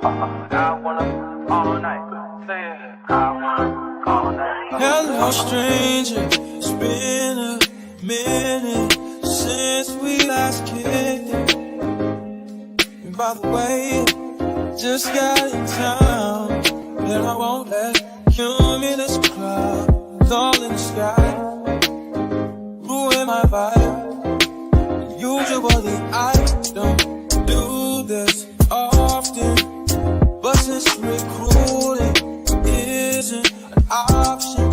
I wanna all night. Say it. I wanna all night. Hello, stranger. It's been a minute since we last kicked it. And by the way, just got in town, and I won't let cumulus clouds all in the sky ruin my vibe. Usually I don't do this often, but since recruiting isn't an option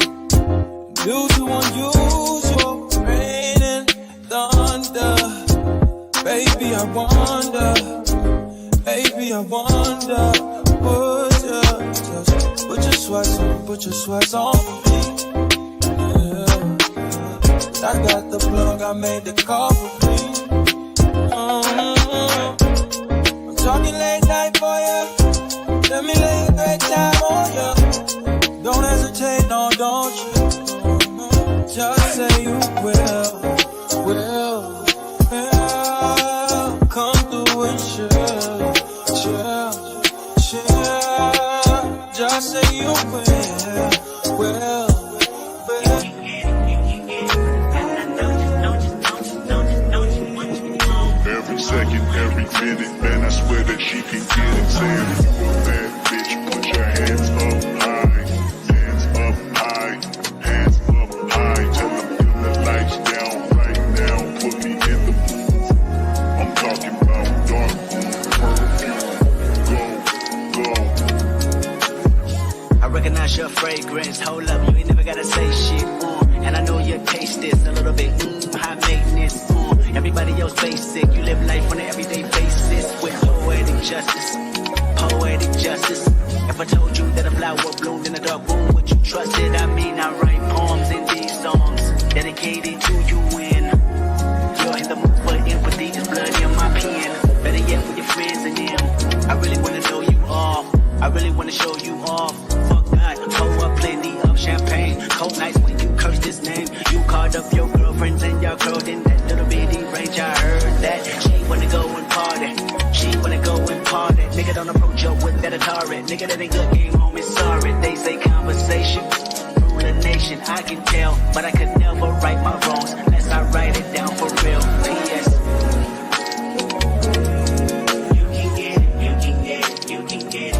due to unusual rain and thunder, baby I wonder, put your sweats on for me. Yeah. I got the plug, I made the call for me. I'm talking late night for ya. Let me lay a great time on ya. Don't hesitate, no, don't you? Just say you will. Come through and chill. Just say you will. Every second, every minute, man, I swear that she can get it. Saying you a bad bitch, put your hands up high, hands up high, hands up high. Tell them turn the lights down right now, put me in the mood. I'm talking about dark perfume. Go. I recognize your fragrance. Hold up, you ain't never gotta say shit. And I know your taste is a little bit high maintenance. Everybody else basic. You live life on an everyday basis with poetic justice. Poetic justice. If I told you that a flower bloomed in a dark room, would you trust it? I mean, I write poems in these songs dedicated to you. When you're in the mood for empathy, it's blood in my pen. Better yet, with your friends and them. I really wanna know you all. I really wanna show you off. Fuck God, pour up plenty of champagne. Cold nights when you curse this name. You called up your girlfriends and y'all curled in that little bitty range. I heard that she wanna go and party. She wanna go and party. Nigga don't approach her with that Atari. Nigga that ain't good, game home is sorry. They say conversation rule a nation. I can tell, but I could never right my wrongs unless I write it down for real. P.S. You can get it, you can get it, you can get it.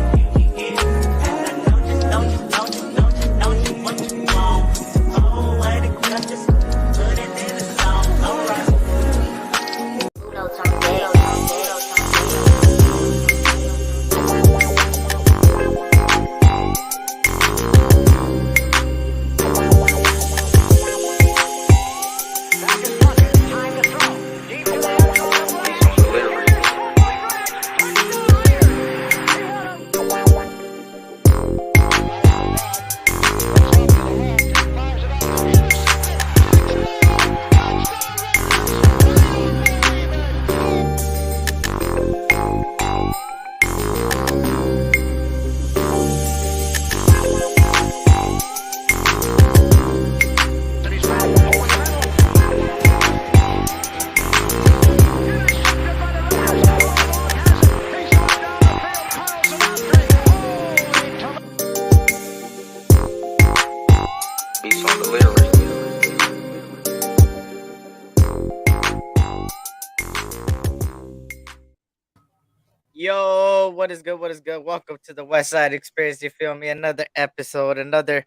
Yo, what is good? What is good? Welcome to the Westside Experience. You feel me? Another episode, another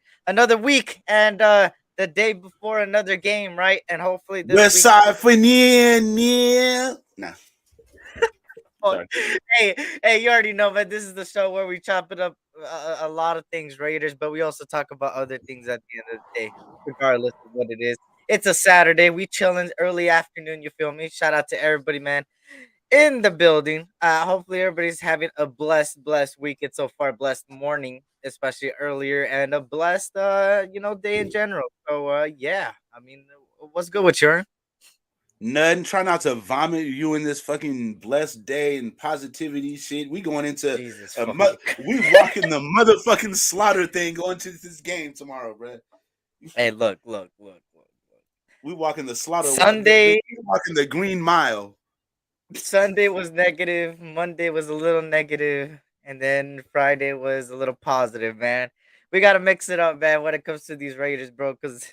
week, and the day before another game, right? And hopefully this week. Westside for near. Nah. Oh, hey, you already know, man. This is the show where we chop it up a lot of things Raiders, but we also talk about other things at the end of the day, regardless of what it is. It's a Saturday. We chilling early afternoon. You feel me? Shout out to everybody, man, in the building. Hopefully everybody's having a blessed weekend so far, blessed morning, especially earlier, and a blessed day in general. So yeah. I mean, what's good with you? Nothing. Try not to vomit you in this fucking blessed day and positivity shit. We going into we walking the motherfucking slaughter thing going to this game tomorrow, bro. Hey, look. We walking the slaughter. Sunday. We walking the green mile. Sunday was negative. Monday was a little negative. and then Friday was a little positive, man. We gotta mix it up, man, when it comes to these Raiders, bro. Because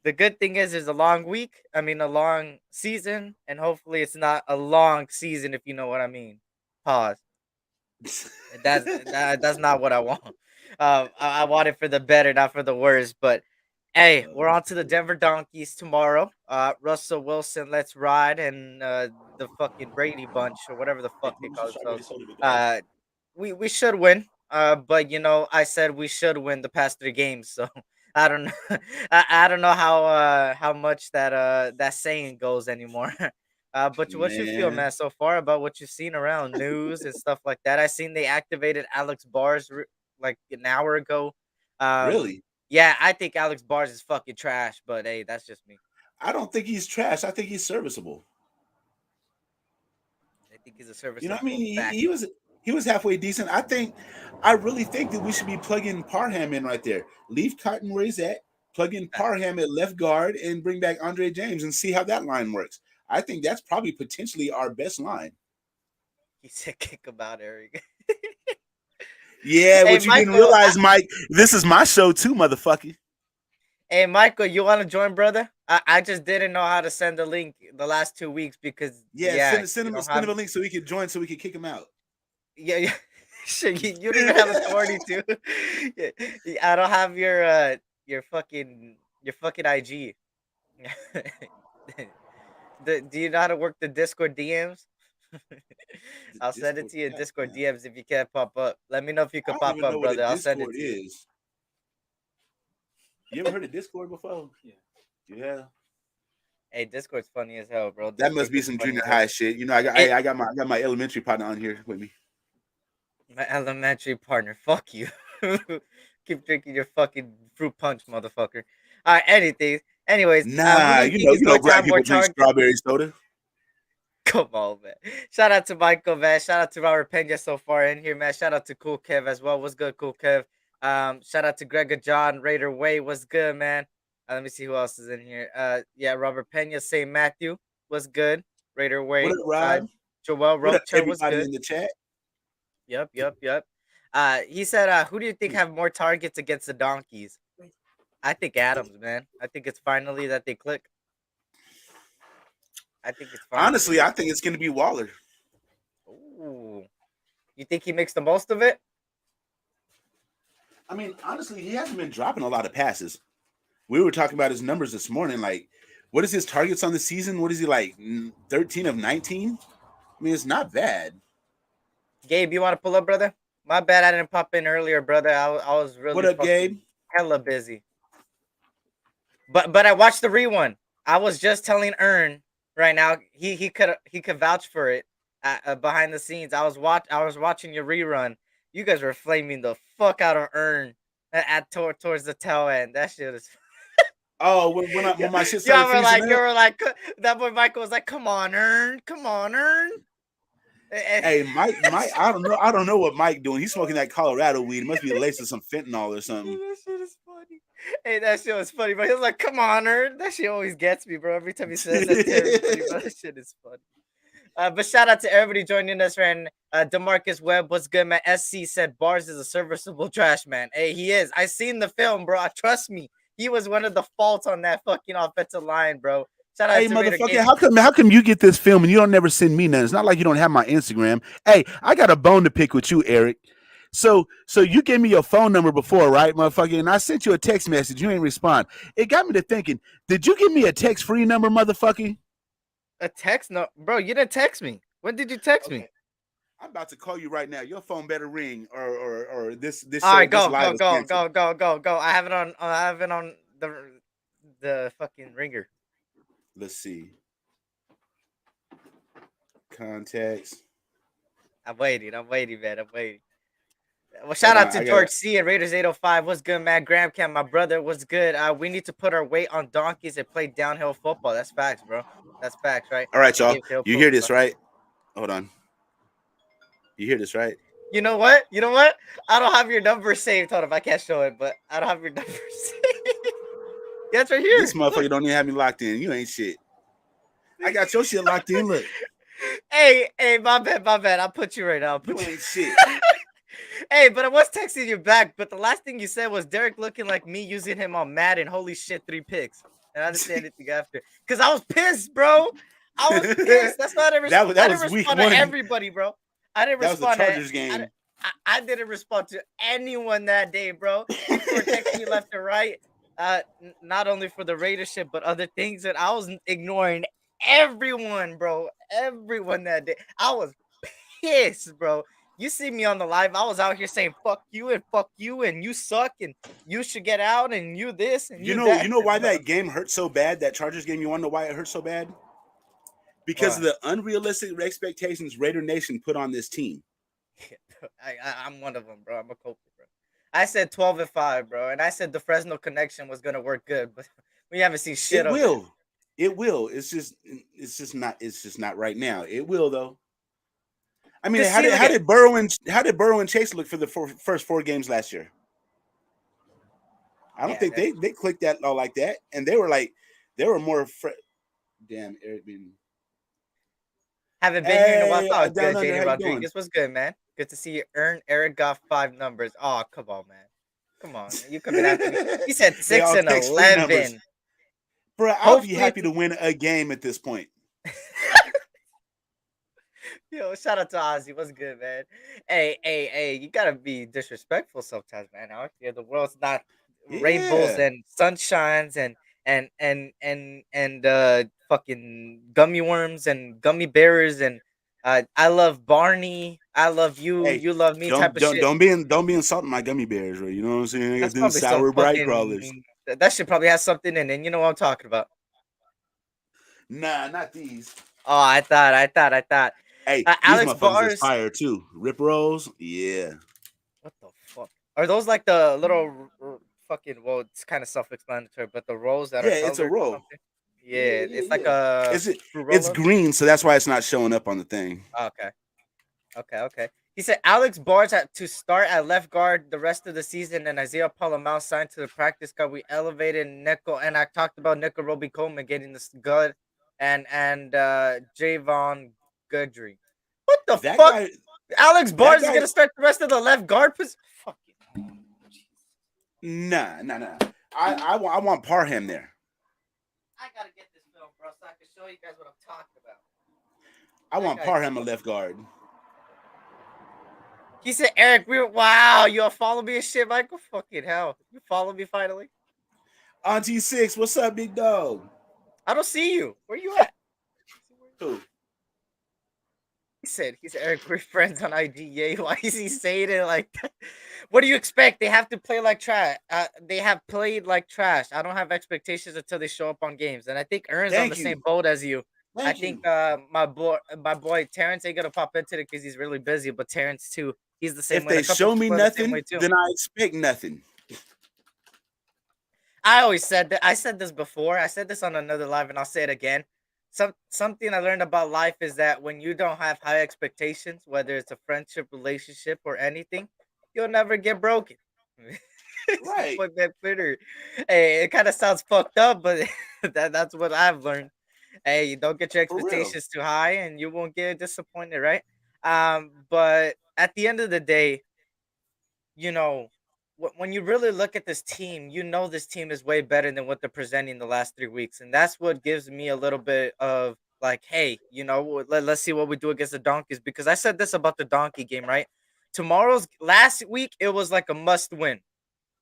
the good thing is, there's a long week. I mean, a long season, and hopefully, it's not a long season, if you know what I mean. Pause. That's not what I want. I want it for the better, not for the worse. But hey, we're on to the Denver Donkeys tomorrow. Russell Wilson, let's ride, and the fucking Brady Bunch or whatever the Hey, fuck they give me call some strawberry themselves. soda, big dog. Uh, we should win. But I said we should win the past 3 games, so I don't know. I don't know how much that saying goes anymore. But what you feel, Man, man, so far about what you've seen around news and stuff like that? I seen they activated Alex Bars like an hour ago. Um, really? yeah, I think Alex Bars is fucking trash, but hey, that's just me. I don't think he's trash. I think he's serviceable. I think he's a You know what I mean? serviceable He was halfway decent. I really think that we should be plugging Parham in right there. Leave Cotton where he's at, plug in Parham at left guard, and bring back Andre James and see how that line works. I think that's probably potentially our best line. He said kick him out, Eric. Yeah, Hey, what you didn't Michael. realize, Mike, this is my show too, motherfucker. Hey, Michael, you want to join, brother? I just didn't know how to send the link the last 2 weeks because Yeah, you don't send have him a link so he can join, so we can kick him out. yeah. Shit, you don't even have authority to. Yeah, I don't have your fucking IG. Do you know how to work the Discord DMs? The I'll send it Discord, to you in Discord goddamn. DMs if you can't pop up. Let me know if you I can don't pop even know up, what a brother. I'll send it Discord to you. is. You ever heard of Discord before? Yeah. Hey, Discord's funny as hell, bro. That must Discord be gets some junior funnier. high shit. You know, It, I got my elementary partner on here with me. my elementary partner. Fuck you. Keep drinking your fucking fruit punch, motherfucker. All right, anything. Anyways, who do Nah, you think is you know, going to black have more people drink targets? strawberry soda. Come on, man. Shout out to Michael, man. Shout out to Robert Pena so far in here, man. Shout out to Cool Kev as well. What's good, Cool Kev? Shout out to Gregor John, Raider Way. What's good, man? Let me see who else is in here. Yeah, Robert Pena, St. Matthew. What's good? Raider What Way. up, Rob? Joel What up, Rocha. What's everybody good? in the chat? Yep, yep, yep. He said, who do you think have more targets against the Donkeys? I think Adams, man. I think it's finally that they click. I think it's finally. Honestly, I think it's going to be Waller. Ooh. You think he makes the most of it? I mean, honestly, he hasn't been dropping a lot of passes. We were talking about his numbers this morning. Like, what is his targets on the season? What is he like? 13 of 19? I mean, it's not bad. Gabe, you want to pull up, brother? My bad, I didn't pop in earlier, brother. I was What really up, fucking Gabe? hella busy. But I watched the rewind. I was just telling Ern right now. He could vouch for it behind the scenes. I was watching your rerun. You guys were flaming the fuck out of Ern towards the tail end. That shit is. Oh, when my shit started Y'all were freezing like, up. you were like, that boy Michael was like, come on, Ern. Hey, Mike, I don't know what Mike doing. He's smoking that Colorado weed. It must be laced with some fentanyl or something. That shit is funny. Hey, that shit was funny, but he was like, come on, Ern. That shit always gets me, bro. Every time he says that to everybody, bro, that shit is funny. But shout out to everybody joining us, man. Demarcus Webb, what's good, man? SC said Bars is a serviceable trash man. Hey, he is. I seen the film, bro. Trust me. He was one of the faults on that fucking offensive line, bro. Shout out Hey, to Raider motherfucker, Gabe. how come you get this film and you don't never send me none? It's not like you don't have my Instagram. Hey, I got a bone to pick with you, Eric. So you gave me your phone number before, right, motherfucker? And I sent you a text message. You ain't respond. It got me to thinking, did you give me a text-free number, motherfucker? A text? No, bro, you didn't text me. When did you text me? I'm about to call you right now. Your phone better ring, or this All right, this go. live is canceled. I have it on the fucking ringer. Let's see. Contacts. I'm waiting, man. I'm waiting. Well, shout out to George C and Raiders 805. What's good, man? Graham Camp, my brother. What's good? We need to put our weight on donkeys and play downhill football. That's facts, bro. That's facts, right? All right, y'all. You hear this, right? Hold on. You hear this, right? You know what? I don't have your number saved. Hold on, I can't show it, but I don't have your number saved. Yeah, it's right here. This motherfucker don't even have me locked in. You ain't shit. I got your shit locked in. Look. Hey, my bad. I'll put you right now. You ain't shit. Hey, but I was texting you back. But the last thing you said was Derek looking like me using him on Madden. Holy shit, 3 picks. And I didn't say anything after because I was pissed, bro. I was pissed. That's why I didn't that respond. that I didn't was week respond to one. everybody, bro. I didn't That was the respond to. Chargers game. I didn't respond to anyone that day, bro. People were texting me left and right. Not only for the Raidership, but other things, and I was ignoring everyone, bro. Everyone that day. I was pissed, bro. You see me on the live. I was out here saying fuck you and you suck and you should get out and you this and You you know, that. you know why that game hurt so bad? That Chargers game. You want to know why it hurt so bad? Because Why? of the unrealistic expectations Raider Nation put on this team. I'm one of them, bro. I'm a culprit, bro. I said 12-5, bro, and I said the Fresno connection was gonna work good, but we haven't seen shit It of it. will. It will. It's just not. It's just not right now. It will though. I mean, Cause how see, did look how at did Burrow and Chase look for the first 4 games last year? I don't yeah, think they clicked that all like that, and they were more. Damn, Eric being. haven't been here in a while. Hey, Oh, down good, under, JD how you doing? Rodriguez. What's good, man? Good to see you. Eric got 5 numbers. Oh, come on, man. Come on, you coming after me? He said They 6 all and text 3 numbers, 11. bro. I'll be Hopefully, happy it's to win a game at this point. yo. Shout out to Ozzy. What's good, man? Hey. You gotta be disrespectful sometimes, man. Out here, the world's not rainbows Yeah. and sunshines and fucking gummy worms and gummy bears and I love Barney. I love you. Hey, You love me. Type don't of don't shit. don't be insulting my gummy bears, bro. You know what I'm saying? I got That's them probably some sour bright crawlers. fucking. That shit probably has something in it. You know what I'm talking about. Nah, not these. Oh, I thought. Hey, these Alex motherfuckers is Bars. fire too. Rip rolls, yeah. What the fuck? Are those like the little fucking? Well, it's kind of self-explanatory, but the rolls that are Yeah, it's a colored or roll. something. Yeah, Yeah, yeah, it's like yeah. a It's fruit it's roll-up. green, so that's why it's not showing up on the thing. Okay. Okay. He said Alex Barnes had to start at left guard the rest of the season, and Isaiah Palomar signed to the practice squad. We elevated Nickel, and I talked about Nickel Roby Coleman getting this good, and Javon Goodry. What the That fuck? guy, Alex that Barnes is guy. gonna start the rest of the left guard position. Fucking. Nah. I want Parham there. I gotta get this film, bro, so I can show you guys what I'm talking about. I That want guy's Parham a left guard. He said, Eric, wow, you follow me and shit, Michael? Fucking hell. You follow me finally? Auntie Six, what's up, big dog? I don't see you. Where you at? Who? He said, Eric, we're friends on IGA. Why is he saying it like that? What do you expect? They have to play like trash. They have played like trash. I don't have expectations until they show up on games. And I think Ern's on the Thank same you. boat as you. I Thank think you. my boy Terrence ain't gonna pop into it because he's really busy, but Terrence too. He's the same If way. And they a couple show me people are the same way nothing, too. then I expect nothing. I always said that. I said this before. I said this on another live, and I'll say it again. Something I learned about life is that when you don't have high expectations, whether it's a friendship, relationship, or anything, you'll never get broken. Right. Fuck that Twitter. Hey, it kind of sounds fucked up, but that's what I've learned. Hey, you don't get your For real. expectations too high, and you won't get disappointed, right? But at the end of the day, you know, when you really look at this team, you know this team is way better than what they're presenting the last 3 weeks, and that's what gives me a little bit of like, hey, let's see what we do against the Donkeys because I said this about the Donkey game, right? Tomorrow's last week it was like a must win.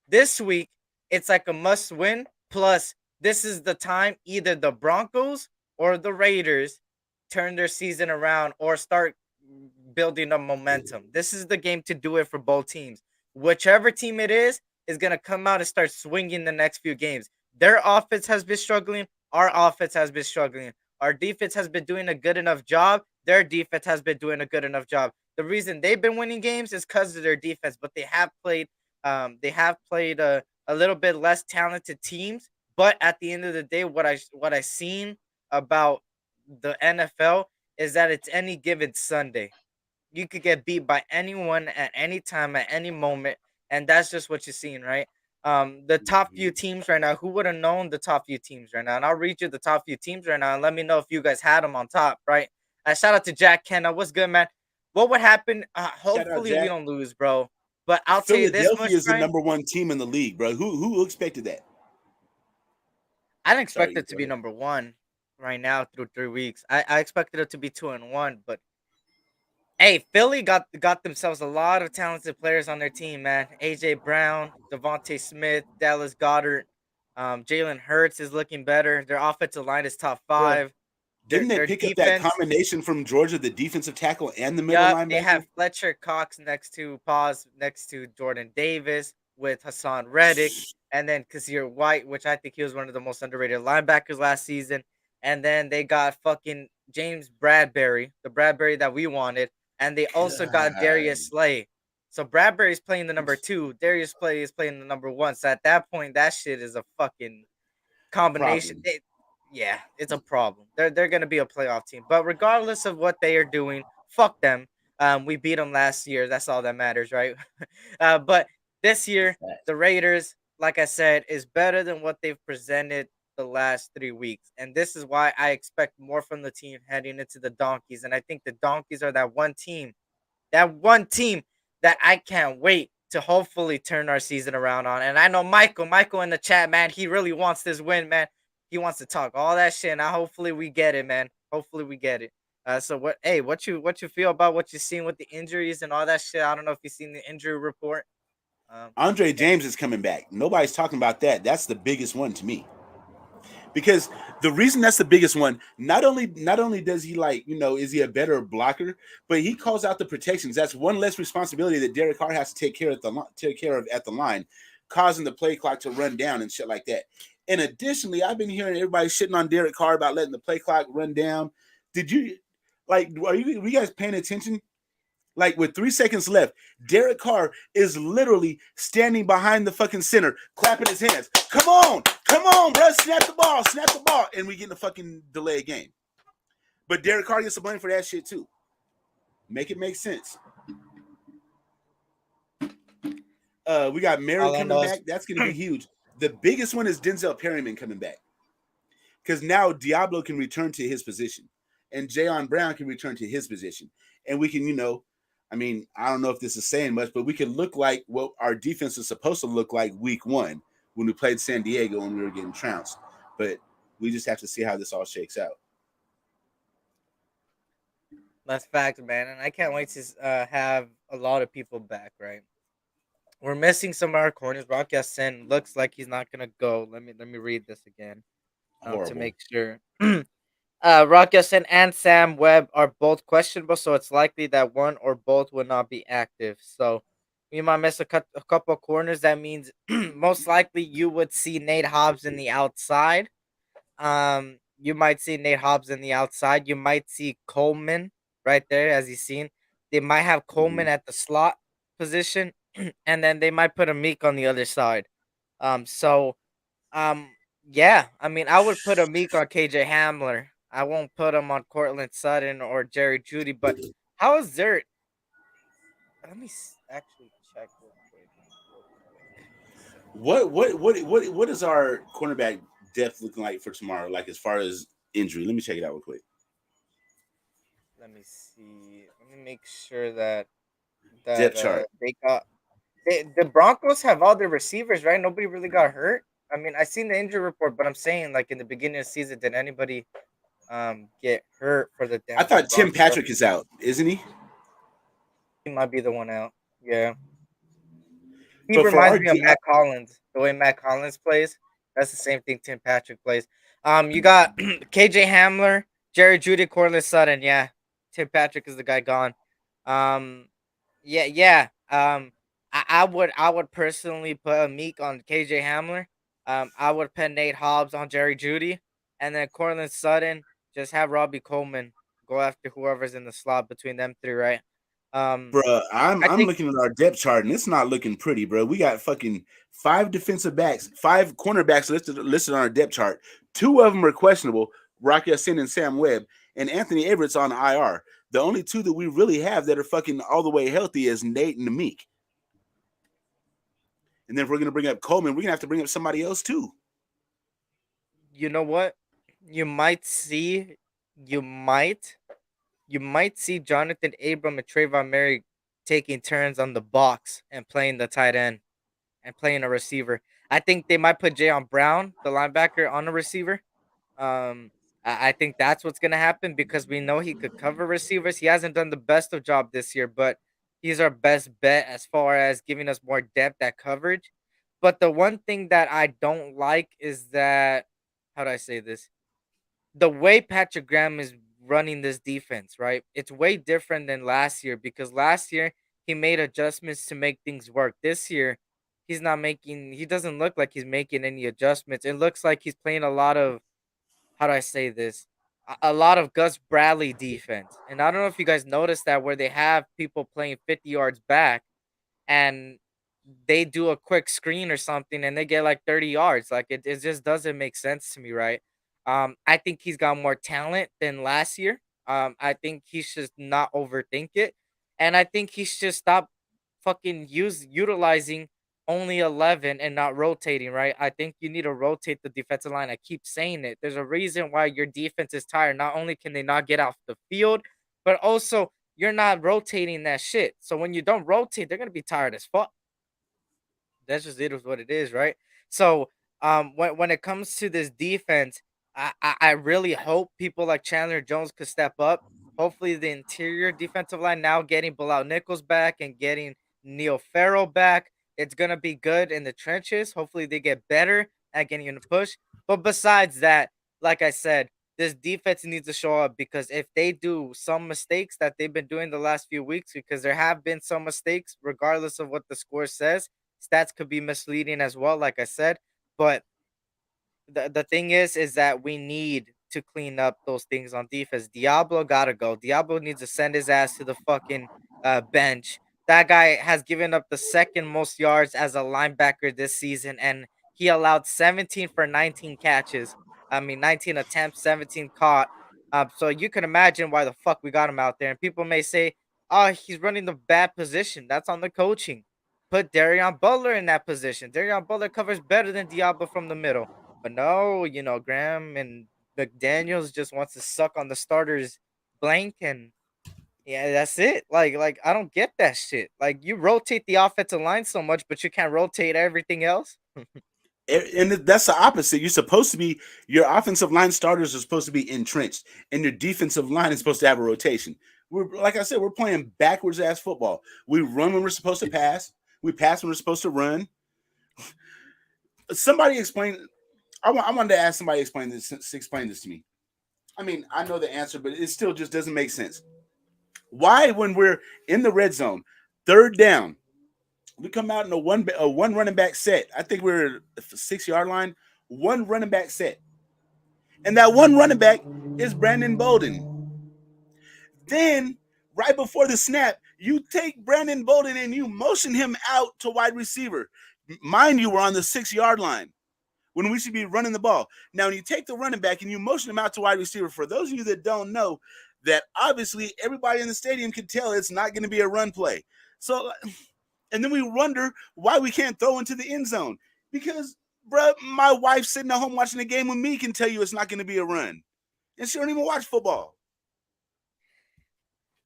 This week it's like a must win. Plus, this is the time either the Broncos or the Raiders turn their season around or start building up momentum. This is the game to do it for both teams. Whichever team it is going to come out and start swinging the next few games. Their offense has been struggling. Our offense has been struggling. Our defense has been doing a good enough job. Their defense has been doing a good enough job. The reason they've been winning games is because of their defense, but they have played a little bit less talented teams. But at the end of the day, what I seen about the NFL is that it's any given Sunday. You could get beat by anyone at any time, at any moment, and that's just what you're seeing, right? The top few teams right now. Who would have known the top few teams right now? And I'll read you the top few teams right now, and let me know if you guys had them on top, right? Shout out to Jack Kenna. What's good, man? What would happen? Shout out Hopefully we Jack. don't lose, bro. But I'll tell you this much, Philadelphia is the Brian. number one team in the league, bro. Who expected that? I didn't expect Sorry, it to go be ahead. number one right now through 3 weeks. I expected it to be 2-1, but hey, Philly got themselves a lot of talented players on their team, man. AJ Brown, Devontae Smith, Dallas Goddard, Jalen Hurts is looking better. Their offensive line is top Bro, five. didn't they Their pick up that defense. combination from Georgia, the defensive tackle and the middle Yup, they have linebacker? Fletcher Cox next to Jordan Davis with Hassan Reddick, and then Kazir White, which I think he was one of the most underrated linebackers last season. And then they got fucking James Bradbury, the Bradbury that we wanted, and they also got God, Darius Slay. So Bradbury's playing the number two. Darius Slay is playing the number one. So at that point, that shit is a fucking combination. problem. Yeah, it's a problem. They're gonna be a playoff team, but regardless of what they are doing, fuck them. We beat them last year. That's all that matters, right? But this year, the Raiders, like I said, is better than what they've presented the last 3 weeks, and this is why I expect more from the team heading into the Donkeys. And I think the Donkeys are that one team that I can't wait to hopefully turn our season around on. And I know Michael in the chat, man, he really wants this win, man. He wants to talk all that shit. Now, hopefully we get it, man. Hopefully we get it. So what? Hey, what you feel about what you've seen with the injuries and all that shit? I don't know if you've seen the injury report. Andre Yeah, James is coming back. Nobody's talking about that. That's the biggest one to me. Because the reason that's the biggest one, not only does he is he a better blocker, but he calls out the protections. That's one less responsibility that Derek Carr has to take care of at the line, causing the play clock to run down and shit like that. And additionally, I've been hearing everybody shitting on Derek Carr about letting the play clock run down. Did you were you guys paying attention? Like with 3 seconds left, Derek Carr is literally standing behind the fucking center, clapping his hands. Come on, bro, snap the ball, and we get in a fucking delay game. But Derek Carr gets the blame for that shit too. Make it make sense. We got Mary coming back. That's gonna be huge. The biggest one is Denzel Perryman coming back, because now Diablo can return to his position, and Jayon Brown can return to his position, and we can, I don't know if this is saying much, but we can look like what our defense is supposed to look like week one when we played San Diego and we were getting trounced. But we just have to see how this all shakes out. that's fact, man. And I can't wait to have a lot of people back. Right, we're missing some of our corners. Rock Ya-Sin looks like he's not gonna go. Let me read this again to Horrible. make sure. Rock Ya-Sin and Sam Webb are both questionable, so it's likely that one or both will not be active. So we might miss a couple of corners. That means most likely you would see Nate Hobbs in the outside. You might see Nate Hobbs in the outside. You might see Coleman right there, as you've seen. They might have Coleman at the slot position, and then they might put a Meek on the other side. So um, yeah, I mean, I would put a Meek on KJ Hamler. I won't put him on Cortland Sutton or Jerry Judy. But how is there? Let me actually check real quick. Real quick. Give me a second. What is our cornerback depth looking like for tomorrow? Like as far as injury, let me check it out real quick. Let me see. Let me make sure that Depth chart. they got the Broncos have all their receivers, right? Nobody really got hurt. I mean, I seen the injury report, but I'm saying like in the beginning of the season, did anybody get hurt for the I Denver thought Tim Broncos? Patrick is out, isn't he? He might be the one out. Yeah. He But for reminds our me of Matt Collins. The way Matt Collins plays, that's the same thing Tim Patrick plays. You got KJ Hamler, Jerry Judy, Cortland Sutton. Yeah, Tim Patrick is the guy gone. Yeah. I would personally put a Meek on KJ Hamler. I would put Nate Hobbs on Jerry Judy, and then Cortland Sutton. Just have Robbie Coleman go after whoever's in the slot between them three, right? Um, Bro, I'm I I'm think looking at our depth chart and it's not looking pretty, bro. We got fucking 5 cornerbacks listed on our depth chart. 2 of them are questionable, Rock Ya-Sin and Sam Webb, and Anthony Everett's on IR. The only 2 that we really have that are fucking all the way healthy is Nate and Meek. And then if we're gonna bring up Coleman, we're gonna have to bring up somebody else too. you know what? You might see, you might see Jonathan Abram and Trayvon Murray taking turns on the box and playing the tight end and playing a receiver. I think they might put Jayon Brown, the linebacker, on a receiver. Um, I think that's what's gonna happen because we know he could cover receivers. He hasn't done the best of job this year, but he's our best bet as far as giving us more depth at coverage. But the one thing that I don't like is that, how do I say this? The way Patrick Graham is running this defense, right? It's way different than last year because last year he made adjustments to make things work. This year, he doesn't look like he's making any adjustments. It looks like he's playing a lot of, how do I say this? A lot of Gus Bradley defense. And I don't know if you guys noticed that where they have people playing 50 yards back and they do a quick screen or something and they get like 30 yards. Like it just doesn't make sense to me, right? I think he's got more talent than last year. I think he should not overthink it. And I think he should stop fucking utilizing only 11 and not rotating, right? I think you need to rotate the defensive line. I keep saying it. There's a reason why your defense is tired. Not only can they not get off the field, but also you're not rotating that shit. So when you don't rotate, they're gonna be tired as fuck. That's just it is what it is, right? So when it comes to this defense, I really hope people like Chandler Jones could step up. Hopefully the interior defensive line now getting Bilal Nichols back and getting Neil Farrell back. It's gonna be good in the trenches. Hopefully they get better at getting in the push. But besides that, like I said, this defense needs to show up because if they do some mistakes that they've been doing the last few weeks, because there have been some mistakes, regardless of what the score says, stats could be misleading as well, like I said. But the thing is that we need to clean up those things on defense. Diablo gotta go. Diablo needs to send his ass to the fucking bench. That guy has given up the second most yards as a linebacker this season, and he allowed 17 for 19 catches. I mean, 19 attempts, 17 caught. So you can imagine why the fuck we got him out there. And people may say, "Oh, he's running the bad position." That's on the coaching. Put Darion Butler in that position. Darion Butler covers better than Diablo from the middle. But no, Graham and McDaniels just wants to suck on the starters blank and yeah, that's it. Like I don't get that shit. Like you rotate the offensive line so much, but you can't rotate everything else. And that's the opposite. You're supposed to be your offensive line starters are supposed to be entrenched, and your defensive line is supposed to have a rotation. We're like I said, we're playing backwards ass football. We run when we're supposed to pass. We pass when we're supposed to run. Somebody explain. I wanted to ask somebody explain this to me. I mean, I know the answer, but it still just doesn't make sense. Why, when we're in the red zone, third down, we come out in a one running back set. I think we're 6 yard line, one running back set, and that one running back is Brandon Bolden. Then, right before the snap, you take Brandon Bolden and you motion him out to wide receiver. Mind you, we're on the 6 yard line when we should be running the ball. Now, when you take the running back and you motion him out to wide receiver, for those of you that don't know, that obviously everybody in the stadium can tell it's not going to be a run play. So, and then we wonder why we can't throw into the end zone. Because, bruh, my wife sitting at home watching the game with me can tell you it's not going to be a run. And she don't even watch football.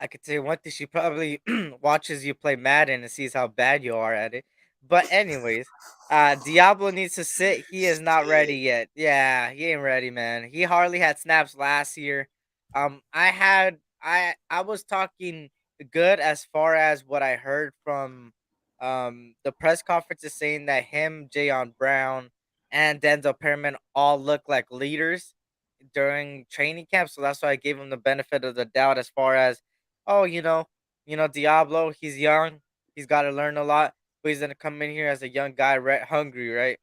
I could tell you one thing, she probably watches you play Madden and sees how bad you are at it. But anyways, Diablo needs to sit. He is not ready yet. Yeah, he ain't ready, man. He hardly had snaps last year. I was talking good as far as what I heard from the press conferences saying that him, Jayon Brown, and Denzel Perriman all look like leaders during training camp. So that's why I gave him the benefit of the doubt as far as, oh, Diablo, he's young, he's got to learn a lot, but he's gonna come in here as a young guy, hungry, right?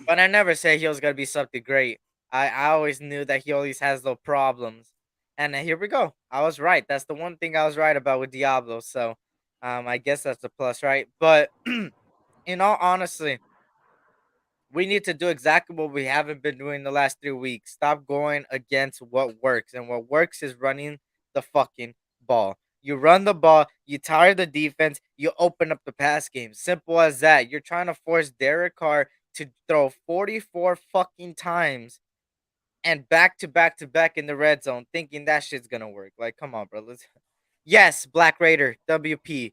But I never said he was gonna be something great. I always knew that he always has those problems, and here we go. I was right. That's the one thing I was right about with Diablo. So, I guess that's a plus, right? But in all honesty, we need to do exactly what we haven't been doing the last 3 weeks. Stop going against what works. And what works is running the fucking ball. You run the ball, you tire the defense, you open up the pass game. Simple as that. You're trying to force Derek Carr to throw 44 fucking times and back to back to back in the red zone, thinking that shit's gonna work. Like, come on, bro. Yes, Black Raider, WP.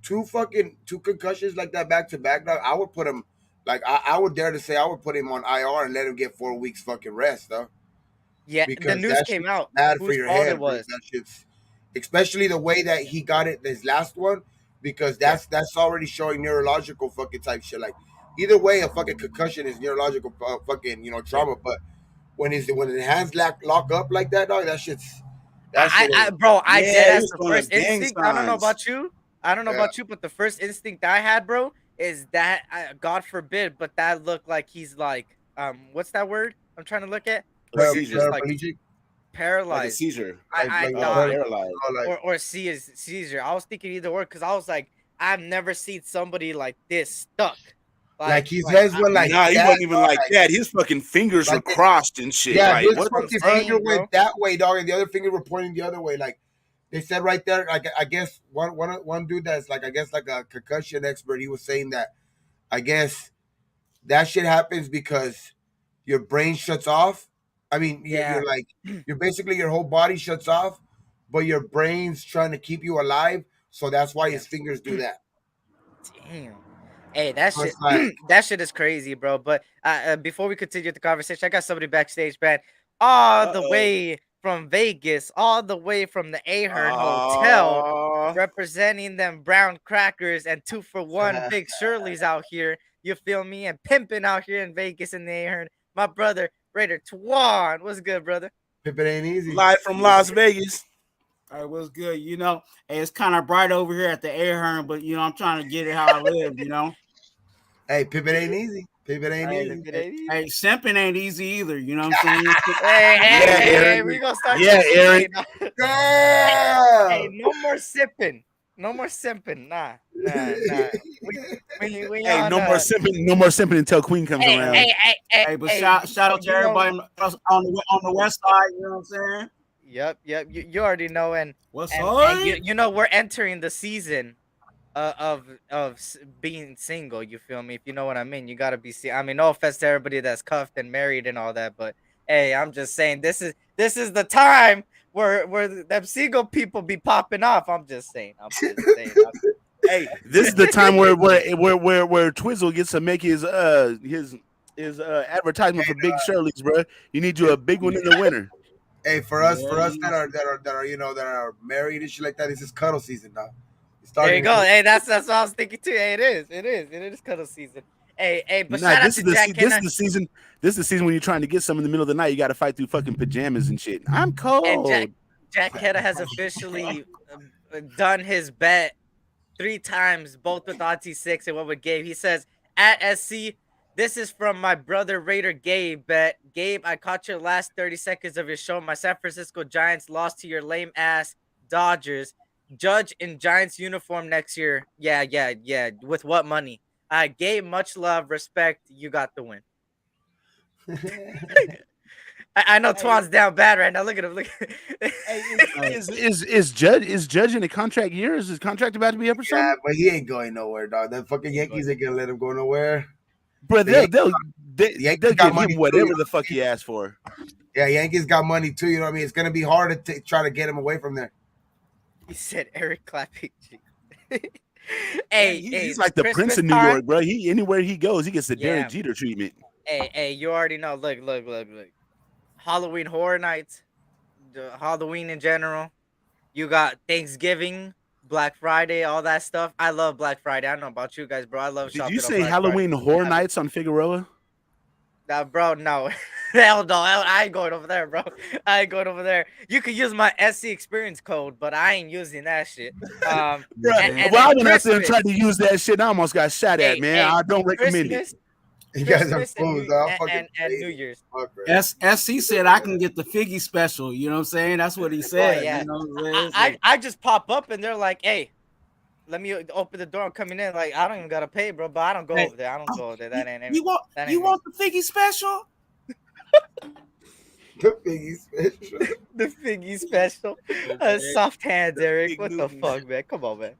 two concussions like that back to back, dog, I would put him like I would dare to say I would put him on IR and let him get 4 weeks fucking rest, though. Yeah, the Because news that came shit's out bad for whose your fault it head, bro. was. That shit's especially the way that he got it this last one, because Yeah, that's already showing neurological fucking type shit. Like either way, a fucking concussion is neurological fucking yeah. trauma. But when his hands lock up like that, dog, that shit ain't. Bro, I Yeah, dead he as was the throwing up first gang instinct. I don't know signs. about you. I don't know Yeah. about you, but the first instinct I had, bro, is that God forbid, but that looked like he's like, what's that word I'm trying to look at? A Where he's just seizure, like Paraplegic, like a paralyzed. seizure. I like thought, Paralyzed. like or seizure. I was thinking either or because I was like, I've never seen somebody like this stuck. his Like heads went like Nah, he that, wasn't even dog, like that. His fucking fingers were like crossed and shit. yeah, Like his that's what what I'm the fucking fuck? finger saying, bro. went that way, dog, and the other finger were pointing the other way. Like they said right there, like I guess one dude that's like I guess like a concussion expert, he was saying that I guess that shit happens because your brain shuts off. I mean, Yeah. you're like you're basically your whole body shuts off, but your brain's trying to keep you alive. So that's why Yeah. his fingers do that. Damn. Hey, that So shit, it's like, that shit is crazy, bro. But before we continue the conversation, I got somebody backstage, man, all the Uh-oh. way from Vegas, all the way from the Ahern Hotel, Oh, representing them brown crackers and 2 for 1 Big Shirley's out here. You feel me? And pimping out here in Vegas in the Ahern. My brother Raider Twan, what's good, brother? if it ain't easy. live from Las Vegas. All right, what's good? Hey, it's kind of bright over here at the Ahern, but I'm trying to get it how I live. Hey, pivot ain't easy. Pivot ain't Hey, easy. It ain't easy. hey, simping ain't easy either. You know what I'm saying? Hey, Yeah, Aaron. we gonna start Yeah, this shit. Aaron. Hey, Damn! no more sipping. No more simping. Nah. We Hey, on no more simping. No more simping until Queen comes around. Hey, but shout out to everybody on the west side. You know what I'm saying? Yep. You already know, and What's and, up? and you know we're entering the season of being single. You feel me? If you know what I mean, you gotta be. I mean, no offense to everybody that's cuffed and married and all that, but hey, I'm just saying this is the time where them single people be popping off. I'm just saying. Hey, this is the time where Twizzle gets to make his advertisement for Big Shirley's, bro. You need you a big one in the winter. Hey, for us that are that are married and shit like that, this is cuddle season now. There you go. Hey, that's what I was thinking too. Hey, it is cuddle season. Hey, but Nah, shout out this to is the Jack this is Hanna the season. This is the season when you're trying to get some in the middle of the night. You got to fight through fucking pajamas and shit. I'm and cold. Jack Hanna has officially done his bet 3 times, both with Auntie Six and one with Gabe. He says at SC, this is from my brother Raider Gabe. Bet Gabe, I caught your last 30 seconds of your show. My San Francisco Giants lost to your lame ass Dodgers. Judge in Giants uniform next year. Yeah. With what money? Gabe, much love, respect. You got the win. I know Twan's down bad right now. Look at him. Look. Is Judge in a contract year? Is his contract about to be up or Yeah, something? but he ain't going nowhere, dog. The fucking Yankees ain't gonna let him go nowhere. Bro, The they'll Yankees got give money him too, whatever you know the what I fuck he asked for. Yeah, Yankees got money too. You know what I mean? It's gonna be hard to try to get him away from there. He said Eric clapping. He's like the Christmas Prince of New time. York, bro. He anywhere he goes, he gets the Yeah. Derek Jeter treatment. Hey, you already know. Look. Halloween Horror Nights, Halloween in general. You got Thanksgiving, Black Friday, all that stuff. I love Black Friday. I don't know about you guys, bro. I love Did shopping you on say Black Halloween Friday. Horror Nights on Figueroa? Nah, bro, no. Hell no. I ain't going over there, bro. I ain't going over there. You could use my SC experience code, but I ain't using that shit. Bro, And well, I then went out there and Christmas. tried to use that shit and I almost got shot at, man. I don't recommend it. You guys are Christmas and fools, New, dog. I'm fucking and New crazy. Year's. Fuck, bro. SC said I can get the figgy special. You know what I'm saying? That's what he said. Oh, yeah. You know what I'm saying? I just pop up and they're like, hey, let me open the door. I'm coming in. Like, I don't even gotta pay, bro. But I don't go over there. I don't go over there. That ain't You want that ain't you me. want the figgy special? The Figgy special. The Figgy special. Soft hands, Eric. What the fuck, man? Come on, man.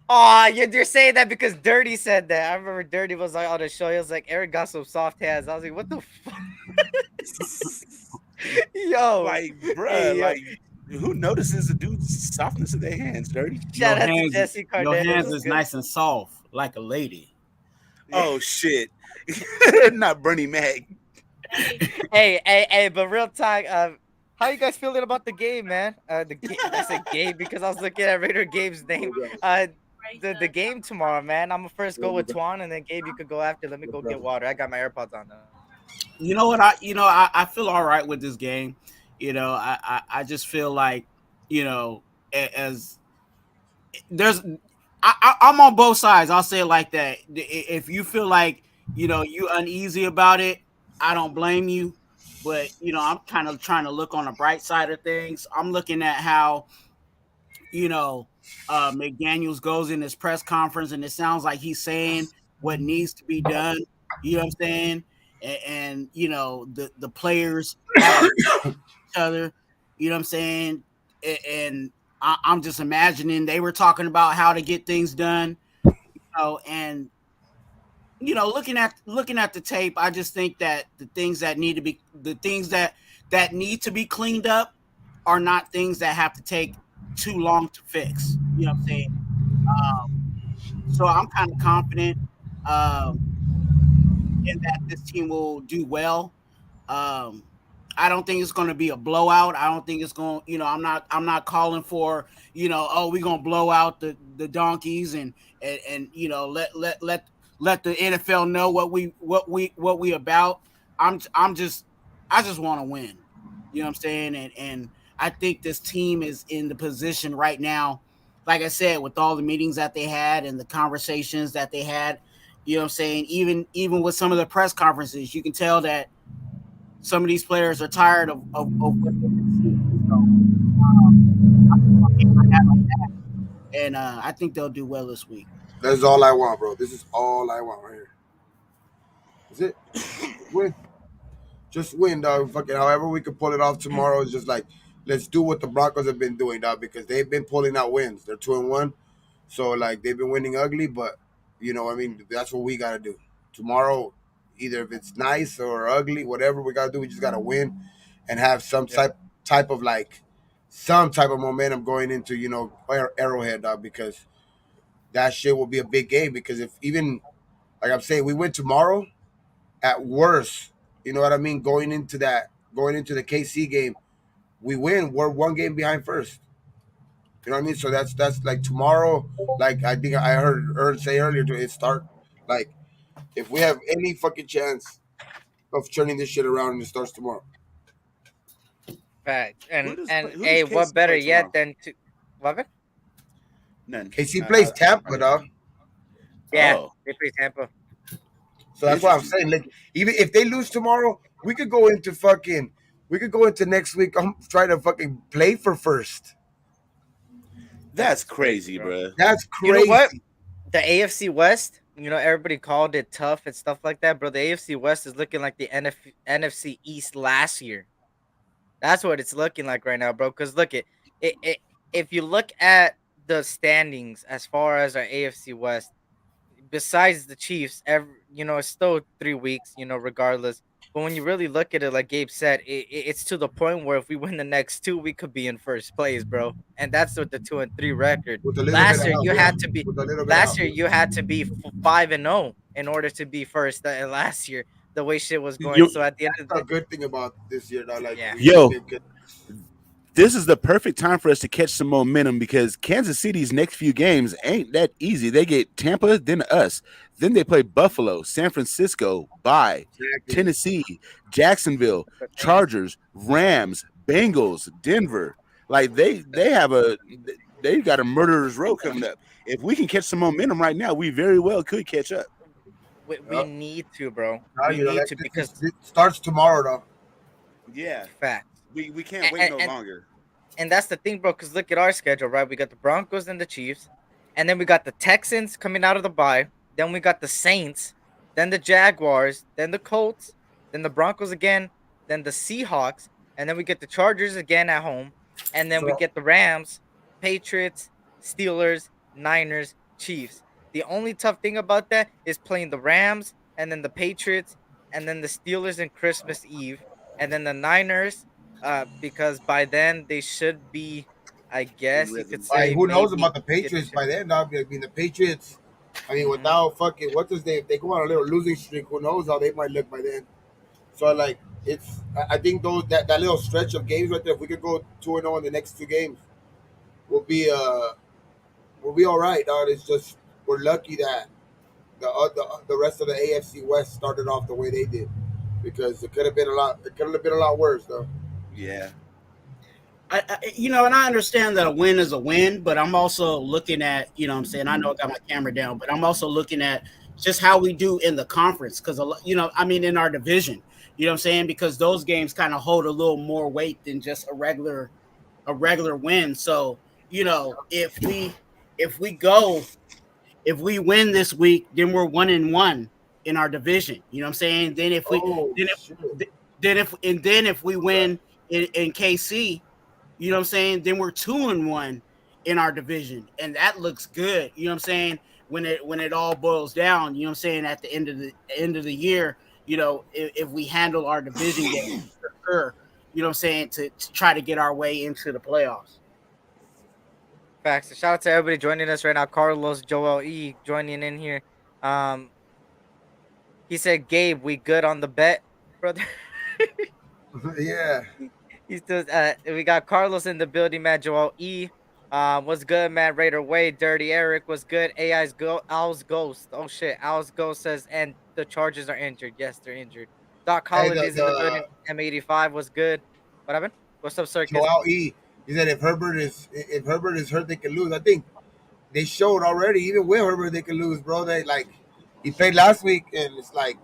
Oh, you're saying that because Dirty said that. I remember Dirty was like on the show. He was like, Eric got some soft hands. I was like, what the fuck? Yo. Like, bro, Hey, yo. like Who notices the dude's softness of their hands, dirty? Shout out to Jesse Your Cardenas. hands What's is good? nice and soft like a lady. Oh shit. Not Bernie Mac. Hey, but real talk, how you guys feeling about the game, man? The game, I said game because I was looking at Raider Gabe's name. The game tomorrow, man. I'm gonna first go with Twan, and then Gabe, you could go after. Let me go get water. I got my AirPods on now. You know what? I feel all right with this game. I just feel like, as there's I'm on both sides. I'll say it like that. If you feel like you uneasy about it, I don't blame you. But I'm kind of trying to look on the bright side of things. I'm looking at how you know McDaniels goes in his press conference, and it sounds like he's saying what needs to be done. You know what I'm saying? And the players have a each other. You know what I'm saying? And I'm just imagining they were talking about how to get things done. And looking at the tape, I just think that the things that need to be cleaned up are not things that have to take too long to fix. You know what I'm saying? Um, so I'm kind of confident um, in that this team will do well. Um, I don't think it's going to be a blowout. I don't think it's going. I'm not calling for oh, we're going to blow out the donkeys and let the NFL know what we about. I just want to win. You know what I'm saying? And I think this team is in the position right now. Like I said, with all the meetings that they had and the conversations that they had, you know what I'm saying? Even with some of the press conferences, you can tell that some of these players are tired of what they've been seeing. So I'm just gonna keep my hat on that, and I think they'll do well this week. That's all I want, bro. This is all I want right here. Is it? Win. Just win, dog. Fucking however we could pull it off tomorrow is just like let's do what the Broncos have been doing, dog, because they've been pulling out wins. They're 2-1. So like they've been winning ugly, but I mean, that's what we gotta do. Tomorrow, either if it's nice or ugly, whatever we gotta do, we just gotta win and have some type of like some type of momentum going into, Arrowhead, dog, because that shit will be a big game. Because if even like I'm saying, we win tomorrow, at worst, you know what I mean? Going into the KC game, we win. We're one game behind first. You know what I mean? So that's like tomorrow. Like I think I heard say earlier to it start like if we have any fucking chance of turning this shit around, and it starts tomorrow. Fact. Who does And who does hey, what KC better play yet tomorrow? than to what? None. KC plays Tampa, dog. Yeah, Oh, they play Tampa. So that's why I'm interesting. saying, like, even if they lose tomorrow, we could go into next week. I'm trying to fucking play for first. That's Crazy, crazy, bro. bro. That's You know what? crazy. The AFC West, everybody called it tough and stuff like that, bro. The AFC West is looking like the NFC East last year. That's what it's looking like right now, bro. Because look it, if you look at the standings as far as our AFC West, besides the Chiefs, it's still 3 weeks, regardless. But when you really look at it, like Gabe said, it's to the point where if we win the next two, we could be in first place, bro. And that's with the 2-3 record. With a little bit Last of year, help, you yeah. had to be. With a little bit of Last help. year, you had to be 5-0 in order to be first. And last year, the way shit was going. You, So at the end of the That's a day, good thing about this year, though. Like yeah, we yo, did good. this is the perfect time for us to catch some momentum because Kansas City's next few games ain't that easy. They get Tampa, then us. Then they play Buffalo, San Francisco, bye, Exactly. Tennessee, Jacksonville, that's the thing. Chargers, Rams, Bengals, Denver. Like they got a murderer's row coming up. If we can catch some momentum right now, we very well could catch up. We Yep. need to, bro. Now, We need like to this, because this starts tomorrow, though. Yeah, facts. we can't wait And, no and longer. and that's the thing, bro. Because look at our schedule, right? We got the Broncos and the Chiefs, and then we got the Texans coming out of the bye. Then we got the Saints, then the Jaguars, then the Colts, then the Broncos again, then the Seahawks, and then we get the Chargers again at home, and then we So get the Rams, Patriots, Steelers, Niners, Chiefs. The only tough thing about that is playing the Rams and then the Patriots and then the Steelers in Christmas Eve and then the Niners, because by then they should be, I In guess you could rhythm. Like, say, who knows maybe about the getting Patriots shit. by then, dog? I mean, the Patriots. I mean, Hmm. without fucking what's his name, if they go on a little losing streak. Who knows how they might look by then? So like, it's I think those that little stretch of games right there. If we could go 2-0 in the next two games, we'll be all right, dog. It's just we're lucky that the rest of the AFC West started off the way they did because it could have been a lot. It could have been a lot worse, though. Yeah. And I understand that a win is a win, but I'm also looking at, what I'm saying, I know I got my camera down, but I'm also looking at just how we do in the conference because, I mean, in our division, you know what I'm saying, because those games kind of hold a little more weight than just a regular win. So, if we go if we win this week, then we're 1-1 in our division. You know what I'm saying? Oh Then shit! if then if we win in KC, you know what I'm saying? Then we're 2-1 in our division, and that looks good. You know what I'm saying? When it all boils down, you know what I'm saying? At the end of the year, if we handle our division game, for sure, you know what I'm saying, to try to get our way into the playoffs. Facts. So shout out to everybody joining us right now. Carlos, Joel E joining in here. Um, he said, Gabe, we good on the bet, brother. Yeah. He's still we got Carlos in the building, man. Joel E. What's good, man? Raider Wade, Dirty Eric, what's good? AI's go Owl's Ghost. Oh shit. Owl's Ghost says, and the Chargers are injured. Yes, they're injured. Doc Hey, Holland is in the building. the M85 was good. What happened? What's up, Circus? Joel E. He said if Herbert is hurt, they can lose. I think they showed already. Even with Herbert, they can lose, bro. They like he played last week, and it's like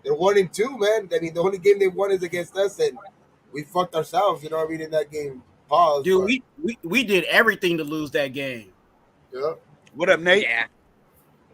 they're 1-2, man. I mean, the only game they won is against us, and we fucked ourselves. You know what I mean? In that game, pause. Dude, But we did everything to lose that game. yeah, What up, Nate? Yeah.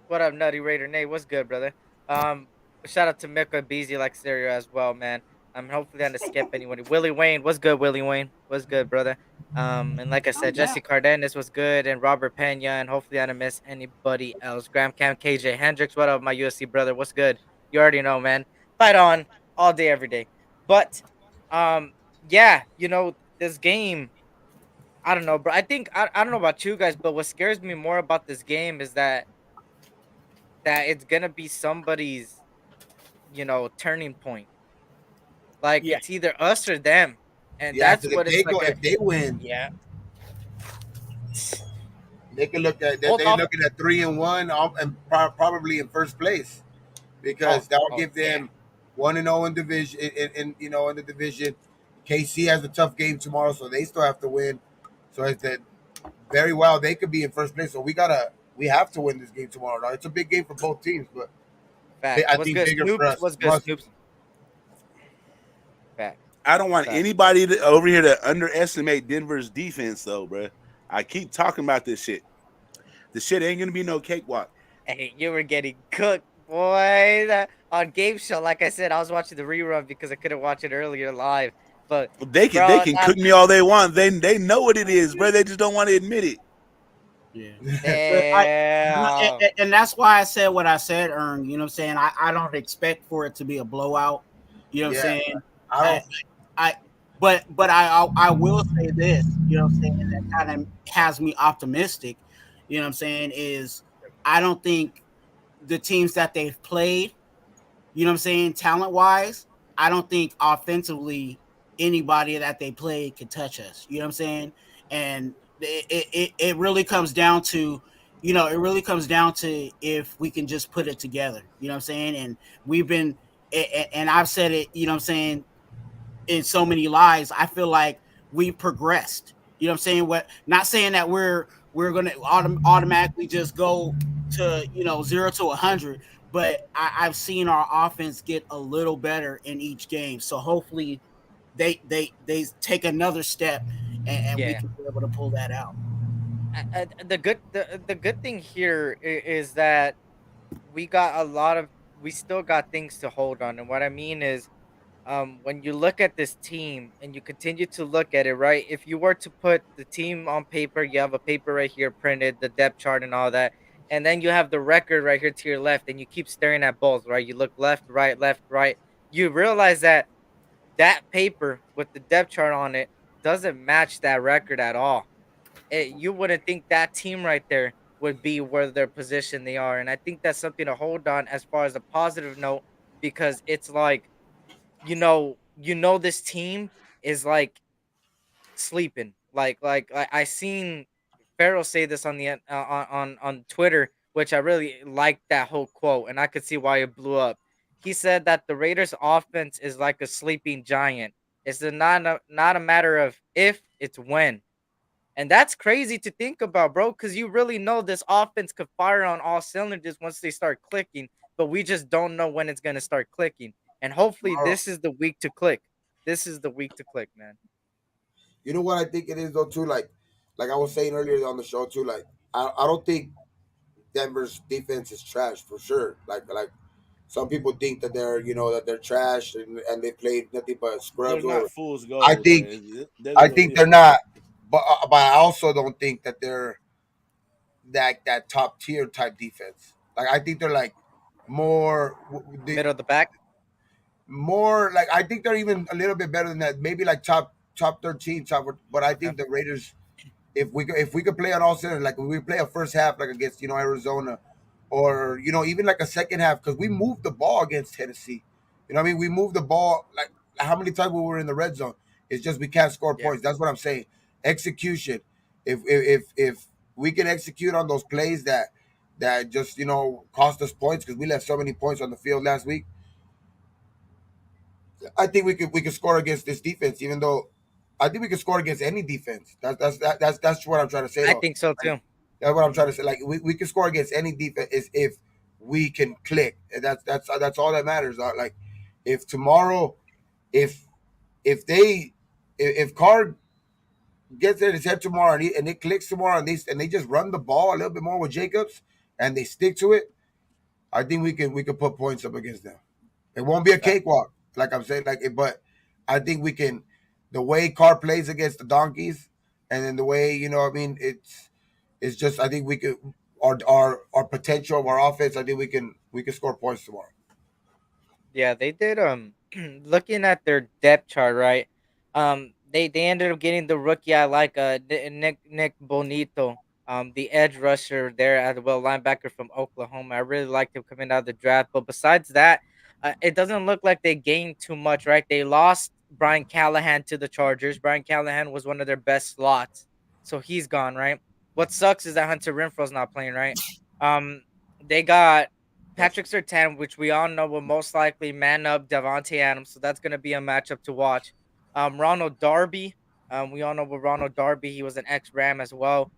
What up, Nutty Raider Nate? What's good, brother? Shout out to Miko Beezy like stereo as well, man. Hopefully I didn't skip anyone. Willie Wayne, what's good, Willie Wayne? What's good, brother? And like I I'm said, down. Jesse Cardenas was good, and Robert Pena, and hopefully I didn't miss anybody else. Graham Cam, KJ Hendricks, what up, my USC brother? What's good? You already know, man. Fight on all day, every day. But, um, yeah, this game. I don't know, bro. I don't know about you guys, but what scares me more about this game is that it's gonna be somebody's, turning point. Like Yeah, it's either us or them, and yeah. that's Because if what it's they like. go, if they win, Yeah, they can look at that. both They're off. looking at 3-1, and probably in first place because Oh, that will oh give yeah, them 1-0 in division. In the division, KC has a tough game tomorrow, so they still have to win. So it's that very well they could be in first place. So we have to win this game tomorrow. Now, it's a big game for both teams, but facts. I What's think good, bigger for Snoops? us. What's For good, us. Snoops? Facts, I don't want facts. anybody over here to underestimate Denver's defense, though, bro. I keep talking about this shit. The shit ain't gonna be no cakewalk. Hey, you were getting cooked, boy. On Game Show, like I said, I was watching the rerun because I couldn't watch it earlier live. But They bro, can cook me all they want. They know what it is, bro. They just don't want to admit it. yeah. But damn. and that's why I said what I said, Ern. You know what I'm saying? I don't expect for it to be a blowout. You know what I'm Yeah, saying? I I, don't. I but I will say this, you know what I'm saying, that kind of has me optimistic, you know what I'm saying, is I don't think the teams that they've played, you know what I'm saying, talent wise, I don't think offensively anybody that they play could touch us. You know what I'm saying? And it really comes down to, it really comes down to if we can just put it together. You know what I'm saying? And we've been, and I've said it, you know what I'm saying, in so many lives, I feel like we progressed. You know what I'm saying? What, not saying that we're gonna automatically just go to, 0 to 100, but I've seen our offense get a little better in each game. So hopefully they take another step, and we Yeah. can be able to pull that out. The good thing here is that we still got things to hold on, and what I mean is, when you look at this team and you continue to look at it, right? If you were to put the team on paper, you have a paper right here printed, the depth chart and all that, and then you have the record right here to your left, and you keep staring at both, right? You look left, right, you realize that that paper with the depth chart on it doesn't match that record at all. You wouldn't think that team right there would be where their position they are, and I think that's something to hold on as far as a positive note because it's like this team is like sleeping. I seen Farrell say this on the on Twitter, which I really liked that whole quote, and I could see why it blew up. He said that the Raiders' offense is like a sleeping giant. Not a matter of if, it's when. And that's crazy to think about, bro, because you really know this offense could fire on all cylinders once they start clicking, but we just don't know when it's going to start clicking. And hopefully, Tomorrow. this is the week to click. This is the week to click, man. You know what I think it is though too. Like I was saying earlier on the show too. Like I don't think Denver's defense is trash for sure. Like some people think that they're that they're trash and they played nothing but They're scrubs or not fool's I gold, think man. They're the I real think they're deal. not. But I also don't think that they're that top tier type defense. Like I think they're like more Middle of the pack. more like I think they're even a little bit better than that. Maybe like top 13, top. But I Okay. think the Raiders, if we could play on all cylinders, like when we play a first half like against Arizona, or even like a second half because we moved the ball against Tennessee. You know what I mean? We moved the ball like how many times we were in the red zone. It's just we can't score Yeah. points. That's what I'm saying. Execution. If we can execute on those plays that just cost us points because we left so many points on the field last week. I think we could score against this defense, even though I think we can score against any defense. That's what I'm trying to say I though. think so Like, too. that's what I'm trying to say. Like we can score against any defense is if we can click. And that's all that matters. Like if tomorrow, if if they if Carr gets in his head tomorrow and it clicks tomorrow and they just run the ball a little bit more with Jacobs and they stick to it, I think we can put points up against them. It won't be a Fact. cakewalk, like I'm saying, but I think we can. The way Carr plays against the Donkeys, and then the way what I mean, it's just I think we could our potential of our offense. I think we can score points tomorrow. Yeah, they did. Looking at their depth chart, right? They ended up getting the rookie I like, Nick Bonito, the edge rusher there as well, linebacker from Oklahoma. I really liked him coming out of the draft. But besides that, it doesn't look like they gained too much, right? They lost Brian Callahan to the Chargers. Brian Callahan was one of their best slots, so he's gone, right? What sucks is that Hunter Renfro's not playing, right? Um, they got That's Patrick Surtain, which we all know will most likely man up Devontae Adams, so that's going to be a matchup to watch. Ronald Darby, we all know with Ronald Darby, he was an ex-Ram as well.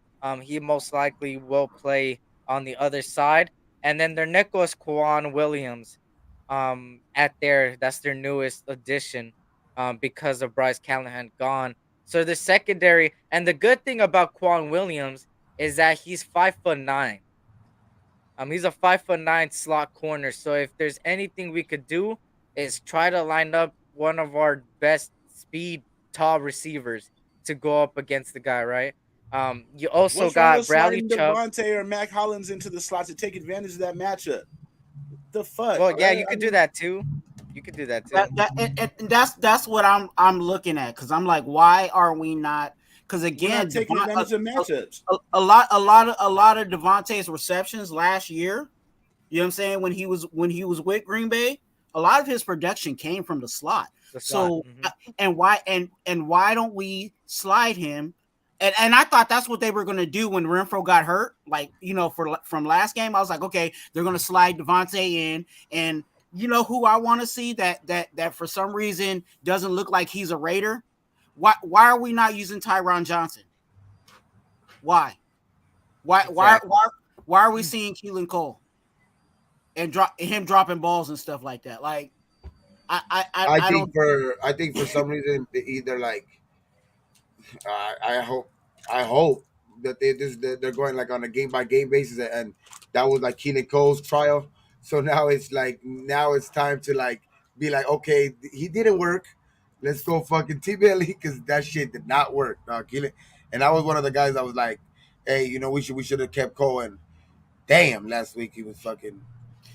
He most likely will play on the other side, and then their Nicholas Kwan Williams, that's their newest addition, because of Bryce Callahan gone. So the secondary, and the good thing about Kwan Williams is that he's 5'9". He's a 5'9" slot corner. So if there's anything we could do, is try to line up one of our best speed tall receivers to go up against the guy, right? You also What's wrong got with Bradley sliding Chubb. Devontae or Mac Hollins into the slot to take advantage of that matchup? The fuck, Well, yeah, right? you I could do mean, that too. You could do that too. And that's what I'm looking at because I'm like, why are we not? Because we're not again, taking advantage of matchups. a lot of Devontae's receptions last year. You know what I'm saying? When he was with Green Bay, a lot of his production came from the slot. The slot. So and why don't we slide him? And I thought that's what they were going to do when Renfro got hurt. Like from last game, I was like, okay, they're going to slide Devontae in, and you know who I want to see that for some reason doesn't look like he's a Raider. Why are we not using Tyron Johnson? Why? Why why Exactly. why why are we seeing Keelan Cole and him dropping balls and stuff like that? Like I I think don't for some reason they either like I hope that they're going like on a game by game basis, and that was like Keenan Cole's trial. So now it's time to like be like, okay, he didn't work. Let's go fucking T Belly because that shit did not work, Keelan. And I was one of the guys that was like, hey, we should have kept Cole. And damn, last week he was fucking.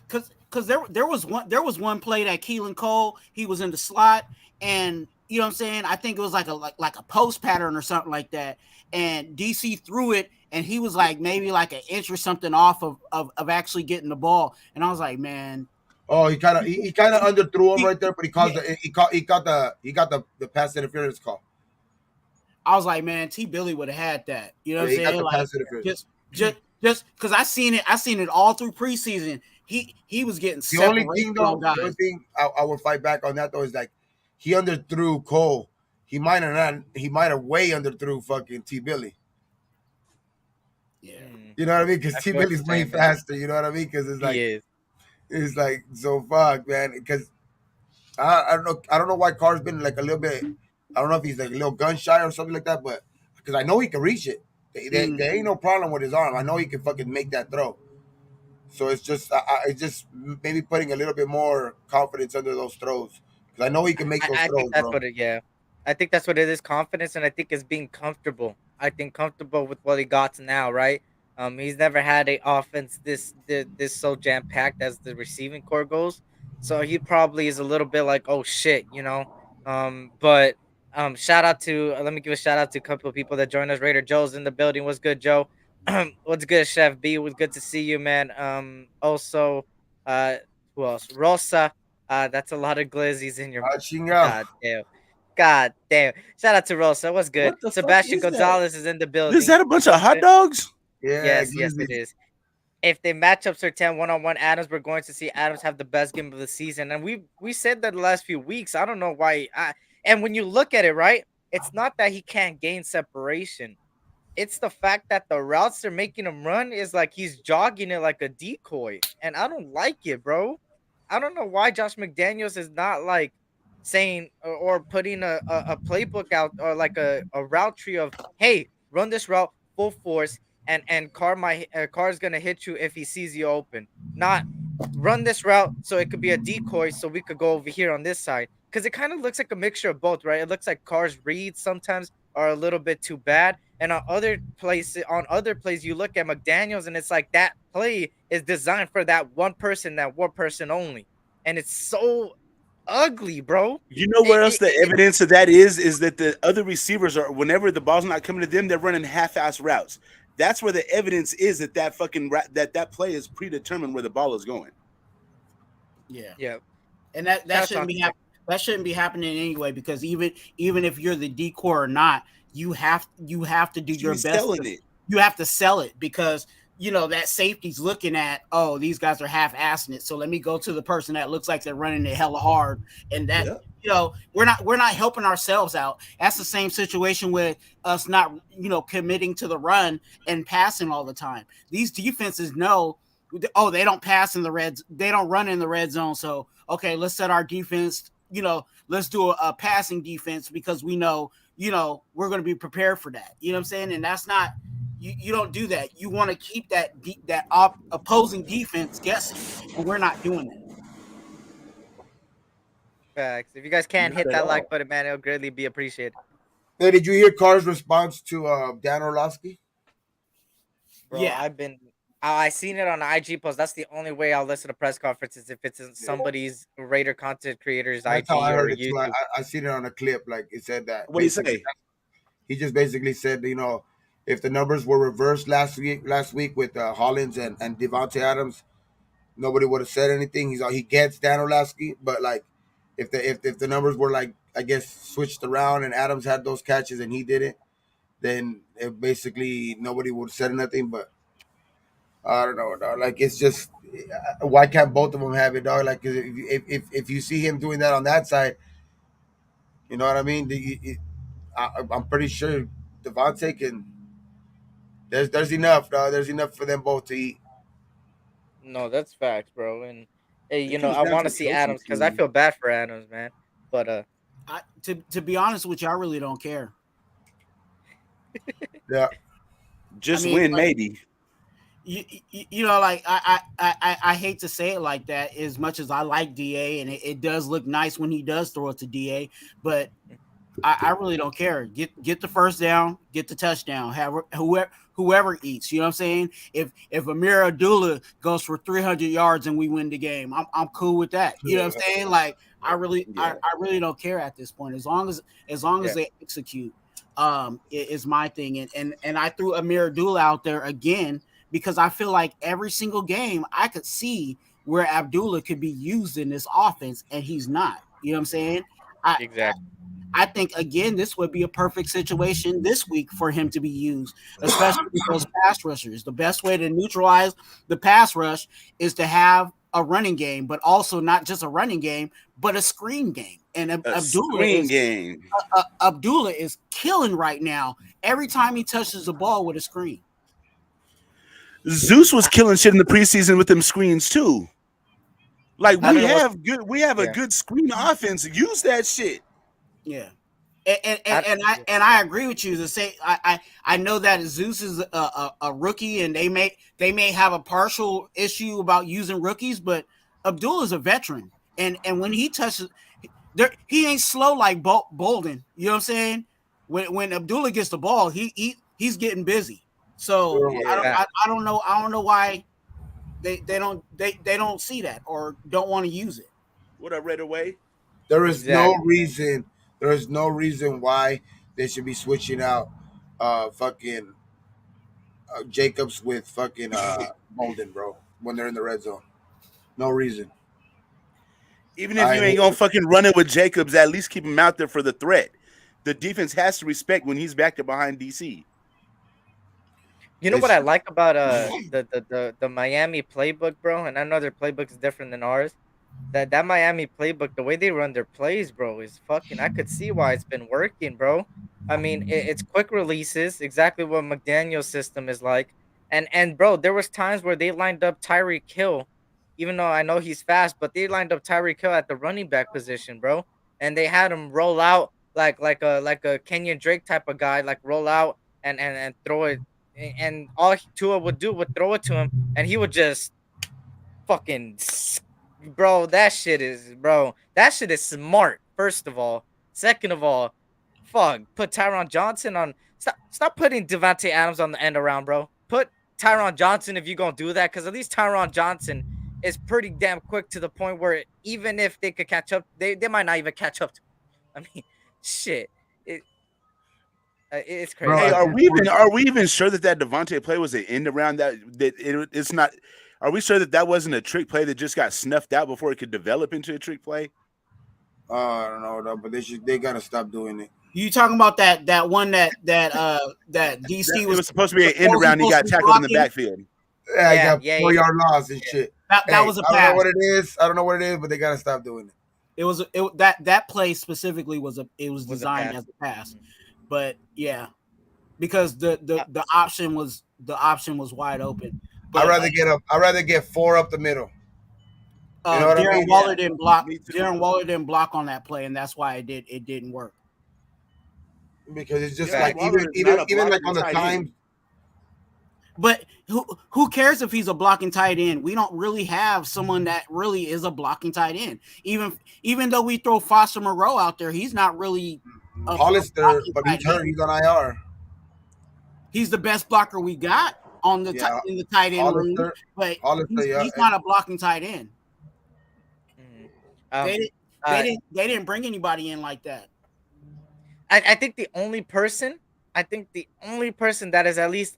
because there was one play that Keelan Cole, he was in the slot and you know what I'm saying. I think it was like a post pattern or something like that, and DC threw it, and he was like maybe like an inch or something off of actually getting the ball, and I was like, man, Oh, he kind of underthrew him he, right there, but yeah, he got the pass interference call. I was like, man, T Billy would have had that. You know what Yeah, I'm he got saying? the Like pass interference. just just because I seen it all through preseason. He was getting The only separation thing on though, the only guys. thing I would fight back on that though is like he underthrew Cole. He might have not. He might have way underthrew fucking T Billy. Yeah. You know what I mean? Because I T feel what you're Billy's way saying, man. faster. You know what I mean? Because He is. it's like so fuck, man. Because I don't know. I don't know why Carr's been like a little bit. I don't know if he's like a little gun shy or something like that. But because I know he can reach it. Mm. There ain't no problem with his arm. I know he can fucking make that throw. So it's just it's just maybe putting a little bit more confidence under those throws because I know he can make those I think throws, that's bro. what it. Yeah, I think that's what it is. Confidence, and I think it's being comfortable. I think comfortable with what he got now, right? He's never had a offense this so jam packed as the receiving core goes. So he probably is a little bit like, oh shit, you know. But shout out to let me give a shout out to a couple of people that joined us. Raider Joe's in the building. What's good, Joe? What's good, Chef B? Was good to see you, man. Also, uh, who else? Rosa. That's a lot of glizzies in your Ah, chingado. god damn. God damn. Shout out to Rosa. What's good? What the fuck Sebastian is that? Gonzalez is in the Is building. that a bunch of What's hot good? dogs? Yeah, Yes, yes, glizzy. it is. If they matchups are 10 one-on-one Adams, we're going to see Adams have the best game of the season. And we said that the last few weeks. I don't know why. And when you look at it, right, it's not that he can't gain separation. It's the fact that the routes they're making him run is like he's jogging it like a decoy, and I don't like it, bro. I don't know why Josh McDaniels is not like saying or putting a playbook out or like a route tree of hey, run this route full force and Carr's gonna hit you if he sees you open. Not run this route so it could be a decoy so we could go over here on this side because it kind of looks like a mixture of both, right? It looks like Carr's reads sometimes are a little bit too bad. And on other plays, you look at McDaniels and it's like that play is designed for that one person only. And it's so ugly, bro. You know It, where else it, the it, evidence of that is that the other receivers are whenever the ball's not coming to them, they're running half-ass routes. That's where the evidence is that that play is predetermined where the ball is going. Yeah. yeah. And that Shout shouldn't out be to that shouldn't be happening anyway because even if you're the decor or not, you have to do Should your be best selling it. you have to sell it because you know that safety's looking at, oh, these guys are half assing it, so let me go to the person that looks like they're running it hella hard, and that, Yeah. you know, we're not helping ourselves out. That's the same situation with us not, you know, committing to the run and passing all the time. These defenses know, oh, they don't run in the red zone, so okay, let's set our defense, you know, let's do a passing defense because we know, you know, we're going to be prepared for that. You know what I'm saying? And that's not, you don't do that. You want to keep opposing defense guessing, and we're not doing that. facts. If you guys can Not hit at that all. like button, man, it'll greatly be appreciated. Hey, did you hear Carr's response to Dan Orlovsky? Bro, Yeah, I seen it on IG post. That's the only way I'll listen to press conferences if it's in Yeah. somebody's Raider content creator's That's how I IG or heard it too. YouTube. I seen it on a clip. Like it said that What do you basically say? he just basically said, you know, if the numbers were reversed last week with Hollins and Devontae Adams, nobody would have said anything. He gets Dan Orlovsky, but like if the numbers were like I guess switched around and Adams had those catches and he didn't, then basically nobody would have said nothing. But I don't know, dog. Like it's just why can't both of them have it, dog? Like 'cause if you see him doing that on that side, you know what I mean. I'm pretty sure Devontae can. There's enough, dog. There's enough for them both to eat. No, that's facts, bro. And hey, It comes I down want to to see coaching Adams because I too. feel bad for Adams, man. But to be honest with you, I really don't care. Yeah, I Just mean, win, like, maybe. you know, like I hate to say it like that. As much as I like Da, and it does look nice when he does throw it to Da, but I really don't care. Get the first down, get the touchdown. Have whoever eats. You know what I'm saying? If Amir Abdullah goes for 300 yards and we win the game, I'm cool with that. You know what I'm saying? Like Yeah. I really don't care at this point. As long as Yeah. they execute, is my thing. And I threw Amir Abdullah out there again because I feel like every single game I could see where Abdullah could be used in this offense and he's not. You know what I'm saying? I Exactly. I think again this would be a perfect situation this week for him to be used, especially with those pass rushers. The best way to neutralize the pass rush is to have a running game, but also not just a running game, but a screen game. And A screen game. Abdullah is killing right now. Every time he touches the ball with a screen, Zeus was killing shit in the preseason with them screens too. Like I don't know what. we have a Yeah. good screen offense. Use that shit. yeah. And, I, and, and I and I agree with you to say I know that Zeus is a rookie and they may have a partial issue about using rookies, but Abdul is a veteran and when he touches there he ain't slow like Bolden. You know what I'm saying? When Abdullah gets the ball, he's getting busy. So yeah. I don't know why they don't see that or don't want to use it. What I read away. There is no Exactly. reason. There is no reason why they should be switching out fucking Jacobs with fucking Bolden, bro, when they're in the red zone. No reason. Even if I you ain't hate gonna it. fucking run it with Jacobs, at least keep him out there for the threat. The defense has to respect when he's back there behind DC. You know what It's I like about the Miami playbook, bro? And I know their playbook is different than ours. That Miami playbook, the way they run their plays, bro, is fucking. I could see why it's been working, bro. I mean, it's quick releases, exactly what McDaniel's system is like. And bro, there was times where they lined up Tyreek Hill, even though I know he's fast, but they lined up Tyreek Hill at the running back position, bro, and they had him roll out like a Kenyon Drake type of guy, like roll out and throw it, and all Tua would do would throw it to him, and he would just fucking bro, that shit is smart. First of all, second of all, fuck, put Tyron Johnson on. Stop putting Devontae Adams on the end around, bro. Put Tyron Johnson if you gonna do that, because at least Tyron Johnson is pretty damn quick to the point where even if they could catch up, they might not even catch up to. I mean, shit, it it's bro. crazy, Hey, At are man. this we even point, sure that Devontae play was an end around it's not? Are we sure that that wasn't a trick play that just got snuffed out before it could develop into a trick play? I don't know, though, but they gotta stop doing it. You talking about that one that DC It was was supposed to be an end supposedly around. He supposed to got be tackled in the blocking? backfield. Yeah, I Yeah, got yeah, 4 yard loss and yeah. shit. That Hey, was a I don't know pass. what it is. I don't know what it is, but they gotta stop doing it. That play specifically was Was a designed pass. as a pass, Mhm. but yeah, because Uh, the option was wide open. I'd But rather get up. I'd rather get four up the middle. You know what I Darren mean? Waller Yeah, didn't block. me too. Darren Waller didn't block on that play, and that's why it didn't work. Because it's just Darren like Facts. Waller is not a even like blocking on the tight times. end. But who cares if he's a blocking tight end? We don't really have someone that really is a blocking tight end. Even though we throw Foster Moreau out there, he's not really a Hollister, blocking but tight he's hurt. end. He's on IR. He's the best blocker we got on Yeah, in the tight end room, Hollister. but Hollister, yeah. he's not a blocking tight end. Mhm. They Um, didn't uh, they didn't bring anybody in like that. I think the only person that is at least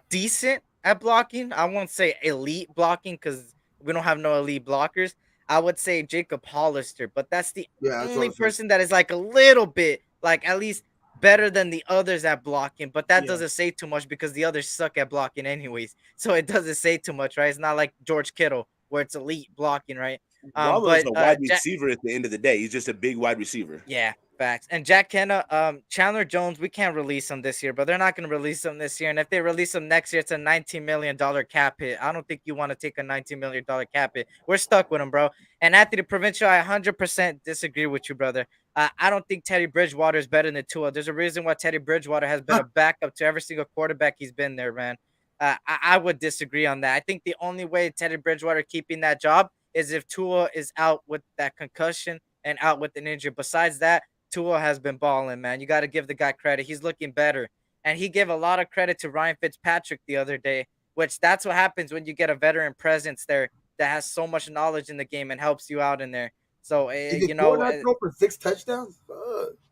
decent at blocking. I won't say elite blocking because we don't have no elite blockers. I would say Jacob Hollister, but that's the Yeah, that's what only I'm saying. person that is like a little bit, like at least better than the others at blocking. But that Yeah. doesn't say too much because the others suck at blocking anyways. So it doesn't say too much, right? It's not like George Kittle where it's elite blocking, right? Waller is But a wide receiver at the end of the day. He's just a big wide receiver. yeah, facts. And Jack Kenna, Chandler Jones, we can't release him this year, but they're not going to release him this year. And if they release him next year, it's a $19 million cap hit. I don't think you want to take a $19 million cap hit. We're stuck with him, bro. And Anthony Provincial, I 100% disagree with you, brother. I don't think Teddy Bridgewater is better than Tua. There's a reason why Teddy Bridgewater has been a backup to every single quarterback he's been there, man. I would disagree on that. I think the only way Teddy Bridgewater keeping that job is if Tua is out with that concussion and out with an injury. Besides that, Tua has been balling, man. You got to give the guy credit. He's looking better. And he gave a lot of credit to Ryan Fitzpatrick the other day, which that's what happens when you get a veteran presence there that has so much knowledge in the game and helps you out in there. So, Did Tua not throw for 6 touchdowns?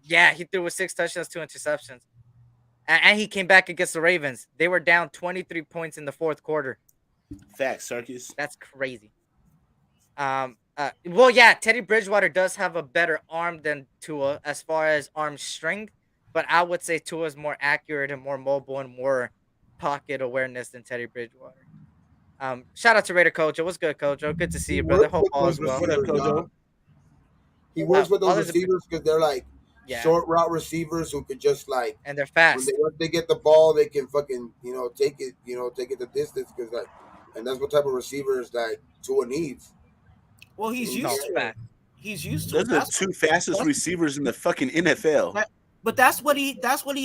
yeah, he threw with 6 touchdowns, 2 interceptions. And he came back against the Ravens. They were down 23 points in the fourth quarter. Facts, Circus. That's crazy. Well, yeah, Teddy Bridgewater does have a better arm than Tua as far as arm strength, but I would say Tua is more accurate and more mobile and more pocket awareness than Teddy Bridgewater. Shout out to Raider Kojo. What's good, Kojo? Good to see you, brother. Hope all is well. What up, Kojo? He works with those receivers because they're like Yeah. short route receivers who could just like, And they're fast. once they get the ball, they can fucking take it the distance because like, and that's what type of receivers that Tua needs. Well, he's used to it. He's used to Those are the two fastest receivers in the fucking NFL. But that's what he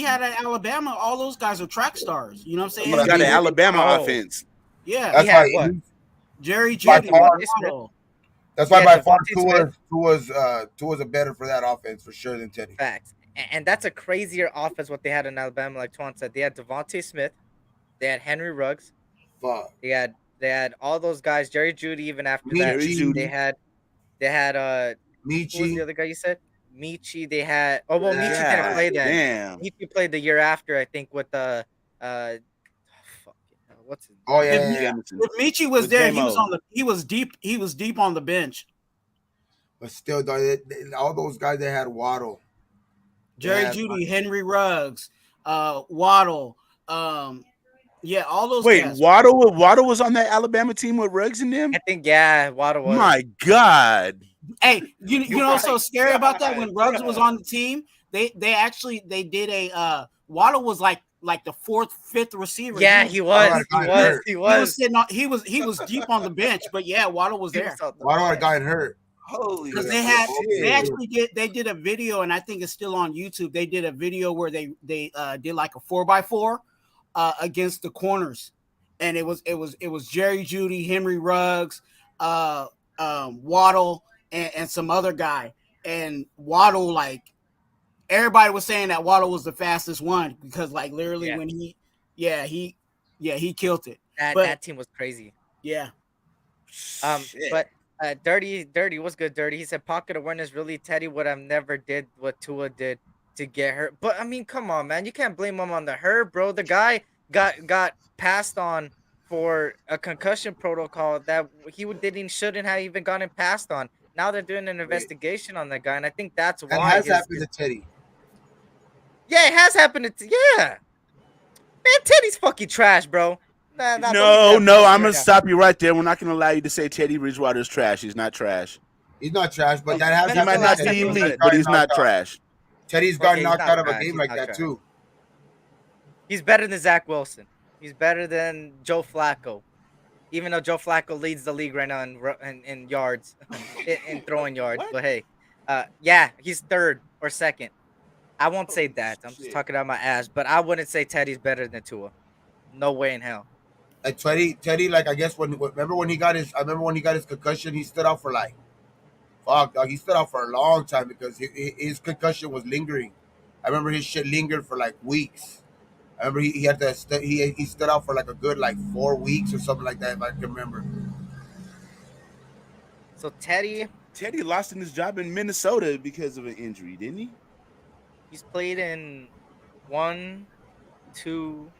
had at Alabama. All those guys are track stars. You know what I'm saying? He's got an Alabama offense. Yeah, that's why what? Jerry Judy. That's why by far Tua's a better for that offense for sure than Teddy. Facts. And that's a crazier offense what they had in Alabama, like Twan said. They had Devontae Smith, they had Henry Ruggs, they had all those guys, Jerry Judy. Even after that, they had Michi. Who was the other guy you said? Michi. They had Michi didn't play that. Damn. Michi played the year after, I think, with the what's his name? Oh yeah. If Michi was there, he was deep on the bench. But still, though, all those guys that had Waddle, Jerry Judy, Henry Ruggs, Waddle, yeah, all those. Wait, guys. Waddle was on that Alabama team with Ruggs and them? I think Waddle was. My God. Hey, you know what's so scary about that? When Ruggs was on the team, they did a Waddle was like the fourth, fifth receiver. Yeah, he was. He was sitting on. He was deep on the bench, but yeah, Waddle was there. Waddle had gotten hurt. Holy, because they did a video, and I think it's still on YouTube. They did a video where they did like a 4x4 against the corners, and it was Jerry Judy, Henry Ruggs, Waddle, and some other guy. And Waddle, like everybody was saying that Waddle was the fastest one because like literally when he killed it. That team was crazy. Yeah. But Dirty, what's good, Dirty? He said pocket awareness really Teddy would have never did what Tua did to get hurt. But I mean, come on, man. You can't blame him on the hurt, bro. The guy got passed on for a concussion protocol that shouldn't have even gotten passed on. Now they're doing an investigation on that guy, and I think that's why. That has happened to Teddy. Yeah, it has happened to man, Teddy's fucking trash, bro. No, I'm gonna stop you right there. We're not gonna allow you to say Teddy Bridgewater is trash. He's not trash. He's not trash, but that has he might not be elite, but he's not trash. Teddy's gotten knocked out of a game like that too. He's better than Zach Wilson. He's better than Joe Flacco, even though Joe Flacco leads the league right now in yards, in throwing yards. But hey, he's third or second. I won't say that. I'm just talking out my ass, but I wouldn't say Teddy's better than Tua. No way in hell. Like Teddy, like I guess remember when he got his concussion, he stood out for like, fuck, dog, he stood out for a long time because his concussion was lingering. I remember his shit lingered for like weeks. I remember he had to he stood out for like a good like 4 weeks or something like that if I can remember. So Teddy lost in his job in Minnesota because of an injury, didn't he? He's played in 1, 2.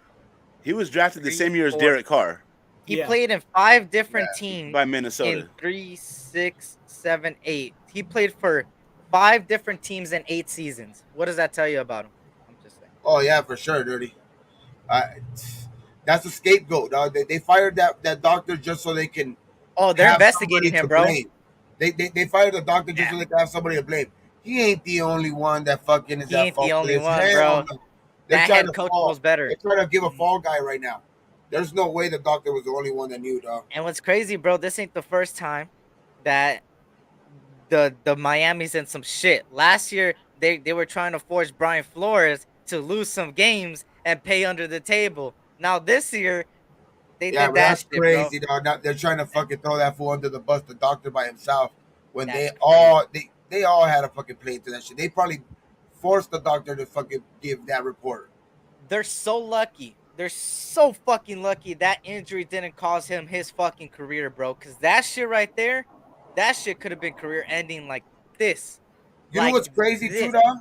He was drafted the same year as Derek Carr. He played in 5 different teams by Minnesota. In 3, 6, 7, 8. He played for 5 different teams in 8 seasons. What does that tell you about him? I'm just saying. Oh yeah, for sure, Dirty. That's a scapegoat, dog. They fired that doctor just so they can. Oh, they're investigating him, bro. They fired the doctor just so they can have somebody to blame. He ain't the only one that fucking is. He ain't the only one, bro. That head coach was better. They're trying to give a fall guy right now. There's no way the doctor was the only one that knew, dog. And what's crazy, bro, this ain't the first time that the Miami's in some shit. Last year, they were trying to force Brian Flores to lose some games and pay under the table. Now this year, they did that that's shit, crazy, bro. Dog. They're trying to fucking throw that fool under the bus, the doctor by himself, when they all had a fucking play into that shit. They probably forced the doctor to fucking give that report. They're so lucky. They're so fucking lucky that injury didn't cause him his fucking career, bro. Cause that shit right there, that shit could have been career ending like this. You know Like what's crazy too, this. dog?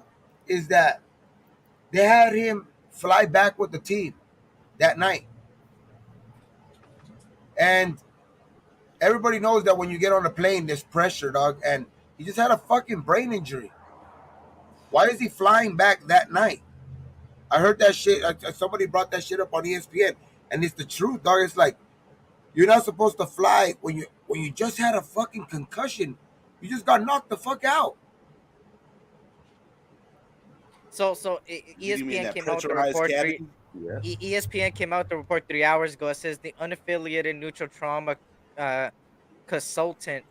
Is that they had him fly back with the team that night. And everybody knows that when you get on a plane, there's pressure, dog. And he just had a fucking brain injury. Why is he flying back that night? I heard that shit. Somebody brought that shit up on ESPN, and it's the truth, dog. It's like you're not supposed to fly when you just had a fucking concussion. You just got knocked the fuck out. You mean ESPN that came out with the pressurized report cabin? Yeah. ESPN came out with the report 3 hours ago. It says the unaffiliated neutral trauma uh, consultant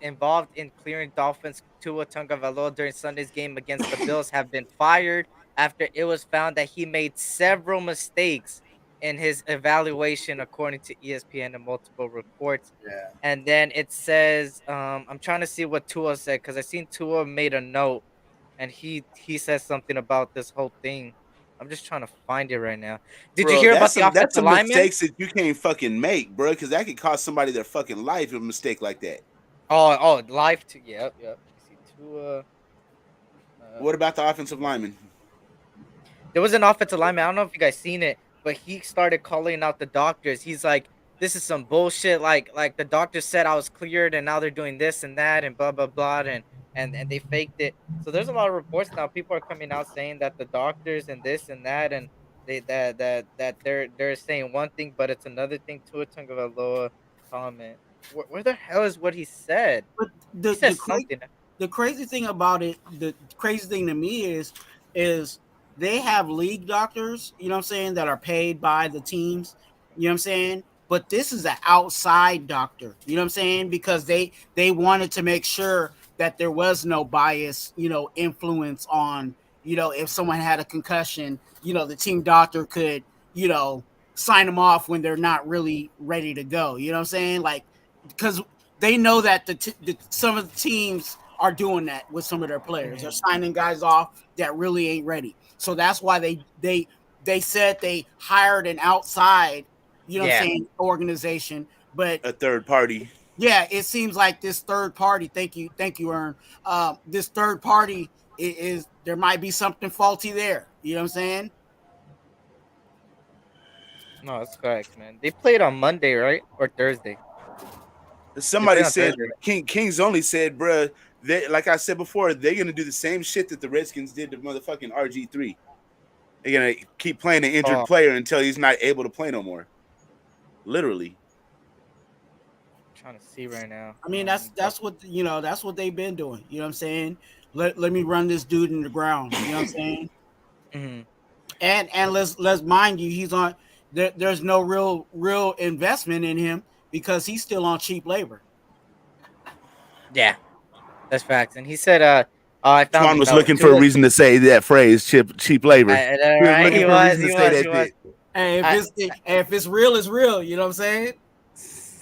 involved in clearing Dolphins Tua Tagovailoa during Sunday's game against the Bills have been fired after it was found that he made several mistakes in his evaluation, according to ESPN and multiple reports. Yeah. And then it says, I'm trying to see what Tua said because I seen Tua made a note, and he says something about this whole thing. I'm just trying to find it right now. Did you Bro, hear about the that's offensive some lineman? mistakes that you can't fucking make, bro, because that could cost somebody their fucking life, a mistake like that. Live to yep. Let me see Tua. What about the offensive lineman? There was an offensive lineman. I don't know if you guys seen it, but he started calling out the doctors. He's like, "This is some bullshit. Like the doctor said I was cleared, and now they're doing this and that, and blah blah blah, and they faked it." So there's a lot of reports now. People are coming out saying that the doctors and this and that, and they're saying one thing, but it's another thing. Tua Tagovailoa comment. Where the hell is what he said? But He said something. the crazy thing about it, the crazy thing to me is they have league doctors, you know what I'm saying, that are paid by the teams, you know what I'm saying? But this is an outside doctor, you know what I'm saying? Because they wanted to make sure that there was no bias, influence on, if someone had a concussion, the team doctor could, sign them off when they're not really ready to go. You know what I'm saying? Like, because they know that some of the teams are doing that with some of their players. They're signing guys off that really ain't ready. So that's why they said they hired an outside, what I'm Yeah. saying, organization. But A third party. yeah, it seems like this third party. Thank you, Ern. This third party is there might be something faulty there. You know what I'm saying? No, that's correct, man. They played on Monday, right, or Thursday? They Somebody played on said Thursday. Kings only said, bro, they, like I said before, they're gonna do the same shit that the Redskins did to motherfucking RG3. They're gonna keep playing an injured Oh. player until he's not able to play no more. Literally. I'm trying to see right now. I mean, that's what that's what they've been doing. You know what I'm saying? Let me run this dude in the ground. You know what I'm saying? Mm-hmm. And let's mind you, he's on. There's no real investment in him because he's still on cheap labor. Yeah, that's facts. And he said, I found Twan the was note. looking for a reason to say that phrase, cheap labor. He was looking He for a was, reason he to say was, that he was. shit. Hey, I, if it's real, it's real. You know what I'm saying?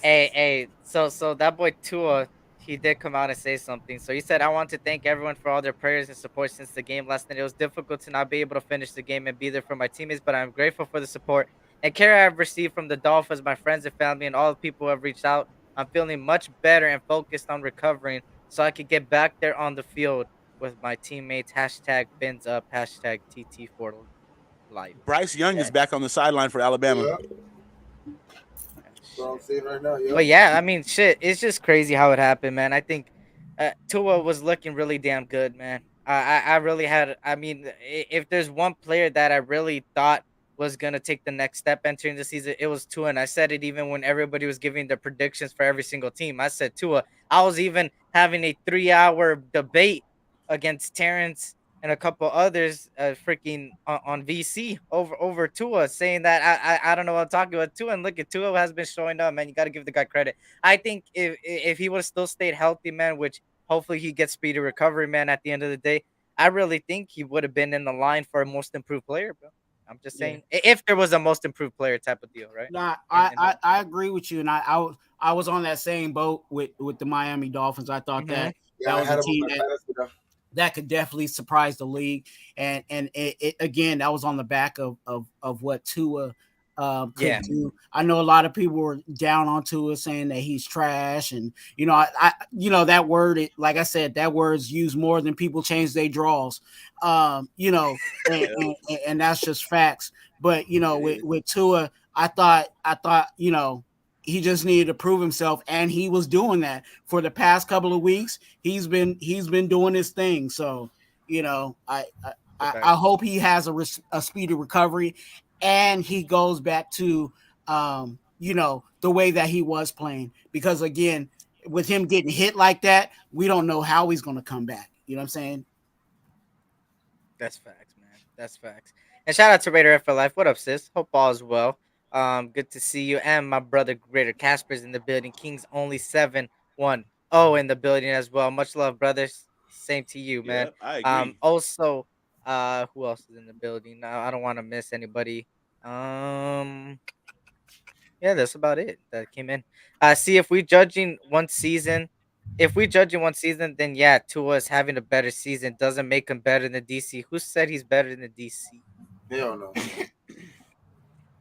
hey, so that boy Tua, he did come out and say something. So he said, I want to thank everyone for all their prayers and support since the game last night. It was difficult to not be able to finish the game and be there for my teammates, but I'm grateful for the support and care I've received from the Dolphins, my friends and family, and all the people who have reached out. I'm feeling much better and focused on recovering so I could get back there on the field with my teammates. Hashtag fins up, hashtag TT for life. Bryce Young is Yeah. back on the sideline for Alabama. Yeah, Yeah, that's what I'm shit. saying right now. Yeah. But yeah, I mean, shit, it's just crazy how it happened, man. I think Tua was looking really damn good, man. I really had. I mean, if there's one player that I really thought was gonna take the next step entering the season, it was Tua, and I said it even when everybody was giving the predictions for every single team. I said Tua. I was even having a 3 hour debate against Terrence and a couple others, freaking on VC over Tua, saying that I don't know what I'm talking about Tua, and look at Tua has been showing up, man. You got to give the guy credit. I think if he would have still stayed healthy, man, which hopefully he gets speedy recovery, man. At the end of the day, I really think he would have been in the line for a most improved player, bro. I'm just Yeah. saying, if there was a most improved player type of deal, right? Nah, In the, I agree with you, and I was on that same boat with the Miami Dolphins. I thought Mhm. Yeah, that I was a had him on team my fantasy. Now. that could definitely surprise the league. And again, that was on the back of what Tua could do. I know a lot of people were down on Tua, saying that he's trash, and that word, like I said, that word's used more than people change their draws. And that's just facts. But with Tua, I thought he just needed to prove himself, and he was doing that for the past couple of weeks. He's been doing his thing. So I hope he has a speedy recovery, and he goes back to the way that he was playing. Because again, with him getting hit like that, we don't know how he's going to come back. You know what I'm saying? That's facts, man. That's facts. And shout out to Raider F for Life. What up, sis? Hope all is well. Good to see you. And my brother Raider Casper's in the building. Kings only 7-1-0 in the building as well. Much love, brothers. Same to you, man. Yeah, I agree. Also, who else is in the building? Now I don't want to miss anybody. Um, yeah, that's about it that came in. See if we judging one season. If we judging one season, then yeah, Tua is having a better season. Doesn't make him better than DC. Who said he's better than DC? Hell no.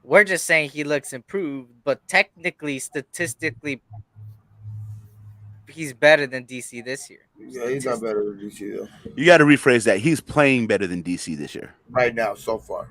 We're just saying he looks improved, but technically, statistically, he's better than DC this year. Yeah, he's not better than DC though. You got to rephrase that. He's playing better than DC this year. Right now, so far.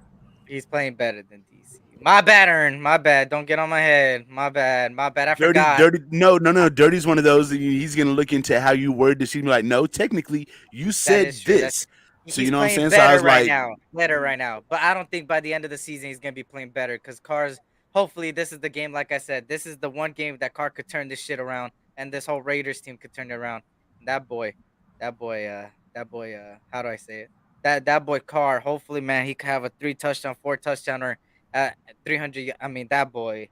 He's playing better than DC. My bad, Ern. My bad. Don't get on my head. My bad. My bad. I forgot. Dirty. No. Dirty's one of those. He's gonna look into how you word this. He's gonna be like, no, technically, you said this. So He's you know what I'm saying? playing So I better was right like, now. Better right now. But I don't think by the end of the season he's gonna be playing better because Carr's hopefully this is the game, like I said, this is the one game that Carr could turn this shit around and this whole Raiders team could turn it around. That boy, how do I say it? That boy Carr, hopefully, man, he could have a 3 touchdown, 4 touchdown, or 300. I mean, that boy.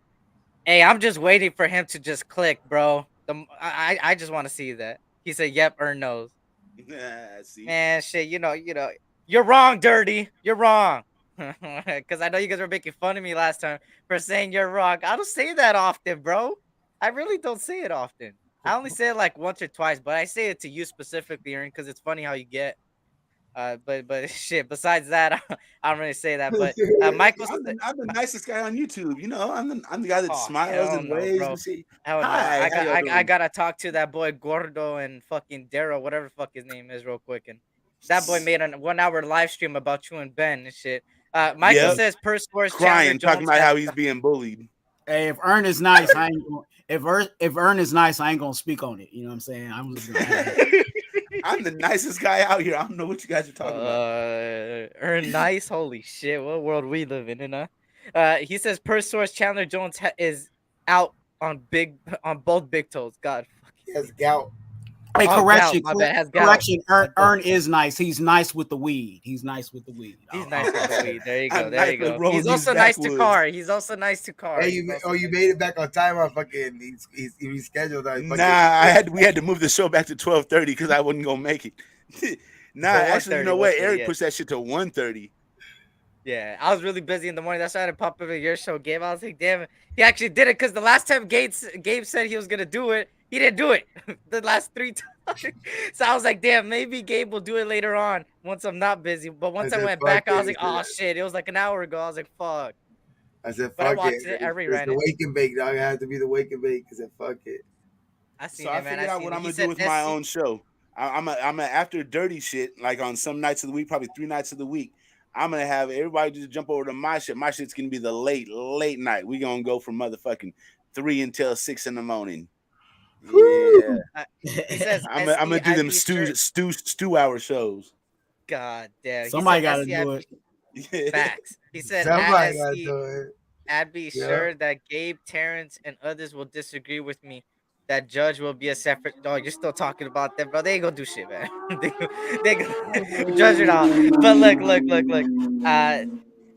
Hey, I'm just waiting for him to just click, bro. I just want to see that. He said, "Yep" or "knows." see, Man, shit, you're wrong, Dirty. You're wrong. Because I know you guys were making fun of me last time for saying you're wrong. I don't say that often, bro. I really don't say it often. I only say it like once or twice, but I say it to you specifically, Aaron, because it's funny how you get. But shit. Besides that, I don't really say that. But Michael, I'm the nicest guy on YouTube. You know, I'm the guy that smiles hell and no, waves bro. and say, Hell no. "Hi, how y'all I doing?" gotta talk to that boy Gordo and fucking Daryl, whatever the fuck his name is, real quick. And that boy made a 1 hour live stream about you and Ben and shit. Michael says per source crying, Chandler talking Jones about how he's being bullied. Hey, if Ern is nice, I ain't gonna, if Ern is nice, I ain't gonna speak on it. You know what I'm saying? I'm just gonna I'm the nicest guy out here. I don't know what you guys are talking about. Earn nice. Holy shit, what world we live in, huh? He says per source Chandler Jones is out on both big toes. God, he has gout. Hey, correction, gout, my bad, has gout. correction. Ern is nice. He's nice with the weed. He's nice with the weed. He's nice with the weed. There you go. There you go. He's also nice to Carr. He's also nice to Carr. Hey, you made it back on time. I fucking he's rescheduled. We had to move the show back to 12:30 because I wasn't gonna make it. Actually, you know what? Eric pushed that shit to 1:30. Yeah, I was really busy in the morning. That's why I didn't pop up at your show, Gabe. I was like, damn, he actually did it because the last time Gabe said he was gonna do it, he didn't do it the last 3 times. So I was like, damn, maybe Gabe will do it later on once I'm not busy. But once I went back, I was like, oh shit, it was like an hour ago. I was like, fuck. I said, but fuck I watched it. I reran the wake and bake, dog. It had to be the wake and bake. I said, fuck it. I seen so it, I man. figured out what I'm gonna do with my own show. I'm a after dirty shit, like on some nights of the week, probably 3 nights of the week. I'm gonna have everybody just jump over to my shit. My shit's gonna be the late night. We gonna go from motherfucking 3 until 6 in the morning. Yeah. He says I'm gonna do them stew hour shows. God damn. Somebody gotta do it. Facts. He said somebody gotta do it. I'd be sure that Gabe, Terrence, and others will disagree with me. That Judge will be a separate. Oh, you're still talking about them, bro. They ain't gonna do shit, man. they Judge it all. But look.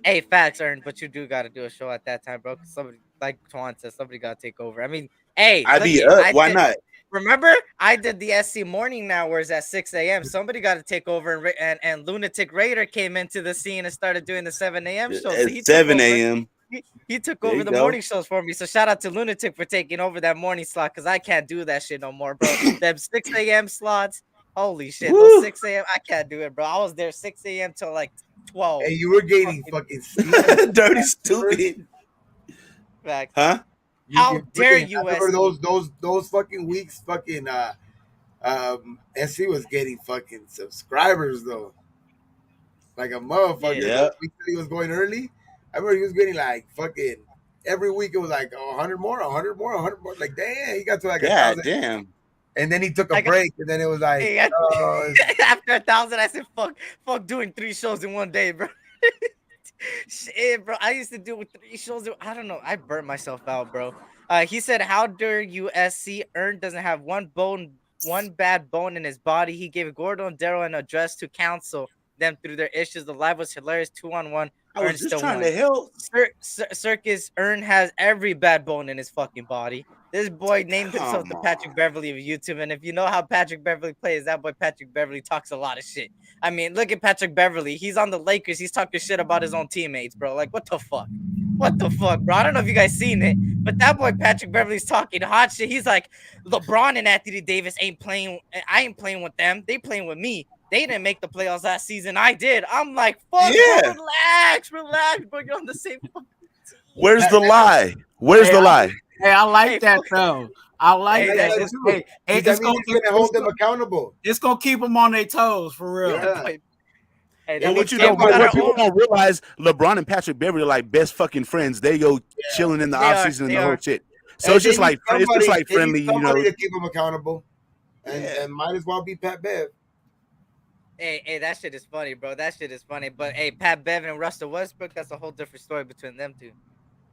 Hey, facts, Ern, but you do gotta do a show at that time, bro. Cause somebody, like Twan said, somebody gotta take over. I mean, hey, I'd be up. Why not? Remember, I did the SC morning now, where it's at 6 a.m. Somebody got to take over, and Lunatic Raider came into the scene and started doing the 7 a.m. shows. At 7 a.m. He took over the morning shows for me. So shout out to Lunatic for taking over that morning slot because I can't do that shit no more, bro. Them 6 a.m. slots, Holy shit, those 6 a.m. I can't do it, bro. I was there 6 a.m. till like 12. Hey, you were getting fucking steamed. Dirty stupid. Facts. Huh? How dare I you, remember SC? those fucking weeks. Fucking SC was getting fucking subscribers though, like a motherfucker. Yeah. Those weeks that he was going early, I remember he was getting like fucking every week. It was like 100 more, 100 more, 100 more. Like damn, he got to like God 1,000. damn. And then he took a I got- break, and then it was like, Hey, after 1,000, I said, fuck doing 3 shows in one day, bro. Shit, bro. I used to do 3 shows. I don't know. I burnt myself out, bro. He said, "How dare you, SC? Ern doesn't have one bad bone in his body. He gave Gordo and Daryl an address to counsel them through their issues. The live was hilarious. 2-on-1. I Ern was just still trying won. to help. Circus Ern has every bad bone in his fucking body. This boy named himself Come the Patrick Beverly of YouTube, and if you know how Patrick Beverly plays, that boy Patrick Beverly talks a lot of shit. I mean, look at Patrick Beverly. He's on the Lakers. He's talking shit about his own teammates, bro. Like, what the fuck? What the fuck, bro? I don't know if you guys seen it, but that boy Patrick Beverly's talking hot shit. He's like, LeBron and Anthony Davis ain't playing. I ain't playing with them. They playing with me. They didn't make the playoffs last season. I did. I'm like, fuck, Yeah. bro, relax, bro. You're on the same fucking team. Where's the lie? Where's the lie? Hey, I like that though. I like Hey, that. that It's, too. hey, hey, that it's means he's gonna hold them accountable. it's gonna keep them on their toes for real. Yeah. Hey, And that what was- we what got our people own- don't realize, LeBron and Patrick Beverly are like best fucking friends. They go chilling in the They off are, season and they the whole are. shit. So And it's just they like need it's just like they need friendly, you know. somebody to keep them accountable, and, Yeah. and might as well be Pat Bev. Hey, that shit is funny, bro. That shit is funny. But hey, Pat Bevan and Russell Westbrook, that's a whole different story between them two.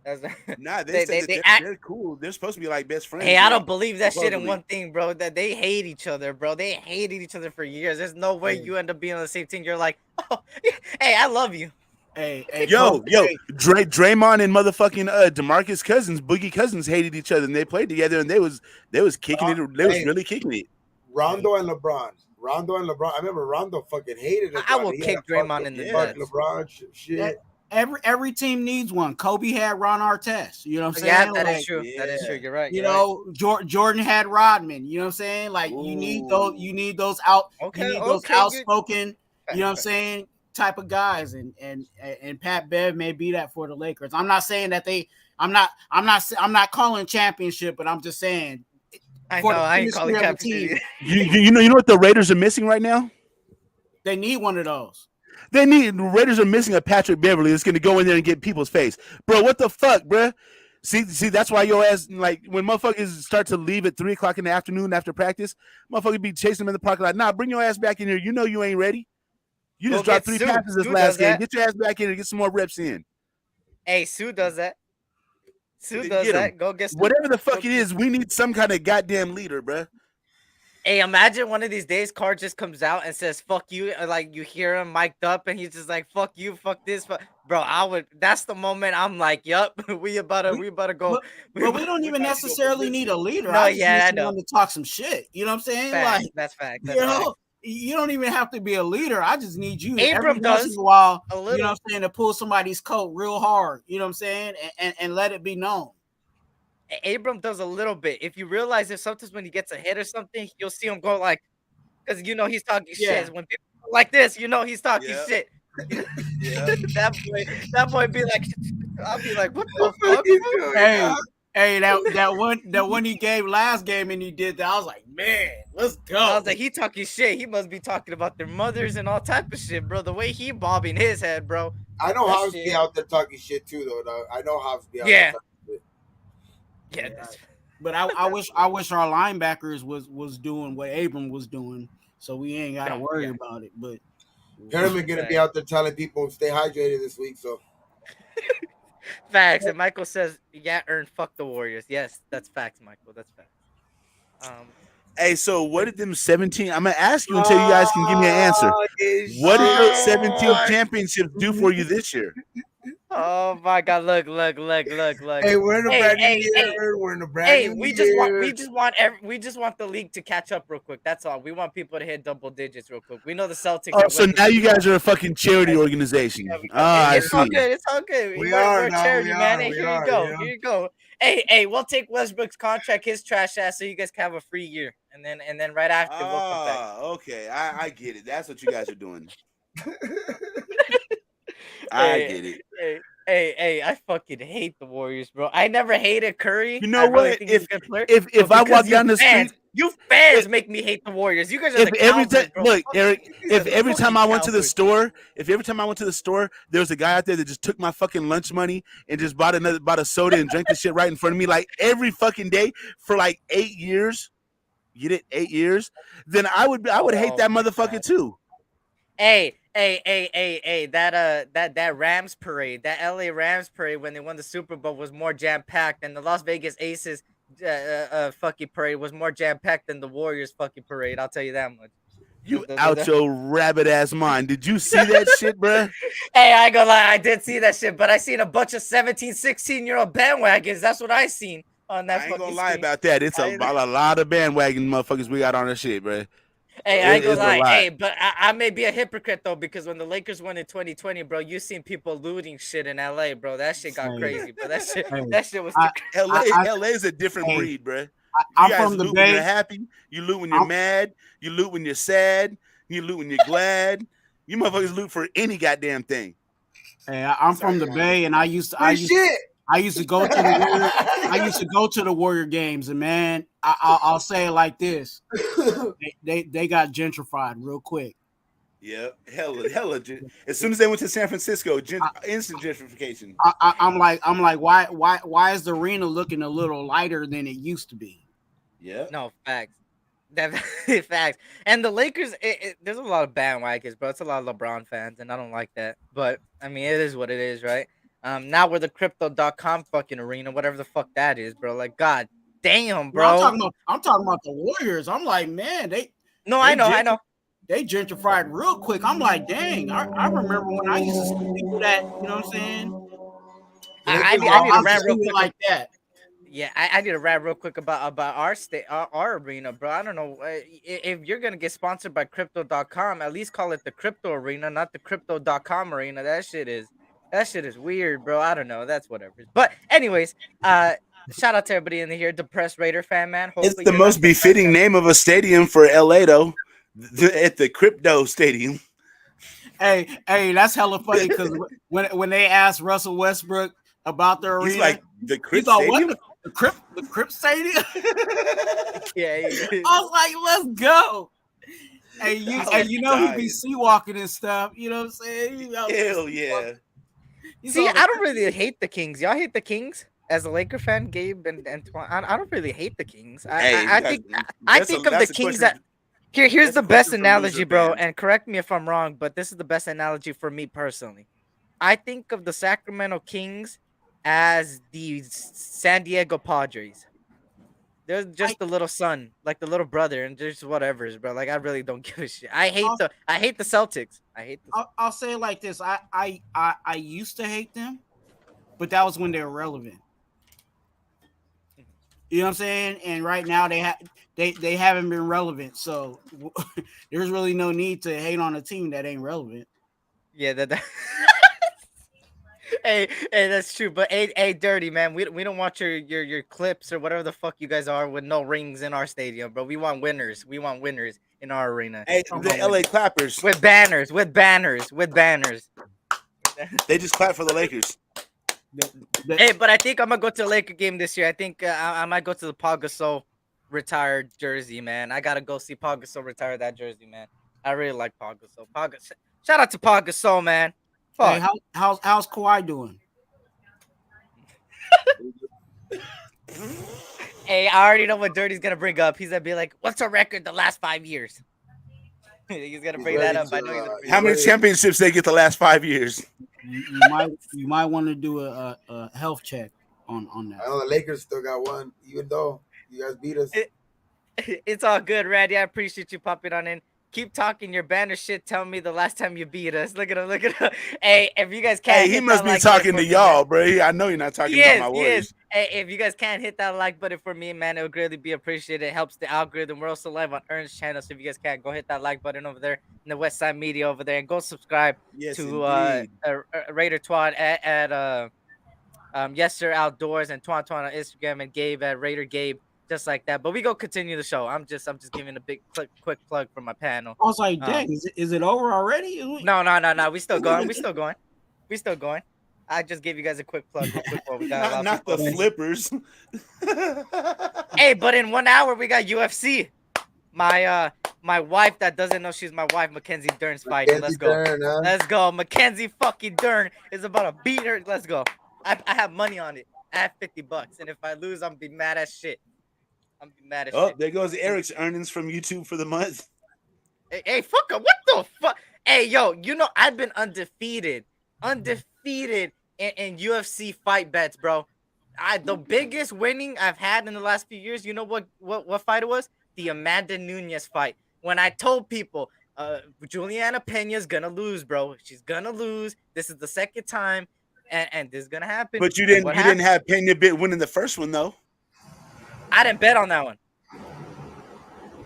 That's Nah, They- they, they they, act- are cool. They're supposed to be like best friends. hey, I now, don't believe that shit in supposedly. one thing, bro. That they hate each other, bro. They hated each other for years. There's no way you end up being on the same team. You're like, oh, hey, I love you. Hey, Yo, Kobe, yo, hey, Draymond and motherfucking DeMarcus Cousins, Boogie Cousins hated each other and they played together and they was kicking it. They was Hey. really kicking it. Rondo and LeBron. I remember Rondo fucking hated LeBron. I will He kick had a Draymond fuck in the fuck nuts. LeBron shit. every team needs one. Kobe had Ron Artest. You know what I'm Yeah, saying? that is Like, true. That is yeah. true. You're right. you You're right. know, Jordan had Rodman. You know what I'm saying? Like you need those. You need those out. Okay, you need those okay, outspoken. You know what I'm saying? Type of guys, and Pat Bev may be that for the Lakers. I'm not saying that they. I'm not calling championship, but I'm just saying. I for know. the I ain't chemistry calling of the team, captain. You know what the Raiders are missing right now? they need one of those. The Raiders are missing a Patrick Beverly that's going to go in there and get people's face, bro. What the fuck, bro? See, that's why your ass, like, when motherfuckers start to leave at 3:00 in the afternoon after practice, motherfuckers be chasing them in the parking lot. Nah, bring your ass back in here. You know you ain't ready. You Go just dropped get 3 Sue. passes this Sue last does game. that. Get your ass back in and get some more reps in. Hey, Sue does that. Sue Get does 'em. that. Go get Sue. Whatever the fuck it is, we need some kind of goddamn leader, bro. Hey, imagine one of these days, Carr just comes out and says "fuck you," and, like, you hear him mic'd up, and he's just like "fuck you, fuck this, fuck." Bro, I would. That's the moment I'm like, "Yup, we about to go." But we don't even necessarily need a leader. No, I just yeah, I need know. someone to talk some shit. You know what I'm saying? Fact. Like, That's fact. you That's fact. know, you don't even have to be a leader. I just need you Abram every once does in a while. a You know little. what I'm saying? To pull somebody's coat real hard. You know what I'm saying? And let it be known. Abram does a little bit. If you realize if sometimes when he gets a hit or something, you'll see him go like, because he's talking Yeah. shit. When people go like this, he's talking Yeah. shit. Yeah. that boy be like, I'll be like, what the What the fuck? fuck you bro?" doing, Hey, dog? hey, that one he gave last game and he did that. I was like, man, let's go. I was like, he talking shit. He must be talking about their mothers and all type of shit, bro. The way he bobbing his head, bro. I know That Hobbs be shit. out there talking shit too, though. Dog. I know Hobbs be out Yeah. there talking shit. Yeah, that's, But I wish our linebackers was doing what Abram was doing, so we ain't got to worry about it. But Perriman gonna be out there telling people stay hydrated this week. So facts. And Michael says, yeah, earn fuck the Warriors. Yes, that's facts, Michael. That's facts. Hey, so what did them 17? I'm gonna ask you until you guys can give me an answer. What did those 17 championships do for you this year? Oh my God! Look! Hey, we're in a brand new Hey! year. We're in a brand Hey, new we year. just want the league to catch up real quick. That's all. We want people to hit double digits real quick. We know the Celtics Oh, are so winning the now you Super guys Bowl. are a fucking charity organization. Ah, I It's all see. good. It's all good. We We're are a now. charity, man. Hey, We here you are. go. Here you go. Hey, we'll take Westbrook's contract, his trash ass, so you guys can have a free year, and then right after we'll come back. Ah, okay. I get it. That's what you guys are doing. I Hey, get it. hey, I fucking hate the Warriors, bro. I never hated Curry. You I know really what? think he's a good player. If But I because walk down the street, you fans make me hate the Warriors. You guys are if the every time Cowboys, bro. look, Fuck Eric, you. These are if the every time fucking I went to the Cowboys. store, there was a guy out there that just took my fucking lunch money and just bought a soda and drank the shit right in front of me, like every fucking day for like 8 years. You did 8 years, then I would hate Oh that my motherfucker God. too. Hey, that Rams parade, that LA Rams parade when they won the Super Bowl was more jam packed, and the Las Vegas Aces fucking parade was more jam packed than the Warriors fucking parade. I'll tell you that much. You out your rabbit ass mind. Did you see that shit, bruh? Hey, I ain't gonna lie, I did see that shit, but I seen a bunch of 17, 16-year-old bandwagons. That's what I seen on that I ain't fucking gonna lie screen. about that. It's a I- lot of bandwagon motherfuckers we got on the shit, bruh. Hey, I ain't gonna It's a lie. lot. Hey, but I may be a hypocrite though, because when the Lakers won in 2020, bro, you seen people looting shit in LA, bro. That shit got Hey, crazy, bro. That hey, shit was I, too crazy. LA is a different hey, breed, bruh. You I'm guys from the loot when you're Bay. happy. You loot when you're I'm, mad. You loot when you're sad. You loot when you're glad. You motherfuckers loot for any goddamn thing. I'm from the Bay, and I used to Free shit. go to the Warrior. I used to go to the Warrior games, and man, I'll say it like this: they got gentrified real quick. Yeah, hella. As soon as they went to San Francisco, instant gentrification. I'm like, why is the arena looking a little lighter than it used to be? Yeah. No, facts. Definitely facts. And the Lakers, there's a lot of bandwagons, bro. It's a lot of LeBron fans, and I don't like that. But I mean, it is what it is, right? Now we're the crypto.com fucking arena, whatever the fuck that is, bro. Like, god damn, Bro, bro. I'm talking about the Warriors. I'm like, man, No, I know. they gentrified real quick. I'm like, dang, I remember when I used to see people that, you know what I'm saying? I need I'll to just rant real do it quick. like that. Yeah, I need to rant real quick about our state, our arena, bro. I don't know if you're gonna get sponsored by crypto.com, at least call it the crypto arena, not the crypto.com arena. That shit is weird, bro. I don't know. That's whatever. But anyways, shout out to everybody in here, depressed Raider fan, man. It's Hopefully the you're not most befitting name of a stadium for LA, though. At the Crypto Stadium. Hey, that's hella funny because when they asked Russell Westbrook about the arena, He's like, the he Crypt thought, Stadium? what, the Crypt Stadium? Yeah, I was like, let's go. Hey, you know he be sea walking and stuff. You know what I'm saying? Hell yeah. See, I don't really hate the Kings. Y'all hate the Kings? As a Laker fan, Gabe and I don't really hate the Kings. I think of the Kings that here's the best analogy, bro. And correct me if I'm wrong, but this is the best analogy for me personally. I think of the Sacramento Kings as the San Diego Padres. They're just the little son, like the little brother, and just whatever's, bro. Like I really don't give a shit. I hate the Celtics. I'll say it like this. I used to hate them, but that was when they were relevant. You know what I'm saying? And right now they haven't been relevant, so there's really no need to hate on a team that ain't relevant. Yeah, that hey, that's true. But hey, dirty man, we don't want your clips or whatever the fuck you guys are with no rings in our stadium, bro. We want winners. We want winners in our arena. Hey, the LA Clappers. With banners. They just clap for the Lakers. Hey, but I think I'm gonna go to a Laker game this year. I think I might go to the Pau Gasol retired jersey, man. I gotta go see Pau Gasol retire that jersey, man. I really like Pau Gasol. Shout out to Pau Gasol, man. Fuck. Hey, how's Kawhi doing? Hey, I already know what Dirty's gonna bring up. He's gonna be like, "What's our record the last 5 years?" He's gonna bring that up. I know he's gonna bring How many championships they get the last 5 years? You might want to do a health check on that. I know the Lakers still got one, even though you guys beat us. It's all good, Randy. I appreciate you popping on in. keep talking your banner shit. Tell me the last time you beat us. Look at him. Look at him. Hey, if you guys can't, Hey, he hit must that be like button talking for to me, man. y'all, bro. I know you're not talking about my He is. Warriors. Hey, if you guys can't hit that like button for me, man, it would greatly be appreciated. It helps the algorithm. We're also live on Ernst's channel, so if you guys can't, go hit that like button over there in the Westside Media over there, and go subscribe Yes, to indeed. Raider Twad at Yes Sir Outdoors and Twan Twan on Instagram and Gabe at Raider Gabe, just like that. But we go continue the show. I'm just giving a big quick plug for my panel. I was like, dang, is it over already? No. We still going. We still going. I just gave you guys a quick plug real quick while we got a lot of Not the people. flippers. Hey, but in 1 hour we got UFC. My wife that doesn't know she's my wife, Mackenzie Dern's fighting. Let's go. Dern, huh? Let's go. Mackenzie fucking Dern is about to beat her. Let's go. I have money on it. I have $50, and if I lose, I'm gonna be mad as shit. Oh, there goes Eric's earnings from YouTube for the month. Hey, fuck up. What the fuck? Hey, yo, you know I've been undefeated in UFC fight bets, bro. The biggest winning I've had in the last few years. You know what fight it was? The Amanda Nunes fight. When I told people, Juliana Pena's gonna lose, bro. She's gonna lose. This is the second time, and this is gonna happen. But you didn't have Pena bit winning the first one though. I didn't bet on that one.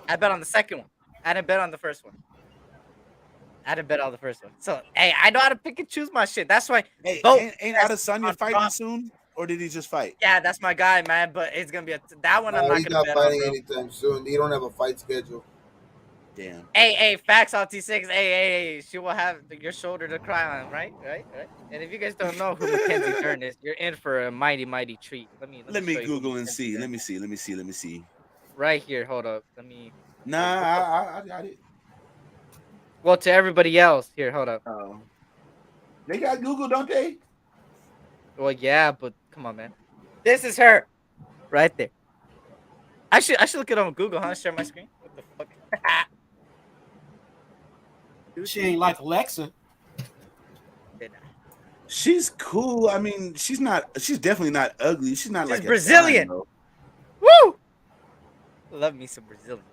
I bet on the second one. I didn't bet on the first one. So, hey, I know how to pick and choose my shit. That's why. Hey, vote ain't Adesanya fighting soon, or did he just fight? Yeah, that's my guy, man. But it's gonna be that one. I'm not He's gonna bet fighting on, anytime soon. He don't have a fight schedule. Damn. Hey, facts on T6. Hey, she will have your shoulder to cry on, right? And if you guys don't know who Mackenzie Dern is, you're in for a mighty treat. Let me Google and see. Let me see. Right here. Hold up. Let me. Nah, I got it. Well, to everybody else, here, hold up. Oh. They got Google, don't they? Well, yeah, but come on, man. This is her, right there. I should look it up on Google, huh? Share my screen. What the fuck? She ain't like Alexa. She's cool. I mean, she's definitely not ugly. She's like Brazilian. Woo! Love me some Brazilian.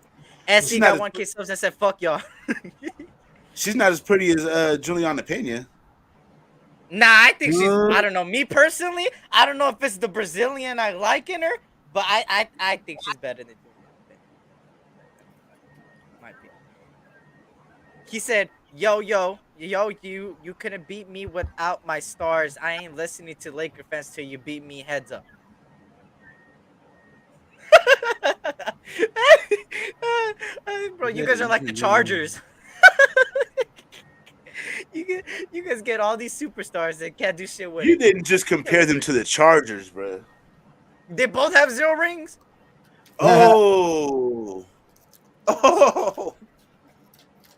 SC got 1K subs and said, "Fuck y'all." She's not as pretty as Juliana Pena. Nah, I think she's. I don't know. Me personally, I don't know if it's the Brazilian I like in her, but I think she's better than Juliana Pena. Might be. He said, "Yo, you couldn't beat me without my stars. I ain't listening to Laker fans till you beat me. Heads up." Bro, you guys are like the Chargers. You guys get all these superstars that can't do shit with. You didn't just compare them to the Chargers, bro. They both have 0 rings. Oh.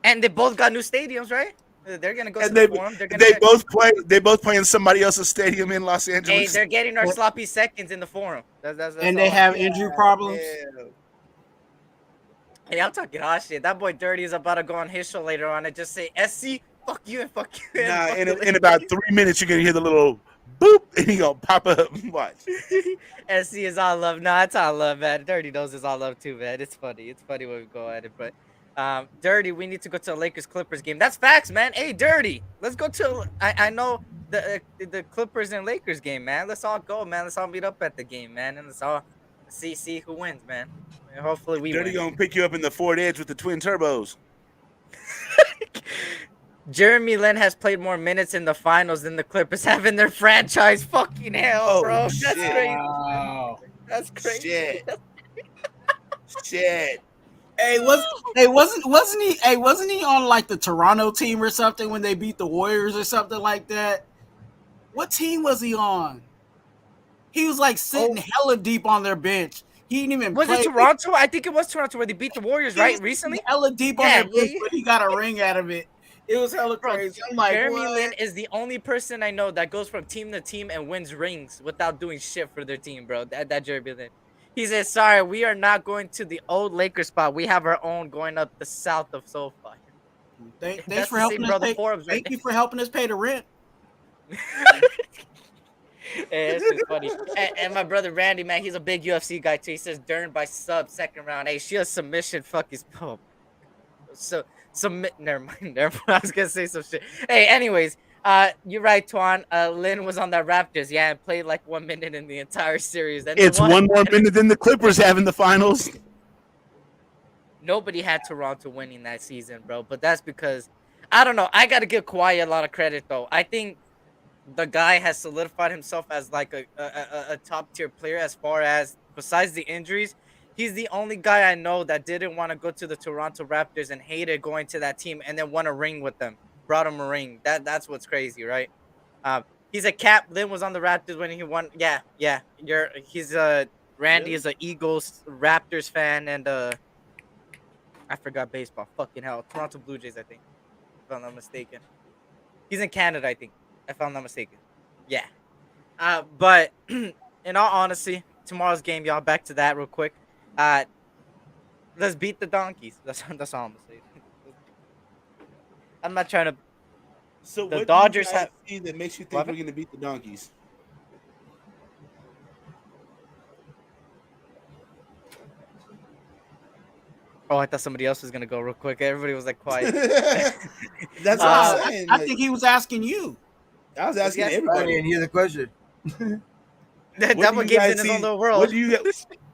And they both got new stadiums, right? They're gonna go. And they both play in somebody else's stadium in Los Angeles. Hey, they're getting our sloppy seconds in the forum. That's and they have injury problems. Yeah. Hey, I'm talking hot shit. That boy Dirty is about to go on his show later on and just say, "SC, fuck you and fuck you." Nah, in about 3 minutes you're gonna hear the little boop and he gonna pop up. Watch. SC is all love. Nah, it's all love, man. Dirty knows it's all love too, man. It's funny. It's funny when we go at it, but. Dirty, we need to go to a Lakers Clippers game. That's facts, man. Hey, Dirty, let's go to. I know the Clippers and Lakers game, man. Let's all go, man. Let's all meet up at the game, man, and let's all see who wins, man. And hopefully we Dirty win. gonna pick you up in the Ford Edge with the twin turbos. Jeremy Lin has played more minutes in the finals than the Clippers have in their franchise. Fucking hell, bro. Shit. That's crazy. Wow. That's crazy. Shit. Wasn't he on like the Toronto team or something when they beat the Warriors or something like that? What team was he on? He was like sitting hella deep on their bench. He didn't even Was play. it Toronto? I think it was Toronto where they beat the Warriors, right? Recently? Hella deep on their bench, but he got a ring out of it. It was hella crazy. I'm like, Jeremy what? Lin is the only person I know that goes from team to team and wins rings without doing shit for their team, bro. That Jeremy Lin. He said, "Sorry, we are not going to the old Lakers spot. We have our own going up the south of SoFi." Thanks for helping us pay. Thank you for helping us pay the rent. It's just funny. And my brother Randy, man, he's a big UFC guy too. He says Dern by sub 2nd round. Hey, she a submission. Fuck his pump. So some never mind. Never mind. I was gonna say some shit. Hey, anyways, you're right, Twan. Lynn was on that Raptors, yeah, and played like 1 minute in the entire series, and they It's won. one more minute than the Clippers have in the finals. Nobody had Toronto winning that season, bro. But that's because I don't know. I gotta give Kawhi a lot of credit though. I think the guy has solidified himself as like a top tier player as far as besides the injuries. He's the only guy I know that didn't want to go to the Toronto Raptors and hated going to that team and then won a ring with them. Brought him a ring. That's what's crazy, right? Um, he's a cap. Lynn was on the Raptors when he won. Yeah, yeah. He's Randy is a Eagles Raptors fan and I forgot baseball. Fucking hell. Toronto Blue Jays, I think. If I'm not mistaken. He's in Canada, I think. If I'm not mistaken. Yeah. But in all honesty, tomorrow's game, y'all. Back to that real quick. Let's beat the donkeys. That's all I'm gonna say. I'm not trying to. So The what Dodgers do you guys have. see that makes you think What? we're gonna beat the donkeys? Oh, I thought somebody else was gonna go real quick. Everybody was like quiet. That's what I'm saying. I think he was asking you. I was asking I everybody. didn't hear the question. That one game's in his own little world.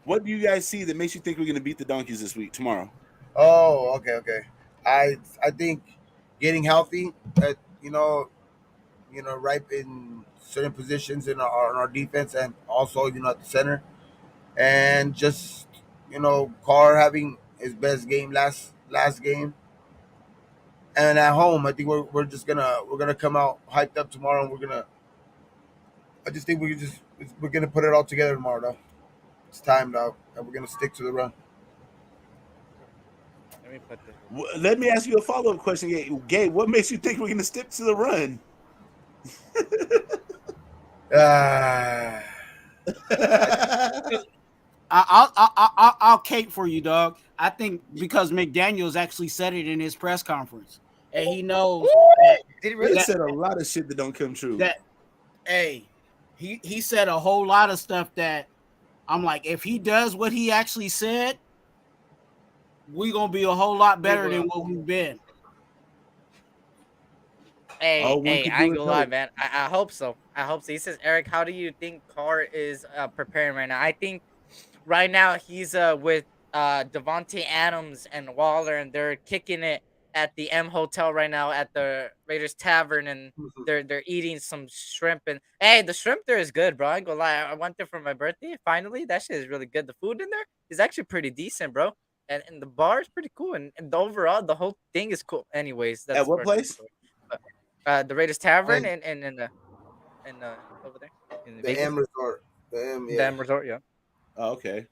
What do you guys see that makes you think we're gonna beat the donkeys this week tomorrow? Oh, okay. I think getting healthy, right in certain positions in our defense, and also at the center, and just Carr having his best game last game, and at home, I think we're gonna come out hyped up tomorrow, and I just think we're gonna put it all together tomorrow. Though it's time now, and we're gonna stick to the run. Let me put this. Let me ask you a follow-up question, Gabe. What makes you think we're gonna stick to the run? I'll cape for you, dog. I think because McDaniels actually said it in his press conference, and he knows Did he They really? said a lot of shit that don't come true. that. Hey, he said a whole lot of stuff that I'm like, if he does what he actually said, we're gonna be a whole lot better than what we've been. Hey, All one could I do ain't is gonna lie, hope. man. I hope so. I hope so. He says, Eric, how do you think Carr is preparing right now? I think right now he's with Devontae Adams and Waller, and they're kicking it at the M Hotel right now at the Raiders Tavern, and they're eating some shrimp. And hey, the shrimp there is good, bro. I ain't gonna lie. I went there for my birthday. Finally, that shit is really good. The food in there is actually pretty decent, bro. And the bar is pretty cool, and the overall the whole thing is cool. Anyways, that's At what for another place? story. But, the Raiders Tavern And and in over there in the Vegas, M Resort, the M, the yeah. M Resort. Yeah, Oh, okay.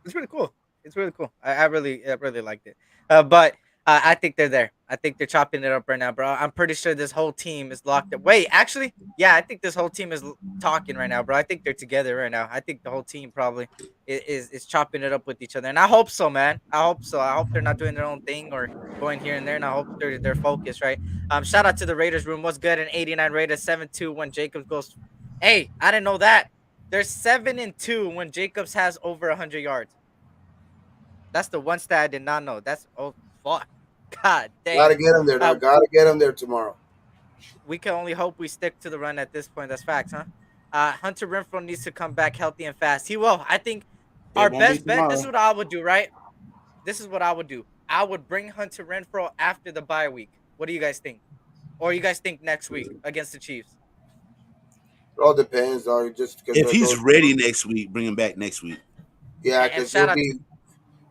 it's really cool. It's really cool. I really liked it. But I think they're there. I think they're chopping it up right now, bro. I'm pretty sure this whole team is locked up. Wait, actually, yeah, I think this whole team is talking right now, bro. I think they're together right now. I think the whole team probably is chopping it up with each other, and I hope so, man. I hope so. I hope they're not doing their own thing or going here and there, and I hope they're focused, right? Shout out to the Raiders room. What's good? An 89 Raiders 7-2 when Jacobs goes. Hey, I didn't know that. They're 7-2 when Jacobs has over 100 yards. That's the one stat I did not know. That's oh fuck. God Gotta damn. get him there now. Uh, Gotta get him there tomorrow. we can only hope we stick to the run at this point. That's facts, huh? Hunter Renfro needs to come back healthy and fast. He will. I think It our won't be best bet. This is tomorrow. what I would do, right? This is what I would do. I would bring Hunter Renfro after the bye week. What do you guys think? Or you guys think next week against the Chiefs? It all depends, dog. Just because If he's ready next week, bring him back next week. yeah, And because shout out to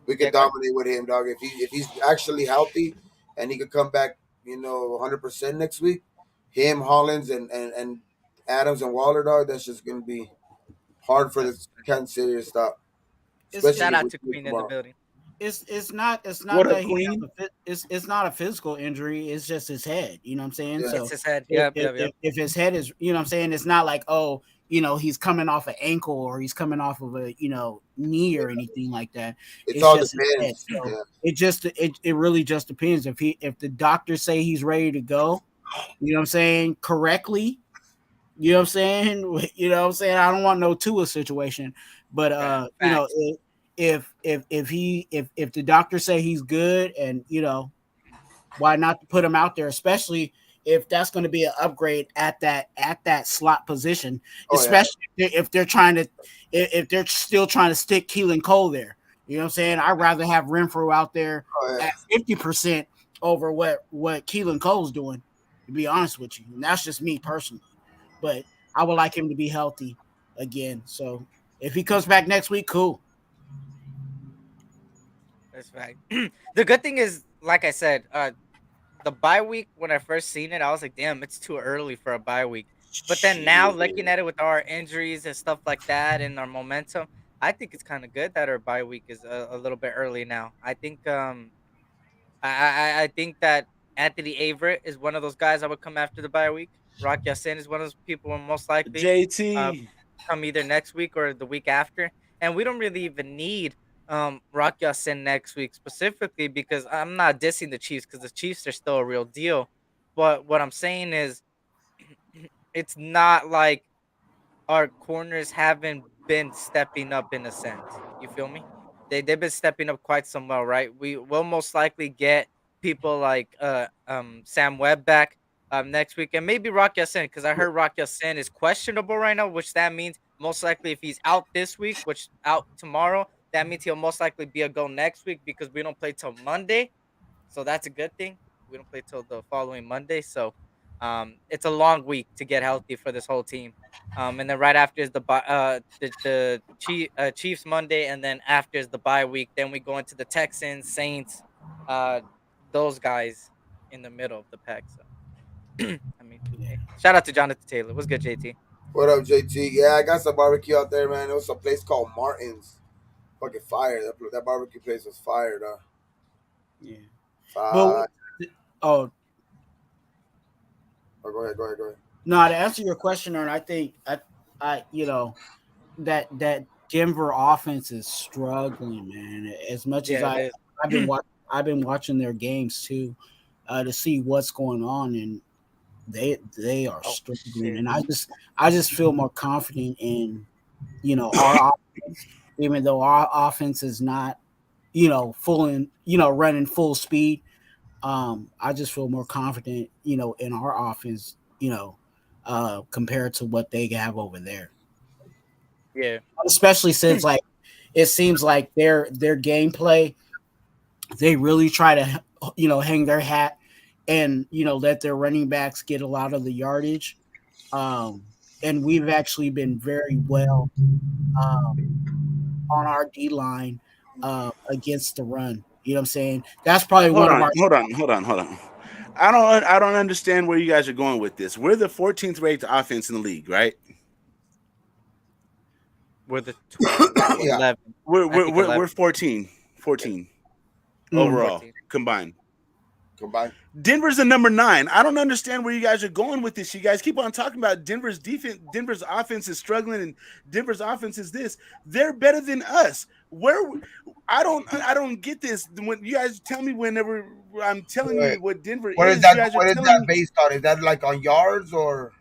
we yeah, could go ahead. dominate with him, dog. If he's actually healthy and he could come back, 100% next week, him, Hollins, and Adams and Waller, dog. That's just gonna be hard for the That's Kansas City to stop, It's especially shout if out we to do it Queen in the tomorrow. building. it's not What a that he queen. it's not a physical injury. It's just his head. You know what I'm saying? Yeah. It's So his head. if, Yep, yep, yep. if his head is, you know what I'm saying, it's not like, oh, he's coming off an ankle or he's coming off of a knee or anything like that. It's It's all just his head. depends. So Yeah. it really just depends if the doctors say he's ready to go. You know what I'm saying? Correctly. You know what I'm saying? You know what I'm saying? I don't want no Tua situation, but Facts. if the doctors say he's good and Why not put him out there, especially if that's going to be an upgrade at that slot position, Oh yeah. especially if they're trying to if they're still trying to stick Keelan Cole there. You know what I'm saying? I'd rather have Renfro out there Oh yeah. at 50% over what Keelan Cole's doing, to be honest with you. And that's just me personally. But I would like him to be healthy again. So if he comes back next week, cool. That's right. The good thing is, like I said, the bye week when I first seen it, I was like, damn, it's too early for a bye week. But then now Shit. looking at it with our injuries and stuff like that and our momentum, I think it's kind of good that our bye week is a little bit early now. I think I think that Anthony Averett is one of those guys I would come after the bye week. Rock Yassin is one of those people who most likely uh, JT. come either next week or the week after. And we don't really even need Rock Yassin next week specifically because I'm not dissing the Chiefs because the Chiefs are still a real deal. But what I'm saying is it's not like our corners haven't been stepping up in a sense. You feel me? They've been stepping up quite some well, right? We will most likely get people like Sam Webb back next week and maybe Rock Yassin because I heard Rock Yassin is questionable right now, which that means most likely if he's out this week, which out tomorrow, that means he'll most likely be a go next week because we don't play till Monday. So that's a good thing. We don't play till the following Monday. So it's a long week to get healthy for this whole team. And then right after is the Chiefs Monday, and then after is the bye week. Then we go into the Texans, Saints, uh, those guys in the middle of the pack. So I mean, hey, shout out to Jonathan Taylor. What's good, JT? What up, JT? Yeah, I got some barbecue out there, man. It was a place called Martin's. Fucking fire. That barbecue place was fire, though. Yeah. But Fire. oh Oh, go ahead. no, to answer your question, Ern, I think I that Denver offense is struggling, man. As much as Yeah, it is. I've been watching their games too, to see what's going on, and they are Oh struggling, shit. and I just feel more confident in our offense, even though our offense is not full in running full speed. I just feel more confident, in our offense, compared to what they have over there. Yeah. Especially since like it seems like their gameplay, they really try to hang their hat and let their running backs get a lot of the yardage. Um, and we've actually been very well on our D line against the run. You know what I'm saying? That's probably Hold one of on, our hold on. I don't understand where you guys are going with this. We're the 14th ranked offense in the league, right? We're the 12, Yeah. 11. I think We're 11, 14 overall 14. combined. Combined. Denver's the number 9. I don't understand where you guys are going with this. You guys keep on talking about Denver's defense. Denver's offense is struggling, and Denver's offense is this. They're better than us. I don't get this. When you guys tell me whenever I'm telling Wait, you what Denver what is is, that? you guys are What is telling that me. based on? Is that like on yards or?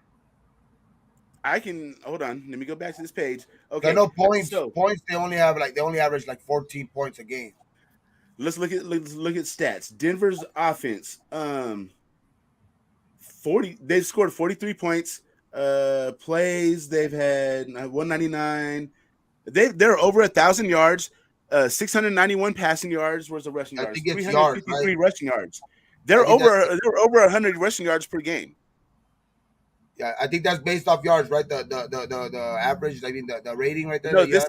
I can hold on. Let me go back to this page. 'Cause I Okay, know points. so Points they only average like 14 points a game. let's look at stats. Denver's offense. 40. They've scored 43 points. Plays they've had 199. They're over 1,000 yards. 691 passing yards. Where's the rushing I yards? think it's yards, right? 353 rushing yards. I think that's They're over 100 rushing yards per game. yeah. I think that's based off yards, right? The average. I mean the rating right there No, that you have.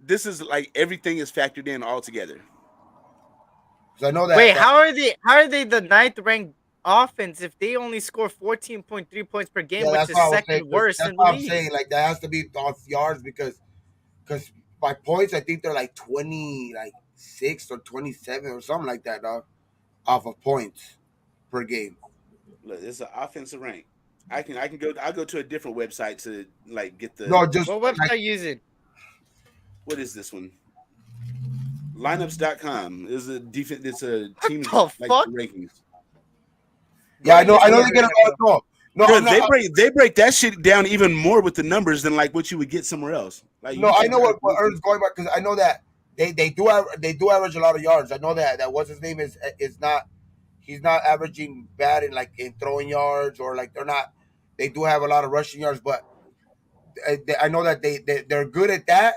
this is like everything is factored in all together. Because I know Wait, that how are they the ninth ranked offense if they only score 14.3 points per game, yeah, which that's is what I was saying. second worst That's in the what I'm league? saying. Like that has to be off yards because by points I think they're like 26 or 27 or something like that, dog. Off of points per game. Look, it's an offensive rank. I'll go to a different website to like get the No, just What like website you using? what is this one? Lineups.com is a defense. It's a team's The like fuck? rankings. yeah, Go I to know. I know YouTube they right get now. no. Bro, I'm not. they break that shit down even more with the numbers than like what you would get somewhere else. Like No, you I can't. know what Ern's going by because I know that they do average a lot of yards. I know that what's his name is not he's not averaging bad in like in throwing yards or like they're not. They do have a lot of rushing yards, but I know that they're good at that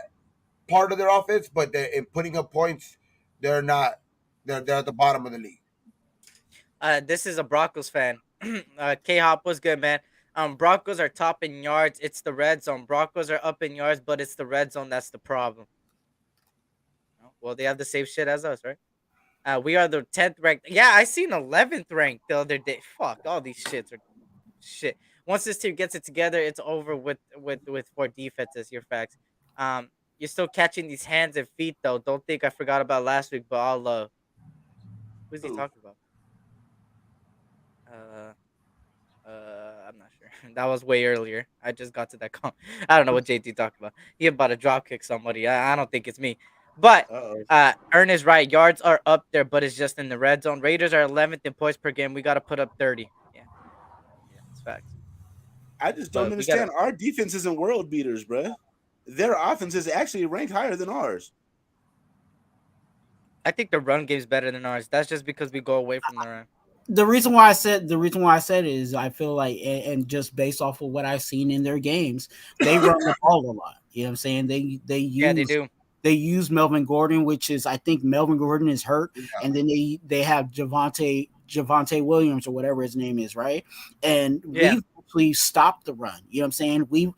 part of their offense, but they're in putting up points, they're not. They're at the bottom of the league. This is a Broncos fan. K Hop was good, man. Broncos are top in yards. It's the red zone. Broncos are up in yards, but it's the red zone that's the problem. Oh, well, they have the same shit as us, right? We are the 10th ranked. Yeah, I seen 11th ranked the other day. Fuck, all these shits are shit. Once this team gets it together, it's over with for defenses. Your facts. Um, you're still catching these hands and feet though. Don't think I forgot about last week, but I'll who's he Who? talking about? I'm not sure. That was way earlier. I just got to that comment. I don't know what JT talked about. He about to drop kick somebody. I don't think it's me. But Uh-oh. Ern is right. Yards are up there, but it's just in the red zone. Raiders are 11th in points per game. We got to put up 30. Yeah, it's facts. I just don't But we gotta. understand. Our defense isn't world beaters, bruh. Their offense is actually ranked higher than ours. I think the run game's better than ours. That's just because we go away from the run. The reason why I said is I feel like and just based off of what I've seen in their games, they run the ball a lot. You know what I'm saying? They Yeah, they use do. they use Melvin Gordon, which is I think Melvin Gordon is hurt, Yeah. and then they have Javante Williams or whatever his name is, right? And Yeah. we've actually stopped the run. You know what I'm saying?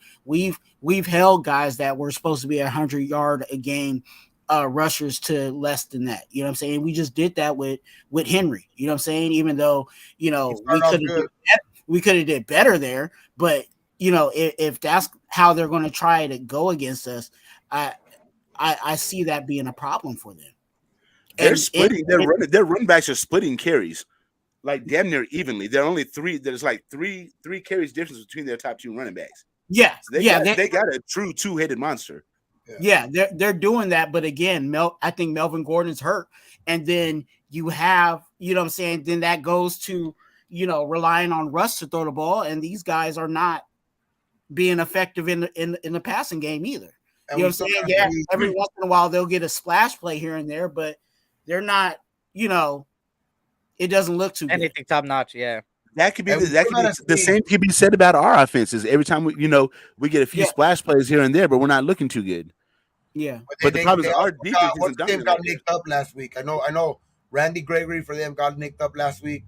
We've held guys that were supposed to be 100-yard a game rushers to less than that. You know what I'm saying? We just did that with Henry. You know what I'm saying? Even though He started off good. we could have did better there, but if that's how they're going to try to go against us, I see that being a problem for them. They're splitting. Their run backs are splitting carries like damn near evenly. There are only three. There's like three carries difference between their top two running backs. Yeah, So they got a true two-headed monster. Yeah, they're doing that, but again, I think Melvin Gordon's hurt, and then you have, you know what I'm saying, then that goes to, relying on Russ to throw the ball, and these guys are not being effective in the passing game either. And You know we what I'm still saying? got Yeah, three- every once in a while they'll get a splash play here and there, but they're not, it doesn't look too good. Anything top notch. Yeah. That could be And we the still gotta the see- same could be said about our offenses. Every time we get a few Yeah. splash plays here and there, but we're not looking too good. Yeah. But the problem is our also defense what's isn't his name dominant got like that. nicked up last week. I know Randy Gregory for them got nicked up last week.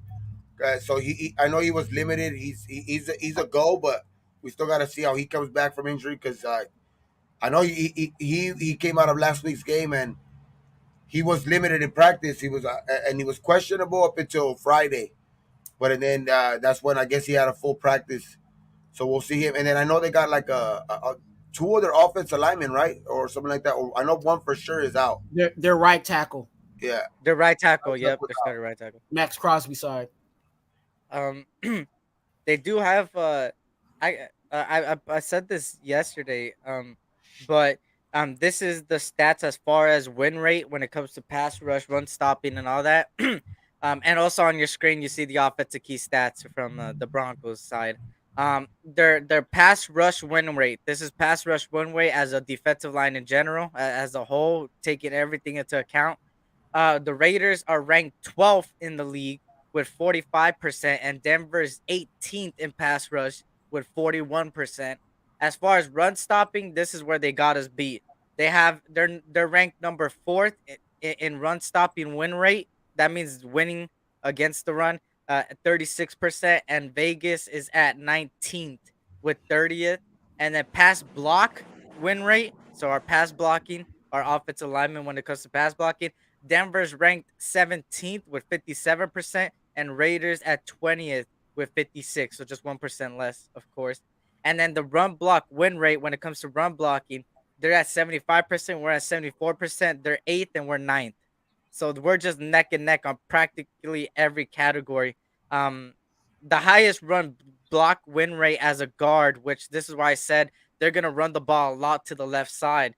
So I know he was limited. He's a go, but we still got to see how he comes back from injury because I know he came out of last week's game and he was limited in practice. He was questionable up until Friday, but then that's when I guess he had a full practice. So we'll see him. And then I know they got like two other offensive linemen, right, or something like that. Or I know one for sure is out. Their right tackle, Yeah, The right tackle. That's Yep. what They're starting right tackle. Max Crosby side. Um, they do have I said this yesterday. But this is the stats as far as win rate when it comes to pass rush, run stopping, and all that. And also on your screen you see the offensive key stats from the Broncos side. Their pass rush win rate. This is pass rush win rate as a defensive line in general, as a whole, taking everything into account. The Raiders are ranked 12th in the league with 45%, and Denver's 18th in pass rush with 41%. As far as run stopping, this is where they got us beat. They're ranked number fourth in run stopping win rate. That means winning against the run at 36%, and Vegas is at 19th with 30th. And then pass block win rate. So our pass blocking, our offensive lineman when it comes to pass blocking, Denver's ranked 17th with 57%, and Raiders at 20th with 56, so just 1% less, of course. And then the run block win rate when it comes to run blocking, they're at 75%, we're at 74%, they're 8th, and we're 9th. So we're just neck and neck on practically every category. The highest run block win rate as a guard, which this is why I said they're going to run the ball a lot to the left side.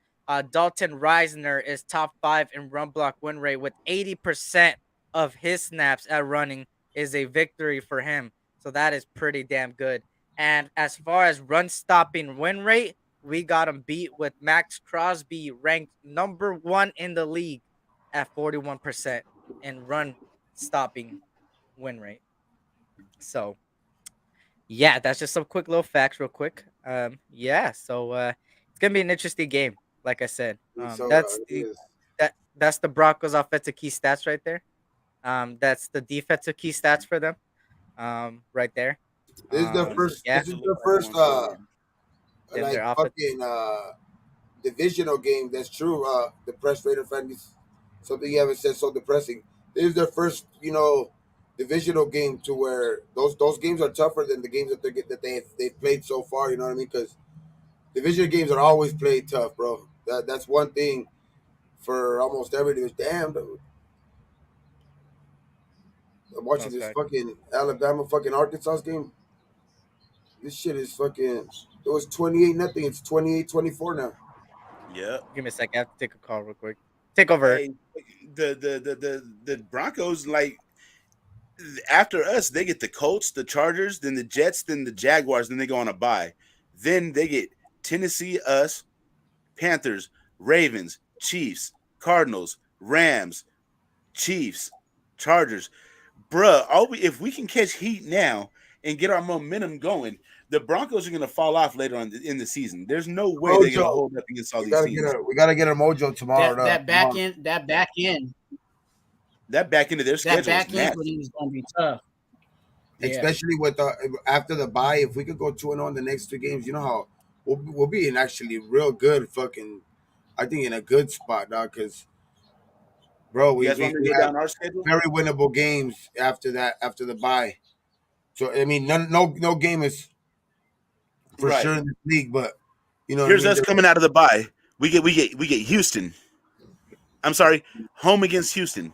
Dalton Reisner is top 5 in run block win rate with 80% of his snaps at running is a victory for him. So that is pretty damn good. And as far as run stopping win rate, we got him beat with Max Crosby ranked number 1 in the league at 41% in run stopping. win rate. So yeah, that's just some quick little facts, real quick. Yeah, so it's gonna be an interesting game. Like I said, So that's it the is. that's the Broncos' offensive key stats right there. That's the defensive key stats for them. Right there. This is their What's the first. Yeah, This is schedule look their like first. going forward? then Like their offense. fucking divisional game. That's true. Depressed Raider fan is something you haven't said so depressing. This is their first, divisional game to where those games are tougher than the games they've played so far. You know what I mean? Because division games are always played tough, bro. That's one thing for almost every division. Damn, dude. I'm watching Most this guy. fucking Alabama fucking Arkansas game. This shit is fucking. It was 28-0. It's 28-24 now. Yep. Give me a second. I have to take a call real quick. Take over. Hey, the Broncos, like, after us, they get the Colts, the Chargers, then the Jets, then the Jaguars, then they go on a bye. Then they get Tennessee, us, Panthers, Ravens, Chiefs, Cardinals, Rams, Chiefs, Chargers. Bruh, if we can catch heat now and get our momentum going, the Broncos are going to fall off later on in the season. There's no way they're going to Mojo. hold up against all We these gotta get teams. a we gotta get a mojo tomorrow. That back end, That back into their that schedule is back end nasty. is going to be tough. Yeah. Especially with after the bye, if we could go 2-0 in the next two games, you know how we'll be in actually real good fucking. I think in a good spot, dog. Because bro, You we guys we, want me to we go have down our schedule? very winnable games after that after the bye. So I mean, no game is for Right. sure in this league, but you know Here's what I us mean. coming out of the bye. We get Houston. I'm sorry, home against Houston,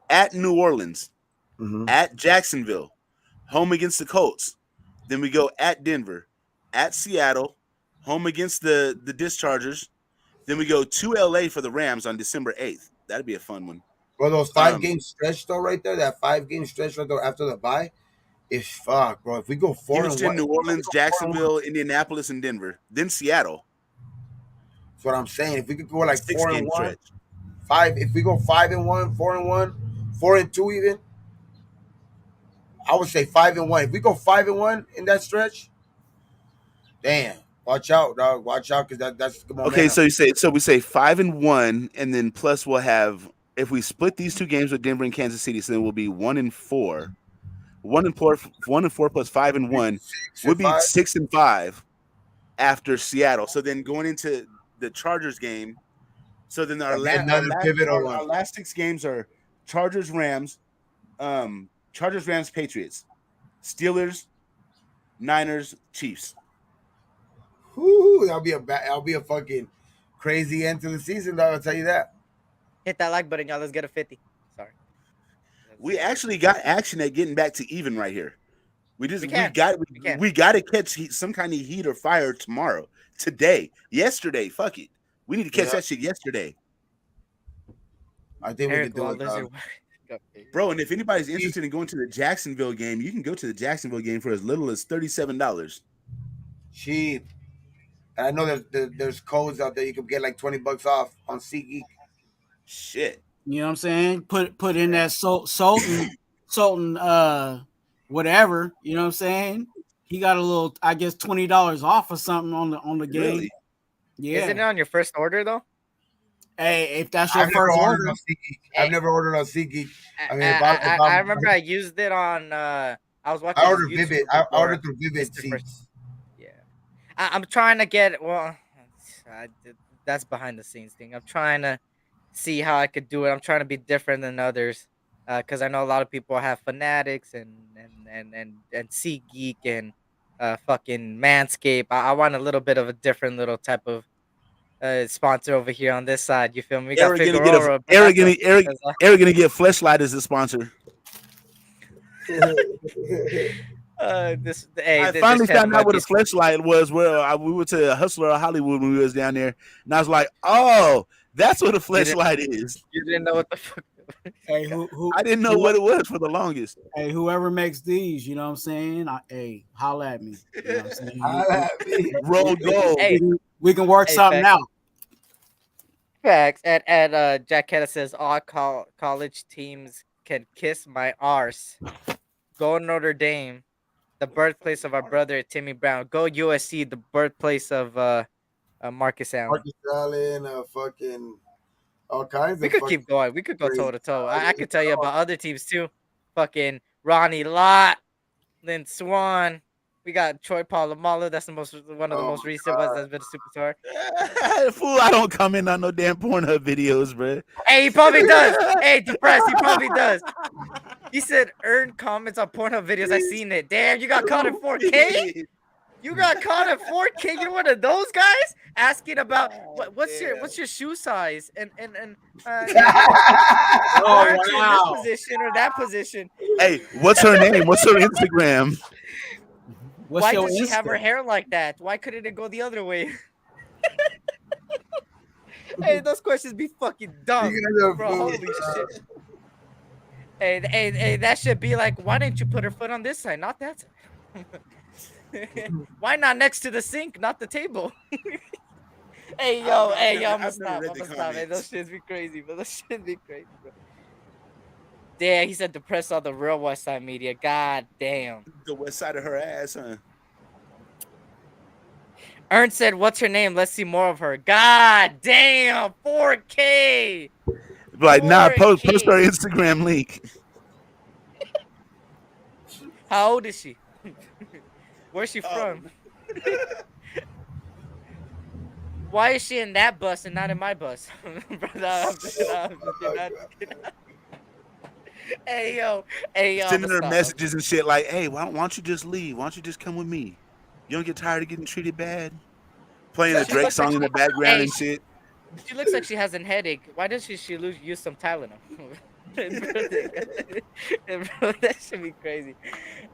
at New Orleans, Mhm. at Jacksonville, home against the Colts. Then we go at Denver, at Seattle, home against the Dischargers. Then we go to LA for the Rams on December 8th. That'd be a fun one. Bro, those five Um, game stretch though, right there, that 5 game stretch right there after the bye, is fuck, bro. If we go 4-1, Houston, New if we Orleans, go 4-1, Jacksonville, Indianapolis, and Denver. Then Seattle. that's what I'm saying. If we could go like 6 game 4-1, stretch. if we go 5-1, 4-1, 4-2 even, I would say 5-1. If we go 5-1 in that stretch, damn, watch out, dog. Watch out, because that's good Okay, momentum. so we say 5-1, and then plus we'll have, if we split these two games with Denver and Kansas City, so then we'll be 1-4. 1-4 plus 5-1 6 would and be 5. 6-5 after Seattle. So then going into the Chargers game, so then That'd be another pivotal one. our last 6 games are Chargers, Rams, Patriots, Steelers, Niners, Chiefs. Whoo, that'll be a fucking crazy end to the season, dog. I'll tell you that. Hit that like button, y'all. Let's get a 50. Sorry. We actually got action at getting back to even right here. We can. got to catch some kind of heat or fire tomorrow, today, yesterday. Fuck it, we need to catch that shit yesterday, I think Eric we can Law do it, Lizard. dog. bro. And if anybody's interested in going to the Jacksonville game, you can go to the Jacksonville game for as little as $37. Cheap. And I know there's codes out there you can get like $20 off on SeatGeek. Shit. You know what I'm saying? Put in that Sultan, whatever. You know what I'm saying? He got a little, I guess, $20 off or something on the game. Really? Yeah. Isn't it on your first order though? Hey, if that's your I've never first ordered order, on SeatGeek. I've never ordered on SeatGeek. I mean, I remember I used it on. I was watching. I ordered this YouTuber Vivid. I before. ordered through Vivid It's the first- Seats. Yeah, I'm trying to get. Well, that's behind the scenes thing. I'm trying to see how I could do it. I'm trying to be different than others, because I know a lot of people have Fanatics and SeatGeek and fucking Manscaped. I want a little bit of a different little type of sponsor over here on this side. You feel me? We got Eric gonna Figueroa. Eric gonna get Fleshlight as a sponsor. I finally found out what a Fleshlight was. Where we went to Hustler Hollywood when we was down there, and I was like, "Oh, that's what a Fleshlight is." You didn't know what the fuck. hey, I didn't know what it was for the longest. Hey, whoever makes these, you know what I'm saying? Hey, holla at me. You know what I'm saying? Holla at me. Roll gold. Hey, we can work something out. Facts. And Jack Ketta says all college teams can kiss my arse. Go Notre Dame, the birthplace of our brother Timmy Brown. Go USC, the birthplace of Marcus Allen. Marcus Allen, fucking all kinds We of could fucking keep going. We could go crazy. toe to toe. I could tell you about other teams too. Fucking Ronnie Lott, Lynn Swan. We got Troy Polamalu. That's one of the Oh most my recent ones that's been a superstar. Fool, I don't comment on no damn Pornhub videos, bro. Hey, he probably does. Hey, depressed. He probably does. He said earn comments on Pornhub videos. I seen it. Damn, you got caught in 4K. You got caught in 4K. You're one of those guys asking about what's your shoe size and Oh, aren't you in this wow. position or that position? Hey, what's her name? What's her Instagram? What's Why your does she have her Insta? hair like that? Why couldn't it go the other way? Hey, those questions be fucking dumb, bro. Holy shit. Hey, that should be like, why didn't you put her foot on this side, not that side? Why not next to the sink, not the table? Hey, yo, I'm gonna stop. Hey, those shits be crazy, bro. Those shits be crazy, bro. Damn, he said depressed all the real Westside media. God damn. The west side of her ass, huh? Ern said, what's her name? Let's see more of her. God damn, 4K. Like, nah, post 4K. her Instagram link. How old is she? Where's she from? Why is she in that bus and not in my bus? Hey yo, Sending her messages and shit like, hey, why don't you just leave? Why don't you just come with me? You don't get tired of getting treated bad? Playing a Drake song in the background and shit. She looks like she has a headache. Why does she use some Tylenol? Bro, that should be crazy.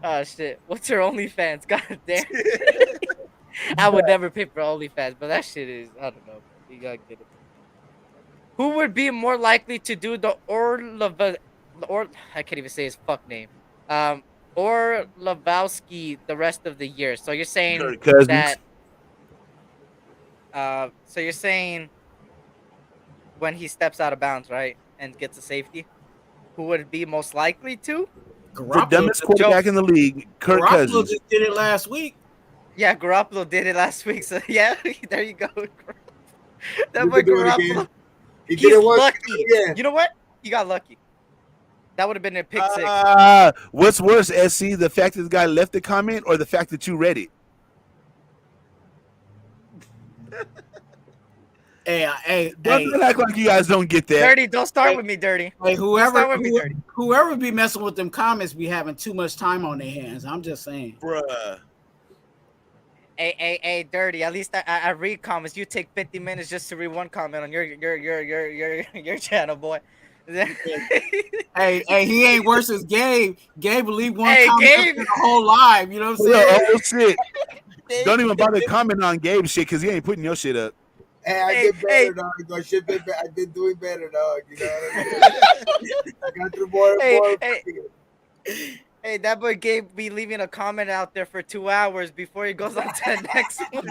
Oh shit. What's her OnlyFans? God damn. I would never pay for OnlyFans, but that shit is, I don't know. You gotta get it. Who would be more likely to do the I can't even say his fuck name. Orlovsky the rest of the year. So you're saying that so you're saying when he steps out of bounds, right? And gets a safety? Who would it be most likely to? The dumbest quarterback in the league, Kirk Cousins. Just did it last week. Yeah, Garoppolo did it last week. So yeah, there you go. That boy Garoppolo. He's lucky. You know what? He got lucky. That would have been a pick six. What's worse, SC? The fact that the guy left the comment or the fact that you read it? Hey, don't act like you guys don't get that. Dirty, don't start with me, Dirty. Hey, whoever be messing with them comments be having too much time on their hands. I'm just saying. Bruh. Hey, Dirty. At least I read comments. You take 50 minutes just to read one comment on your channel, boy. hey, he ain't worse as Gabe. Gabe will leave one comment the whole live. You know what I'm saying? Oh shit! Don't even bother comment on Gabe's shit because he ain't putting your shit up. Hey, I did better, dog. I've been doing better, dog. You know what I mean? I got through more and more. Hey, that boy Gabe be leaving a comment out there for 2 hours before he goes on to the next one.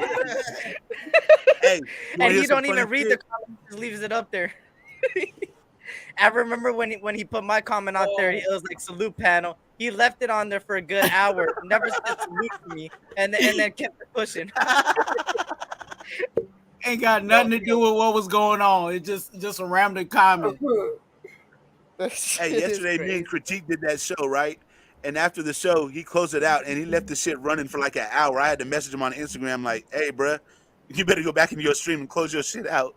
Hey, and he don't even read the comment, just leaves it up there. I remember when he put my comment out there, it was like salute panel. He left it on there for a good hour, never said salute to me, and then kept it pushing. Ain't got nothing to do with what was going on. It's just a random comment. Hey, yesterday me and Critique did that show, right? And after the show, he closed it out and he left the shit running for like an hour. I had to message him on Instagram like, hey, bruh, you better go back into your stream and close your shit out.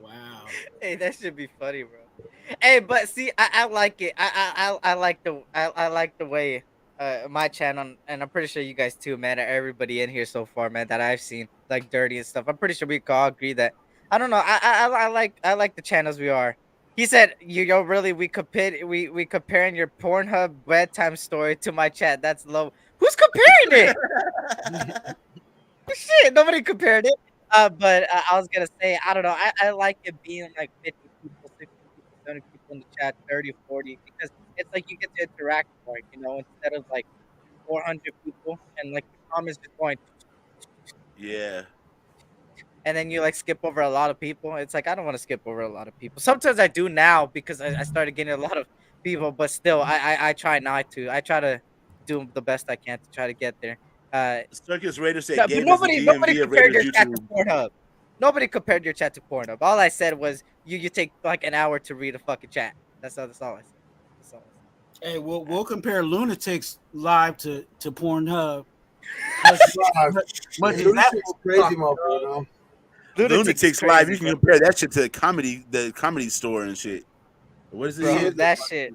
Wow. Hey, that should be funny, bro. Hey, but see, I like it. I like the way my channel, and I'm pretty sure you guys too, man. Everybody in here so far, man, that I've seen, like Dirty and stuff. I'm pretty sure we can all agree that I don't know. I like the channels we are. He said, "Yo, really? We comparing your Pornhub bedtime story to my chat. That's low. Who's comparing it? Shit, nobody compared it. But I was gonna say, I don't know. I like it being like 50 people, 60 people, 70 people in the chat, 30, 40, because it's like you get to interact more, you know, instead of like 400 people and like the comments just going. Yeah. And then you like skip over a lot of people. It's like I don't want to skip over a lot of people. Sometimes I do now because I started getting a lot of people, but still, I try not to. I try to do the best I can to try to get there. Circus Raider said No, but Gabe is the nobody DMV of compared Raiders your chat to YouTube. Pornhub. Nobody compared your chat to Pornhub. All I said was you take like an hour to read a fucking chat. That's all I said. That's all I Hey, we'll compare Lunatics live to Pornhub. Wow. Much as that Lunatic's crazy, motherfucker. No? said. Lunatics Live, you can compare that shit to the comedy store and shit. What is this bro. shit? That shit.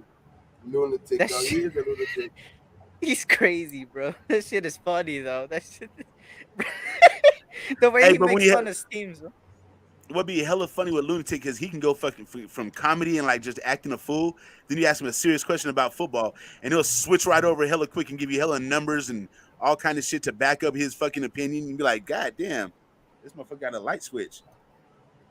Lunatic, That dog. shit. He is a lunatic. He's crazy, bro. That shit is funny though. That shit. The way Hey, he but when makes you fun of Steams. Bro. what be hella funny with Lunatic because he can go fucking from comedy and like just acting a fool. Then you ask him a serious question about football, and he'll switch right over hella quick and give you hella numbers and all kind of shit to back up his fucking opinion. And be like, God damn, this motherfucker got a light switch.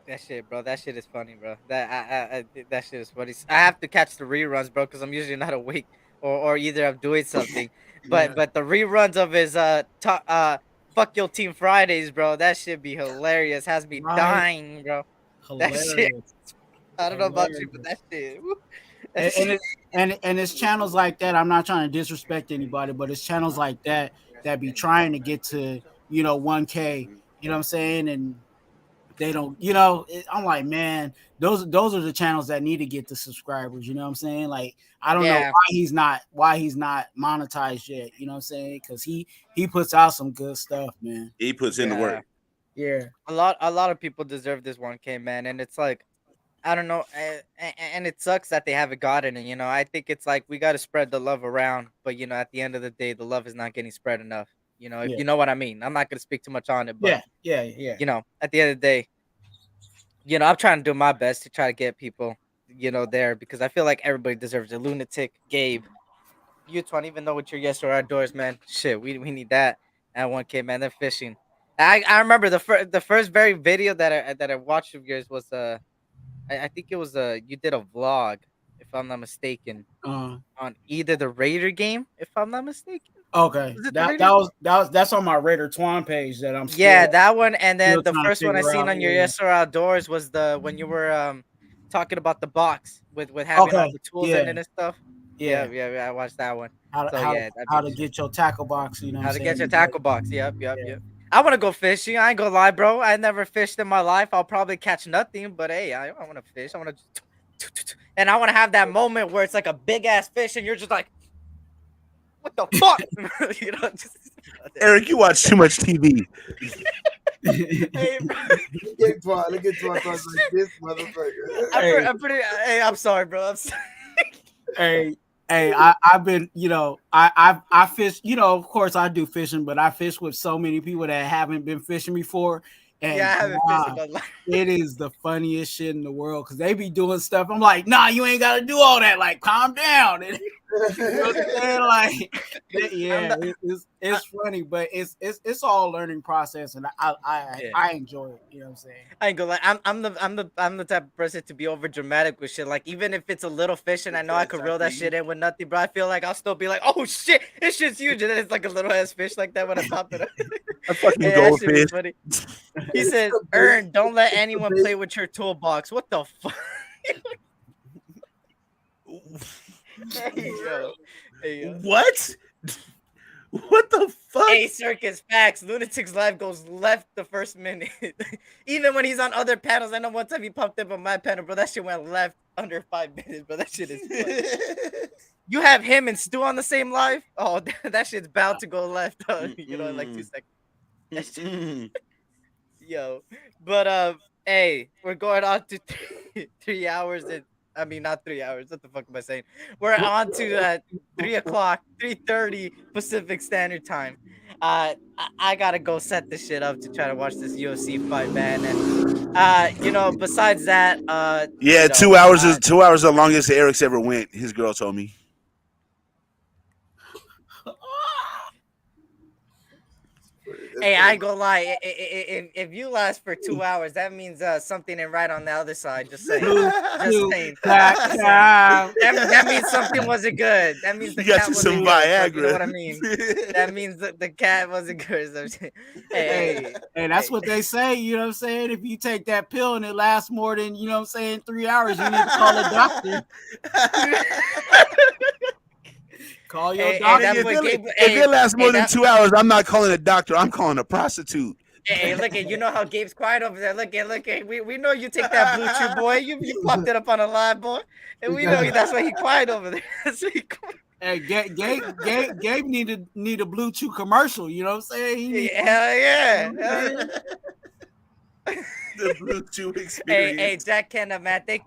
That shit, bro. That shit is funny, bro. That shit is funny. I have to catch the reruns, bro, because I'm usually not awake or either I'm doing something. But the reruns of his fuck your team Fridays, bro. That shit be hilarious. Has me Right. dying, bro. That shit. Hilarious. I don't know about you, but that shit. Woo, that And, shit- and, it, and it's channels like that. I'm not trying to disrespect anybody, but it's channels like that that be trying to get to 1K. You know what I'm saying? And they don't. I'm like, man, those are the channels that need to get the subscribers. You know what I'm saying? Like, I don't know Yeah. why he's not monetized yet. You know what I'm saying? Because he puts out some good stuff, man. He puts in the work. Yeah. a lot of people deserve this 1K, man, and it's like I don't know, and it sucks that they haven't gotten it. I think it's like we got to spread the love around, but at the end of the day, the love is not getting spread enough. If Yeah. you know what I mean. I'm not gonna speak too much on it, but Yeah. at the end of the day, I'm trying to do my best to try to get people, there because I feel like everybody deserves a lunatic, Gabe, you 20, even though with your yes or outdoors, man. Shit, we need that at 1K, man. They're fishing. I remember the first very video that I watched of yours was I think it was you did a vlog, if I'm not mistaken, on either the Raider game, if I'm not mistaken. Okay. Was it the That Raider game? that's on my Raider Twan page that I'm Yeah, still that one, and then still the trying to first one I figure seen out. on your Yeah. yes or outdoors was the when you were talking about the box with having all Okay. the tools in Yeah. it and stuff. Yeah. Yeah, I watched that one. How So to, how, yeah, that'd how be to get your tackle box, you know what how I'm to saying? get your tackle box. Yep. Yeah. I want to go fishing. I ain't gonna lie, bro. I never fished in my life. I'll probably catch nothing, but hey, I want to fish. I want to, and I want to have that moment where it's like a big ass fish, and you're just like, what the fuck, just, Eric, you watch too much TV. hey, bro. Look at Twan talking like this, motherfucker. I'm pretty. Hey, I'm sorry, bro. I'm sorry. Hey, I've been, I fish, of course I do fishing, but I fish with so many people that haven't been fishing before. And Yeah, I haven't fished in my life. it is the funniest shit in the world because they be doing stuff. I'm like, nah, you ain't got to do all that. Like, calm down. And, you know what I'm saying? Like, yeah, it's funny, but it's all learning process, and I enjoy it. You know what I'm saying? I ain't gonna lie. I'm the type of person to be over dramatic with shit. Like even if it's a little fish and I know I could reel that shit in with nothing, bro. I feel like I'll still be like, oh shit, this shit's huge, and then it's like a little ass fish like that when I pop it up. A fucking Hey, that shit was goldfish. funny. He said, "Ern, don't let anyone play with your toolbox." What the fuck? Hey yo. What? What the fuck? Hey, Circus Facts. Lunatic's live goes left the first minute. Even when he's on other panels. I know one time he popped up on my panel, bro. That shit went left under 5 minutes, bro. That shit is funny. You have him and Stu on the same live? Oh, that shit's bound to go left. In like 2 seconds. That shit- Yo. But hey, we're going on to 3 hours and I mean, not 3 hours. What the fuck am I saying? We're on to 3 o'clock, 3:30 Pacific Standard Time. I gotta go set this shit up to try to watch this UFC fight, man. And besides that, Yeah, 2 hours is 2 hours the longest Eric's ever went. His girl told me. Hey, I ain't gonna lie. If you last for 2 hours, that means something ain't right on the other side. Just saying. Just saying. Just saying. That means something wasn't good. That means the You got cat you wasn't some good. Like, you know Viagra. what I mean? That means that the cat wasn't good. Hey, that's what they say. You know what I'm saying? If you take that pill and it lasts more than 3 hours, you need to call a doctor. Call your doctor. If it lasts more than 2 hours, I'm not calling a doctor. I'm calling a prostitute. Hey, look at, you know how Gabe's quiet over there. Look at, we know you take that blue chew, boy. You popped it up on a live, boy, and we know that's why he quiet over there. That's why he quiet. Hey, Gabe need a Blue Chew commercial. You know what I'm saying? Hell yeah. The Blue Chew experience. Hey, Jack Kenna, man. Thank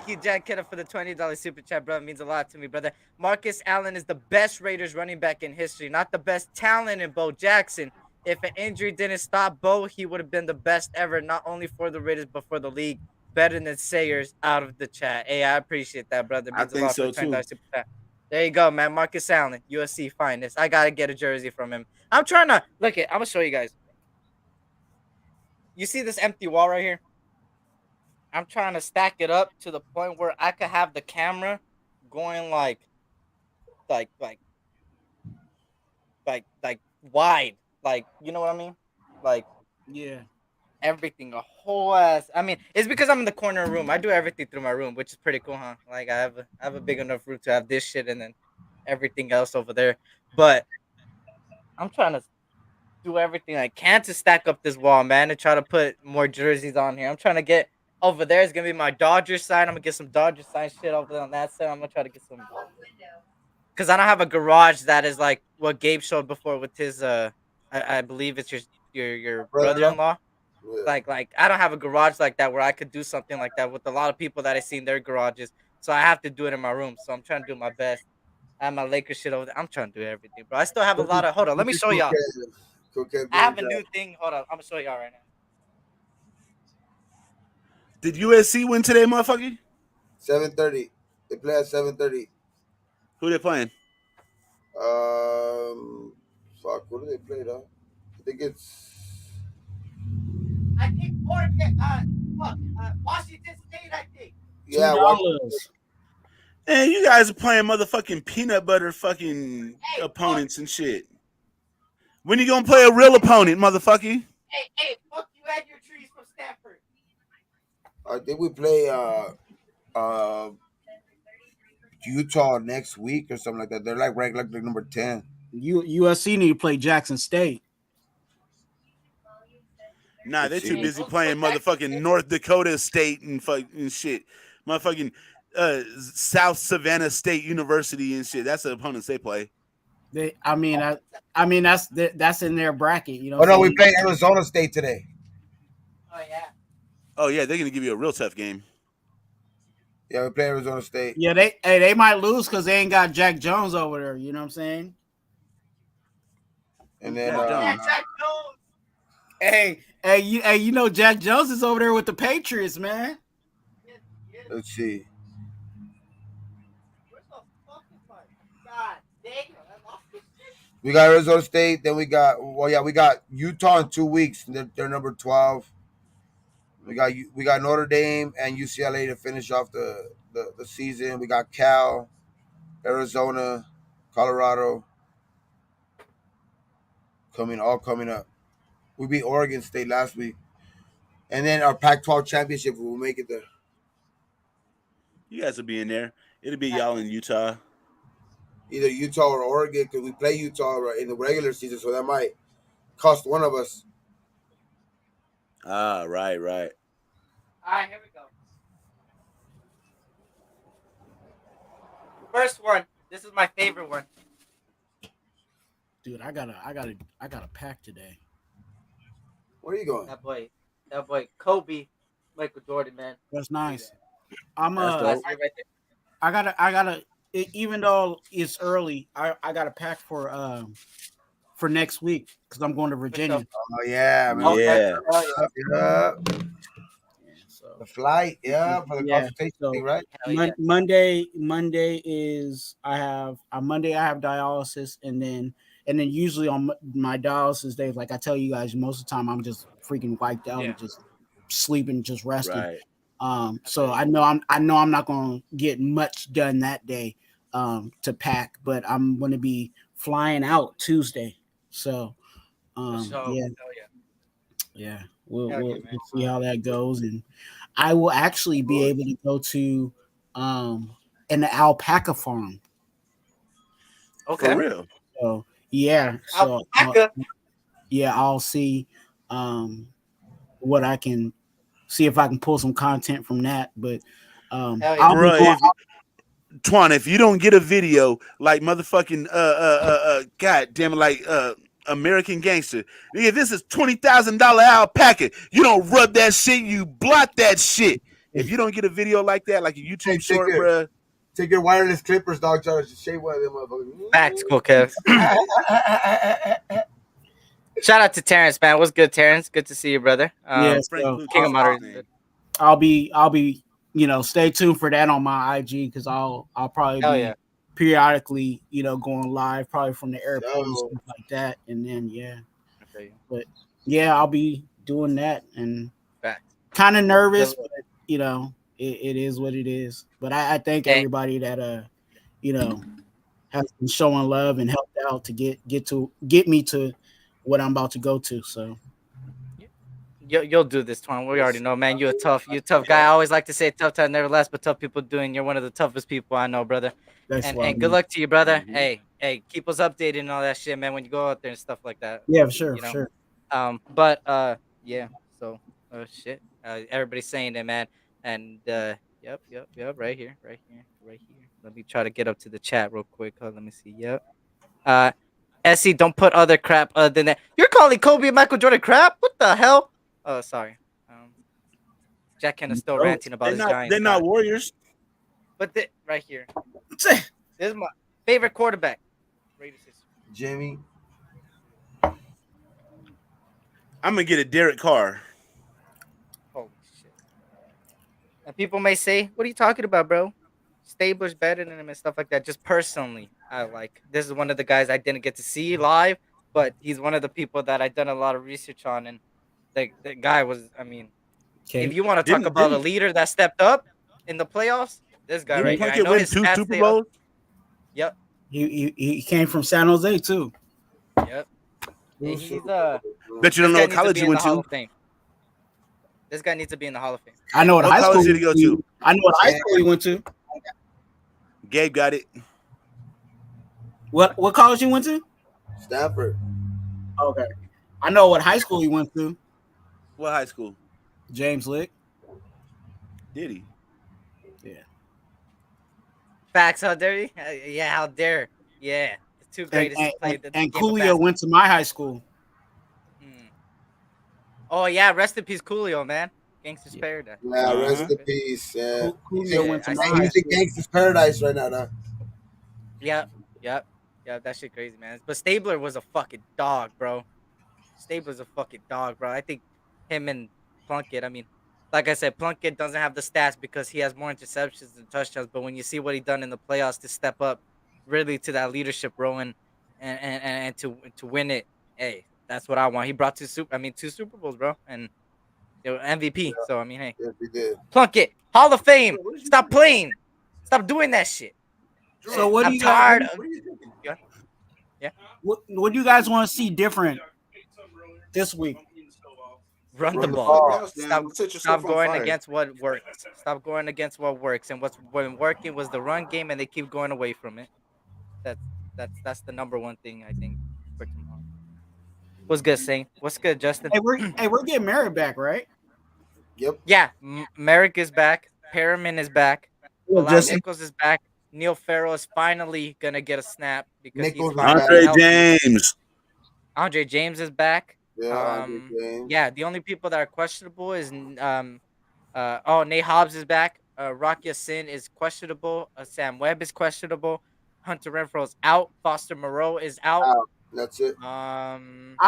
you, Jack Kenna, for the $20 super chat, bro. It means a lot to me, brother. Marcus Allen is the best Raiders running back in history, not the best talent in Bo Jackson. If an injury didn't stop Bo, he would have been the best ever, not only for the Raiders, but for the league. Better than Sayers out of the chat. Hey, I appreciate that, brother. It means a lot for $20 super chat. There you go, man. Marcus Allen, USC finest. I got to get a jersey from him. I'm trying to, I'm going to show you guys. You see this empty wall right here? I'm trying to stack it up to the point where I could have the camera going like wide. Like, you know what I mean? Like, yeah. Everything, a whole ass. I mean, it's because I'm in the corner room. I do everything through my room, which is pretty cool, huh? Like, I have a big enough room to have this shit and then everything else over there. But I'm trying to do everything I can to stack up this wall, man, and try to put more jerseys on here. I'm trying to get over there. It's gonna be my Dodgers sign. I'm gonna get some Dodgers sign shit over there on that side. I'm gonna try to get some, because I don't have a garage that is like what Gabe showed before with his I believe it's your brother-in-law. Yeah. Like I don't have a garage like that where I could do something like that with a lot of people that I see in their garages. So I have to do it in my room. So I'm trying to do my best. I have my Lakers shit over there. I'm trying to do everything, bro. I still have a lot of. Hold on, let me show y'all. I have a new thing. Hold on, I'm gonna show y'all right now. Did USC win today, motherfucker? 7:30. They play at 7:30. Who they playing? Fuck. What do they play, though? I think it's. I think Washington State. I think. Yeah. And you guys are playing motherfucking peanut butter fucking opponents and shit. When you gonna play a real opponent, motherfucker? Hey, fuck you and your trees from Stanford. I think we play Utah next week or something like that. They're like ranked like number 10. USC need to play Jackson State. Nah, they're too busy playing motherfucking North Dakota State and fucking shit. Motherfucking South Savannah State University and shit. That's the opponents they play. I mean that's in their bracket, you know. Oh no, we play Arizona State today. Oh yeah, they're gonna give you a real tough game. Yeah, we play Arizona State. Yeah, they might lose because they ain't got Jack Jones over there. You know what I'm saying? And then Jack Jones. Hey, you know Jack Jones is over there with the Patriots, man. Let's see. We got Arizona State. Then we got Utah in 2 weeks. They're number 12. We got Notre Dame and UCLA to finish off the season. We got Cal, Arizona, Colorado coming up. We beat Oregon State last week, and then our Pac-12 championship. We'll make it there. You guys will be in there. It'll be y'all in Utah. Either Utah or Oregon, because we play Utah in the regular season, so that might cost one of us. Ah, right. All right, here we go. First one. This is my favorite one. Dude, I got a pack today. Where are you going? That boy, Kobe, Michael Jordan, man. That's nice. Even though it's early, I got a pack for next week because I'm going to Virginia. Oh yeah, man. Yeah. Yeah. So The flight, yeah, for the Yeah. consultation thing, So right? Hell yeah. Monday is Monday I have dialysis, and then usually on my dialysis days, like I tell you guys, most of the time I'm just freaking wiped out Yeah. and just sleeping, just resting. Right. So I know I'm not gonna get much done that day to pack, but I'm gonna be flying out Tuesday. So So yeah, hell yeah. yeah, Hell yeah, man. we'll see how that goes, and I will actually be able to go to um an alpaca farm. For Okay. real. So yeah, Alpaca. yeah, I'll see um what I can see if I can pull some content from that, but Hell yeah. I'll be Bruh, going. if Twan, if you don't get a video like motherfucking god damn it, like American Gangster, nigga, this is $20,000 alpaca. You don't rub that shit, you blot that shit. If you don't get a video like that, like a Hey, YouTube short, bruh. take your wireless clippers, dog. Try to shave one of them Facts, cool Kev. motherfuckers. Shout out to Terrence, man. What's good, Terrence? Good to see you, brother. Yeah, Frank so King of Lucas is his Moderators. name. I'll be stay tuned for that on my IG because I'll probably Hell yeah. be periodically going live probably from the airport and So, stuff like that, and then I feel you. but yeah, I'll be doing that and Facts. kind of nervous, Good. but it is what it is. But I thank Hey, everybody that you know has been showing love and helped out to get me to what I'm about to go to. So you'll do this, Twan. We already know, man. You a tough guy. I always like to say tough time never lasts, but tough people do, and you're one of the toughest people I know, brother. that's And what I and good mean. luck to you, brother. Mhm. Hey, keep us updated and all that shit, man. When you go out there and stuff like that, Yeah, for sure, you for know. sure. But yeah. So, shit. Everybody's saying it, man. And yep. Right here. Let me try to get up to the chat real quick. Let me see. Yep. Uh, Essie, don't put other crap other than that. You're calling Kobe and Michael Jordan crap? What the hell? Oh, sorry. Jack Ken is still Oh, ranting about They're his not. Giants. They're not God. Warriors. But right here, this is my favorite quarterback. Raiders history. Jimmy, I'm gonna get a Derek Carr. Holy shit. And people may say, "What are you talking about, bro? Stabler's better than him and stuff like that." Just personally, I like this is one of the guys I didn't get to see live, but he's one of the people that I done a lot of research on, and the guy was. I mean, if okay. you want to talk Didn't about a didn't leader that stepped up in the playoffs, this guy didn't right Right. here. I Plunkett know win his two stats. Super Bowls? Yep, He came from San Jose too. yep. Yeah, two he's Super Bowls. Bet you this don't know guy what needs to college be he in the went Hall to. of Fame. This guy needs to be in the Hall of Fame. I know what What high college school did he go to? I know what high school he went to. Gabe got it. What college he went to? Stanford. Okay. I know what high school he went to. What high school? James Lick. Did he? Yeah. Facts, how dare you? Yeah, how dare? Yeah, the two And greatest and, to play and, the and game of Coolio went basketball. to my high school. Mm. Oh yeah, rest in peace, Coolio, man. Gangster's Yeah. Paradise. Yeah, Uh-huh. rest in peace. Yeah. Coolio went to I my seen high He's that. in school. Gangsta's Paradise right now, huh? Yep, yep, yep. That shit crazy, man. But Stabler was a fucking dog, bro. Stabler's a fucking dog, bro. I think him and Plunkett. I mean, like I said, Plunkett doesn't have the stats because he has more interceptions than touchdowns. But when you see what he done in the playoffs to step up, really to that leadership role and to win it, hey, that's what I want. He brought two Super Bowls, bro, and they were MVP. So I mean, hey, Yes, we did. Plunkett, Hall of Fame. Bro, what is you Stop doing? playing. Stop doing that shit. So Eh, what do I'm you guys tired of. What are you thinking? Yeah, what do you guys want to see different this week? run the Run the ball. Put ball. your house Stop down. Set stop yourself on going fire. against what works. Stop going against what works. And what's been working was the run game, and they keep going away from it. That's that's the number one thing I think for tomorrow. What's good, Saint? What's good, Justin? We're getting married back, right? Yep. Yeah, Merrick is back. Perriman is back. Well, Bilal Justin. Nichols is back. Neil Farrell is finally gonna get a snap because he's Nichols is finally Andre back. healthy. James. Andre James is back. Yeah, Andre James. Yeah, the only people that are questionable is Nate Hobbs is back. Rocky Sin is questionable. Sam Webb is questionable. Hunter Renfro is out. Foster Moreau is out. Out. That's it. I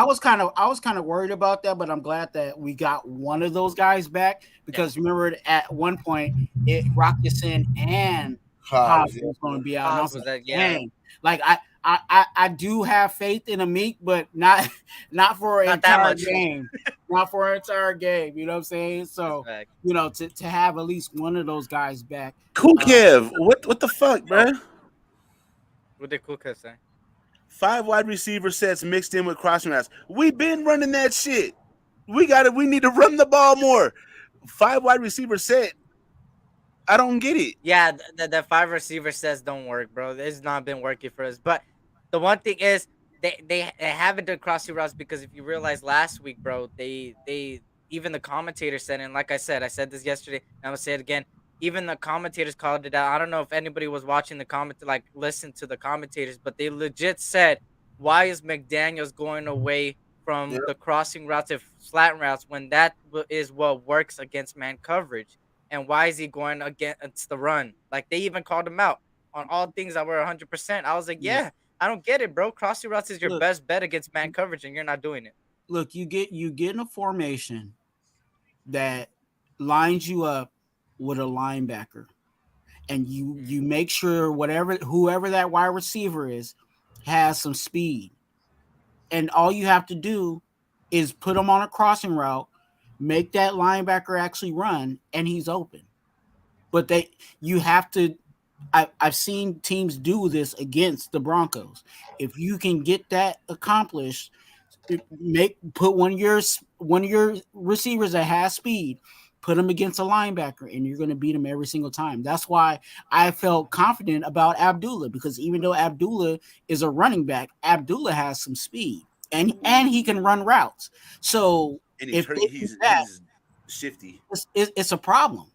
was kind of worried about that, but I'm glad that we got one of those guys back Yeah. because remember at one point it Rocketson and Hobbs, Hobbs yeah. was going to be out, and I Haas was was like, that? Yeah, dang, like I do have faith in a Meek, but not not for an not that entire much. game, not for an entire game. You know what I'm saying? That's So fact. to have at least one of those guys back. Cool Uh, Kev, what the fuck, Oh, bruh? what did Kuka say? 5 wide receiver sets mixed in with crossing routes. We been running that shit. We need to run the ball more. 5 wide receiver set. I don't get it. Yeah, the five receiver sets don't work, bro. It's not been working for us. But the one thing is they haven't done crossing routes because if you realize last week, bro, they even the commentator said, and like I said this yesterday, and I'm gonna say it again. Even the commentators called it out. I don't know if anybody was watching the comment, like listen to the commentators, but they legit said, "Why is McDaniel's going away Yeah. from the crossing routes and slant routes when that is what works against man coverage?" And why is he going against the run? Like they even called him out on all things that were 100%. I was like, yeah. yeah, I don't get it, bro. Crossing routes is your Look, best bet against man coverage, and you're not doing it. look, you get in a formation that lines you up with a linebacker, and you make sure whoever that wide receiver is has some speed, and all you have to do is put him on a crossing route, make that linebacker actually run, and he's open. But you have to. I've seen teams do this against the Broncos. If you can get that accomplished, put one of your receivers that has speed, put him against a linebacker, and you're going to beat him every single time. That's why I felt confident about Abdullah, because even though Abdullah is a running back, Abdullah has some speed and he can run routes. So And if they do that, he's shifty. it's a problem.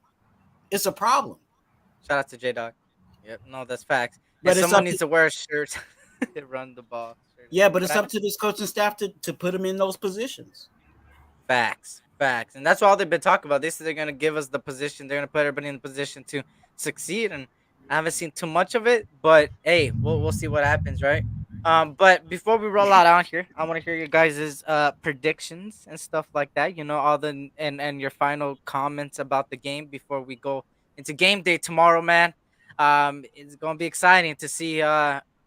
It's a problem. Shout out to J Dog. Yep, no, that's facts. And But it's someone up needs to to wear a shirt to run the ball. yeah, but What it's up happened? to this coaching staff to put him in those positions. Facts, facts, and that's all they've been talking about. They said they're gonna give us the position. They're gonna put everybody in the position to succeed, and I haven't seen too much of it. But hey, we'll see what happens, right? But before we roll out here, I want to hear your guys' predictions and stuff like that. You know, all the and your final comments about the game before we go into game day tomorrow, man. It's gonna be exciting to see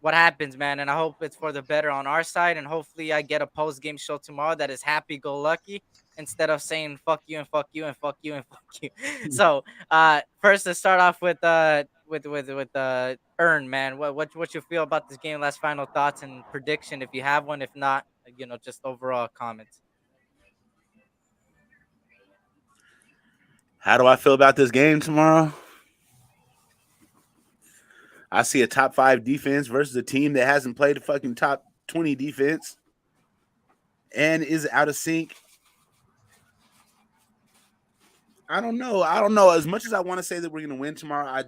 what happens, man. And I hope it's for the better on our side. And hopefully, I get a post game show tomorrow that is happy go lucky instead of saying fuck you and fuck you and fuck you and fuck you. So, first let's start off with Earn, man. What you feel about this game? Last final thoughts and prediction, if you have one. If not, just overall comments. How do I feel about this game tomorrow? I see a top 5 defense versus a team that hasn't played a fucking top 20 defense and is out of sync. I don't know. As much as I want to say that we're going to win tomorrow, I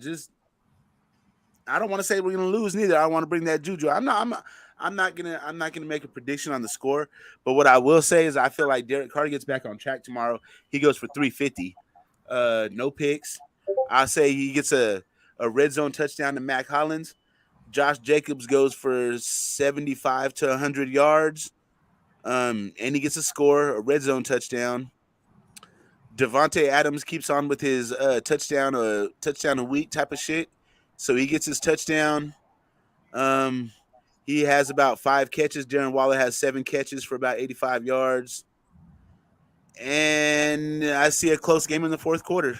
don't want to say we're going to lose neither. I want to bring that juju. I'm not gonna make a prediction on the score. But what I will say is I feel like Derek Carr gets back on track tomorrow. He goes for 350, no picks. I say he gets a red zone touchdown to Mac Hollins. Josh Jacobs goes for 75 to 100 yards, and he gets a score, a red zone touchdown. Devontae Adams keeps on with his touchdown a week type of shit. So he gets his touchdown. He has about 5 catches. Darren Waller has 7 catches for about 85 yards. And I see a close game in the fourth quarter.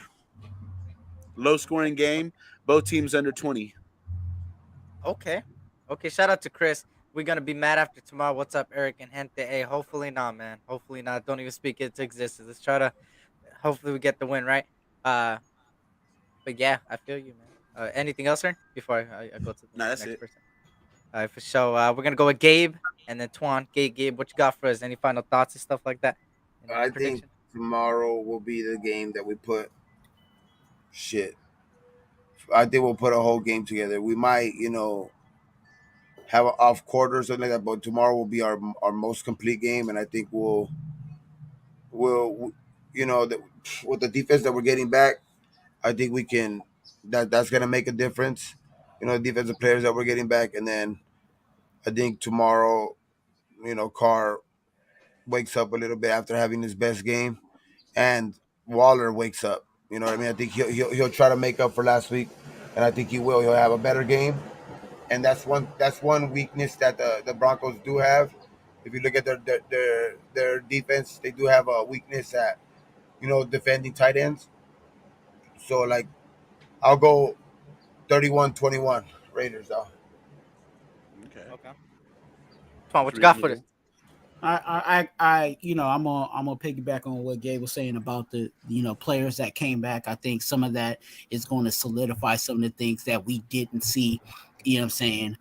Low scoring game. Both teams under 20. Okay, okay. Shout out to Chris. We're gonna be mad after tomorrow. What's up, Eric and Gente? Hey, hopefully not, man. Hopefully not. Don't even speak it to existence. Let's try to. Hopefully we get the win, right? Uh, but yeah, I feel you, man. Anything else, sir? Before I go to No, the that's next it. person. All right, for sure. We're gonna go with Gabe and then Twan. Gabe, what you got for us? Any final thoughts and stuff like that? Any I think prediction? tomorrow will be the game that we put shit. I think we'll put a whole game together. We might, have an off quarter or something like that, but tomorrow will be our most complete game, and I think we'll with the defense that we're getting back, I think we can. That's gonna make a difference. The defensive players that we're getting back, and then I think tomorrow Carr wakes up a little bit after having his best game, and Waller wakes up. You know what I mean? I think he'll try to make up for last week, and I think he will. He'll have a better game, and that's one weakness that the Broncos do have. If you look at their defense, they do have a weakness at defending tight ends. So like I'll go 31-21 Raiders though. Okay, Okay. Twan, it's what you got for this? reasonable. I'm gonna piggyback on what Gabe was saying about the players that came back. I think some of that is going to solidify some of the things that we didn't see. You know what I'm saying?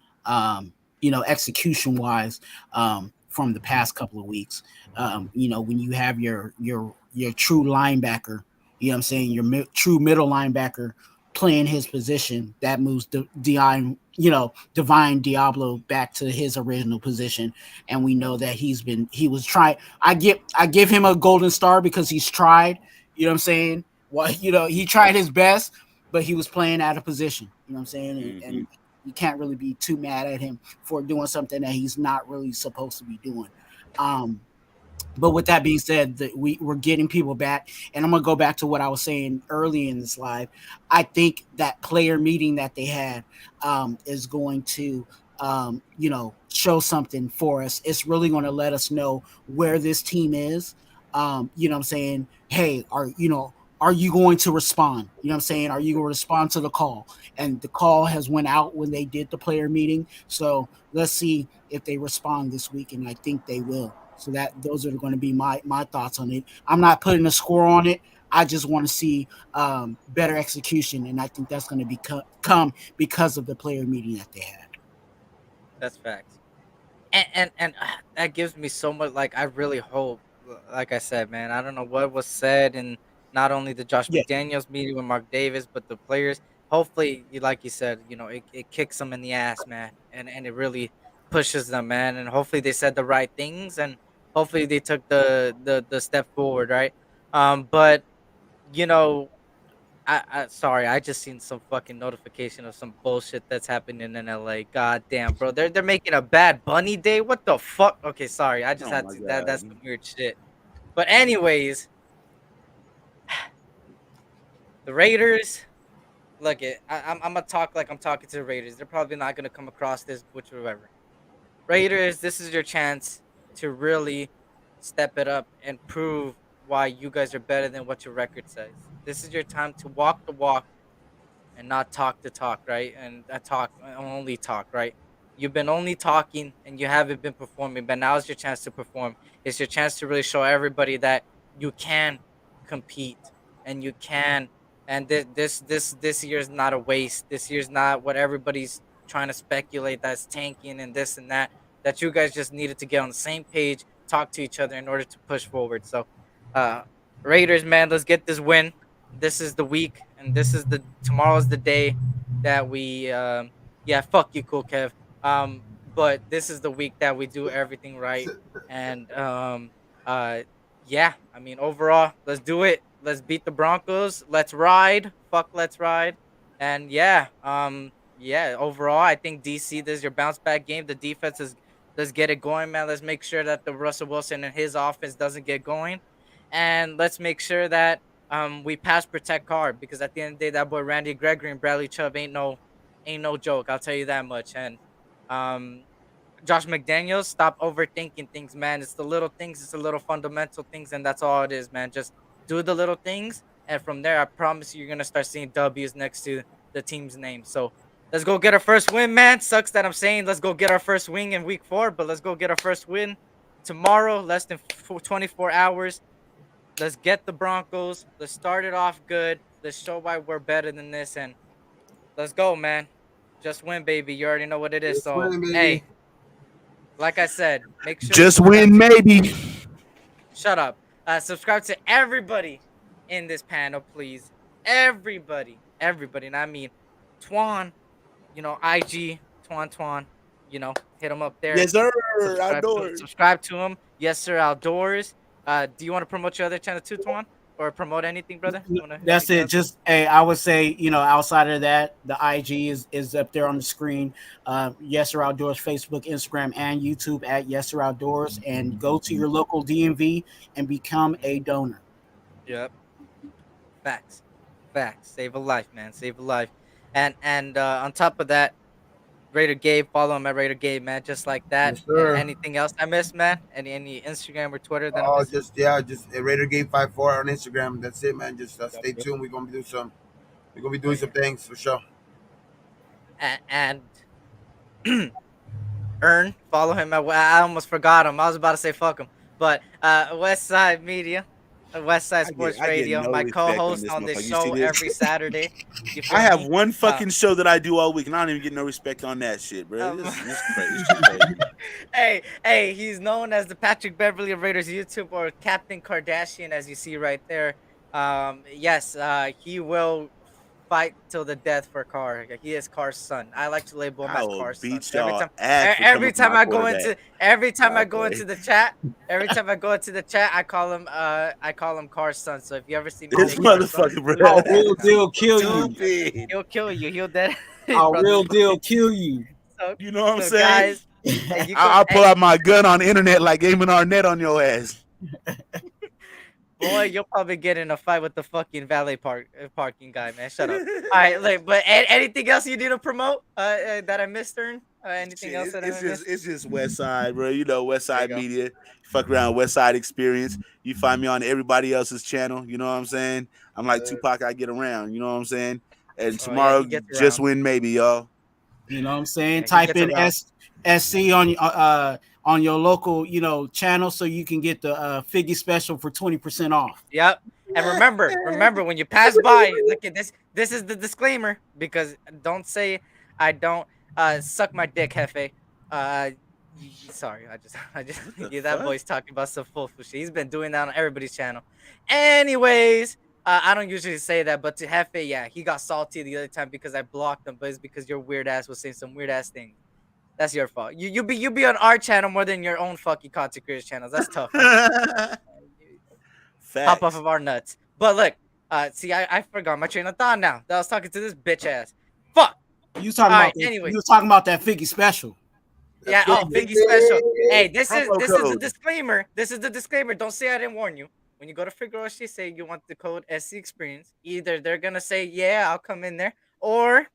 Execution wise, from the past couple of weeks. When you have your true linebacker, you know what I'm saying, your true middle linebacker playing his position, that moves Divine Diablo back to his original position, and we know that he was trying. I give him a golden star because he's tried. You know what I'm saying? Well, he tried his best, but he was playing out of position. You know what I'm saying? And you can't really be too mad at him for doing something that he's not really supposed to be doing. Um, but with that being said, that we're getting people back, and I'm gonna go back to what I was saying early in this live. I think that player meeting that they had is going to show something for us. It's really going to let us know where this team is. What I'm saying? Hey, are you going to respond? You know what I'm saying? Are you going to respond to the call? And the call has went out when they did the player meeting. So let's see if they respond this week, and I think they will. So that those are going to be my thoughts on it. I'm not putting a score on it. I just want to see better execution, and I think that's going to come because of the player meeting that they had. That's facts. And that gives me so much. Like I really hope, like I said, man, I don't know what was said in not only the Josh Yeah, McDaniels meeting with Mark Davis, but the players. Hopefully, like you said, it kicks them in the ass, man, and it really pushes them, man. And hopefully they said the right things, and hopefully they took the step forward, right? But you know, I sorry, I just seen some fucking notification of some bullshit that's happening in LA. God damn, bro. They're making a Bad Bunny day. What the fuck? Okay, sorry. I just Oh had my to that's god. some weird shit. But anyways, the Raiders, look it. I'm gonna talk like I'm talking to the Raiders. They're probably not gonna come across this whichever. Raiders, this is your chance to really step it up and prove why you guys are better than what your record says. This is your time to walk the walk and not talk the talk, right? And talk only talk, right? You've been only talking and you haven't been performing, but now is your chance to perform. It's your chance to really show everybody that you can compete and you can. And this year's not a waste. This year's not what everybody's trying to speculate that's tanking and this and that. That you guys just needed to get on the same page, talk to each other in order to push forward. So, uh, Raiders, man, let's get this win. This is the week, and this is the tomorrow's the day that we yeah, fuck you, cool Kev. But this is the week that we do everything right, and uh yeah, I mean overall, let's do it. Let's beat the Broncos. Let's ride. Fuck, let's ride. And yeah, overall, I think DC, this is your bounce back game. The defense is let's get it going, man. Let's make sure that the Russell Wilson and his offense doesn't get going, and let's make sure that we pass protect Carr because at the end of the day, that boy Randy Gregory and Bradley Chubb ain't no joke. I'll tell you that much. And um, Josh McDaniels, stop overthinking things, man. It's the little things, it's the little fundamental things, and that's all it is, man. Just do the little things, and from there, I promise you, you're gonna start seeing W's next to the team's name. So let's go get our first win, man. Sucks that I'm saying let's go get our first win in week 4, but let's go get our first win tomorrow, less than 24 hours. Let's get the Broncos. Let's start it off good. Let's show why we're better than this, and let's go, man. Just win, baby. You already know what it is. Just So, win, baby. hey, like I said, make sure to Just subscribe win, to. maybe. Shut up. Subscribe to everybody in this panel, please. Everybody. And I mean, Twan. IG Twan. Hit him up there. Yes, sir. Subscribe to Outdoors. him. Yes, sir. Outdoors. Do you want to promote your other channel too, Twan? or promote anything, brother? You wanna That's anything it. else? Just hey, I would say, outside of that, the IG is up there on the screen. Yes Sir Outdoors, Facebook, Instagram, and YouTube at Yes Sir Outdoors, and go to your local DMV and become a donor. Yep. Facts. Facts. Save a life, man. Save a life. And on top of that, Raider Gabe, follow him at Raider Gabe, man. Just like that. Yes, sir. Anything else I missed, man? Any Instagram or Twitter that I'm Oh, missing? just yeah, just Raider Game 54 on Instagram. That's it, man. Just Yep, stay yep. tuned. We're gonna be Oh doing some yeah. things for sure. And Earn, follow him at. I almost forgot him. I was about to say fuck him, but Westside Media, Westside Sports I get Radio, no my respect on co-host this on this motherfucker. You see show this? every Saturday. You I feel have me? one fucking show that I do all week, and I don't even get no respect on that shit, bro. Um, This crazy. This shit crazy. hey, he's known as the Patrick Beverly of Raiders YouTube or Captain Kardashian, as you see right there. Yes, he will fight till the death for Carr. He is Carr's son. I like to label him I as will Carr's son. beat So every y'all time, ass for every coming for time my I go quarterback. every time Nah, I go boy. into the chat, every time I go into the chat, I call him Car's son. So if you ever see me This say Car's son, motherfucker, bro. I'll that's real deal kill you. Stupid. he'll kill you. He'll dead, I'll brother. real deal kill you. So, You know what I'm so saying? guys, hey, you could, I'll pull hey, out my gun on the internet like Eamon Arnett on your ass. boy, you'll probably get in a fight with the fucking valet parking guy, man. Shut up. All right, like, but anything else you need to promote that I missed, Ern? Anything Shit, else that I missed? it's just West Side, bro. You know, West There you Side go. Media. Fuck around, Westside Experience. You find me on everybody else's channel. You know what I'm saying? I'm like Tupac. I get around. You know what I'm saying? And Oh yeah, tomorrow, he gets just around. win, maybe, y'all. You know what I'm saying? Yeah, he Type gets in around. SC on your local, channel so you can get the figgy special for 20% off. Yep. And remember when you pass by, look at this. This is the disclaimer because don't say I don't suck my dick, Hefe. Sorry, I just What the yeah, that fuck? boy's talking about some full shit. He's been doing that on everybody's channel. Anyways, I don't usually say that, but to Hefe, yeah, he got salty the other time because I blocked him, but it's because your weird ass was saying some weird ass things. That's your fault. You be on our channel more than your own fucking content creators channels. That's tough, huh? Hop off Facts. of our nuts. But look, see, I forgot my train of thought now. That I was talking to this bitch ass. Fuck. You was talking All about right. Anyway, you was talking about that figgy special. yeah. Oh, Figgy special. Hey, Promo this is the code. disclaimer. This is the disclaimer. Don't say I didn't warn you. When you go to Figueroa, say you want the code SC Experience. Either they're gonna say yeah, I'll come in there, or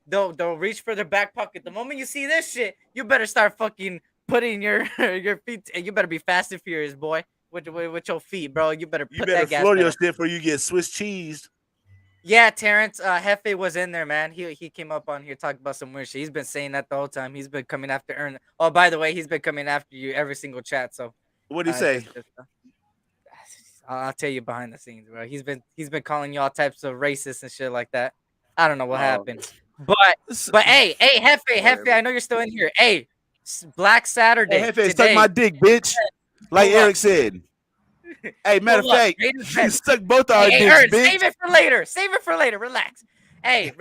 they'll reach for their back pocket. The moment you see this shit, you better start fucking putting your your feet. You better be fast and furious, boy. With your feet, bro. You better You put better that gas floor your pedal. shit before you get Swiss cheesed. Yeah, Terrence, Hefe was in there, man. He came up on here talking about some weird shit. He's been saying that the whole time. He's been coming after Ern. Oh, by the way, he's been coming after you every single chat. So, What'd he say? I'll tell you behind the scenes, bro. He's been calling you all types of racist and shit like that. I don't know what Oh. happened, but hey, Hefe, Whatever. I know you're still in here. Hey, Black Saturday Hey, Hefe, suck today. my dick, bitch. Like Pull up. Eric said. Hey, matter of Pull up. fact, Raiders you bet. suck both our Hey, dicks, Ern, bitch. save it for later. Save it for later. Relax. Hey,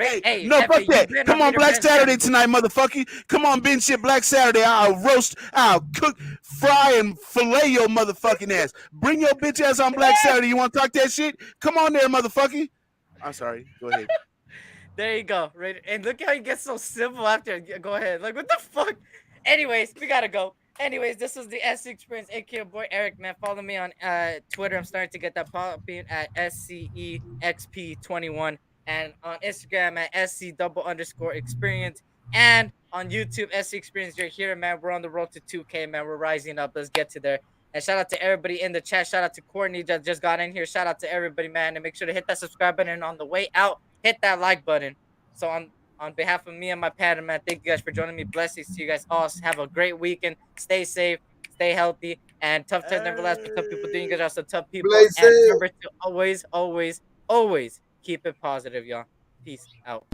No, Hefe, fuck you've that. been Come on, Raider Black Bet Saturday channel. tonight, motherfucker. Come on, bench shit Black Saturday. I'll roast, I'll cook, fry, and fillet your motherfucking ass. Bring your bitch ass on Black Saturday. You want to talk that shit? Come on there, motherfucker. I'm sorry. Go ahead. There you go. Right. And look how he gets so civil after. Go ahead. Like, what the fuck? Anyways, we gotta go. Anyways, this was the SC Experience, aka boy Eric, man. Follow me on Twitter. I'm starting to get that popping at SCEXP21. And on Instagram at SC_experience. And on YouTube, SC Experience. You're here, man. We're on the road to 2K, man. We're rising up. Let's get to there. And shout out to everybody in the chat. Shout out to Courtney that just got in here. Shout out to everybody, man. And make sure to hit that subscribe button. And on the way out, hit that like button. So on behalf of me and my partner, man, thank you guys for joining me. Blessings to you guys all. Have a great weekend. Stay safe, stay healthy, and tough times never last. But tough people do. You guys are some tough people. Blaze And it. remember to always, always, always keep it positive, y'all. Peace out.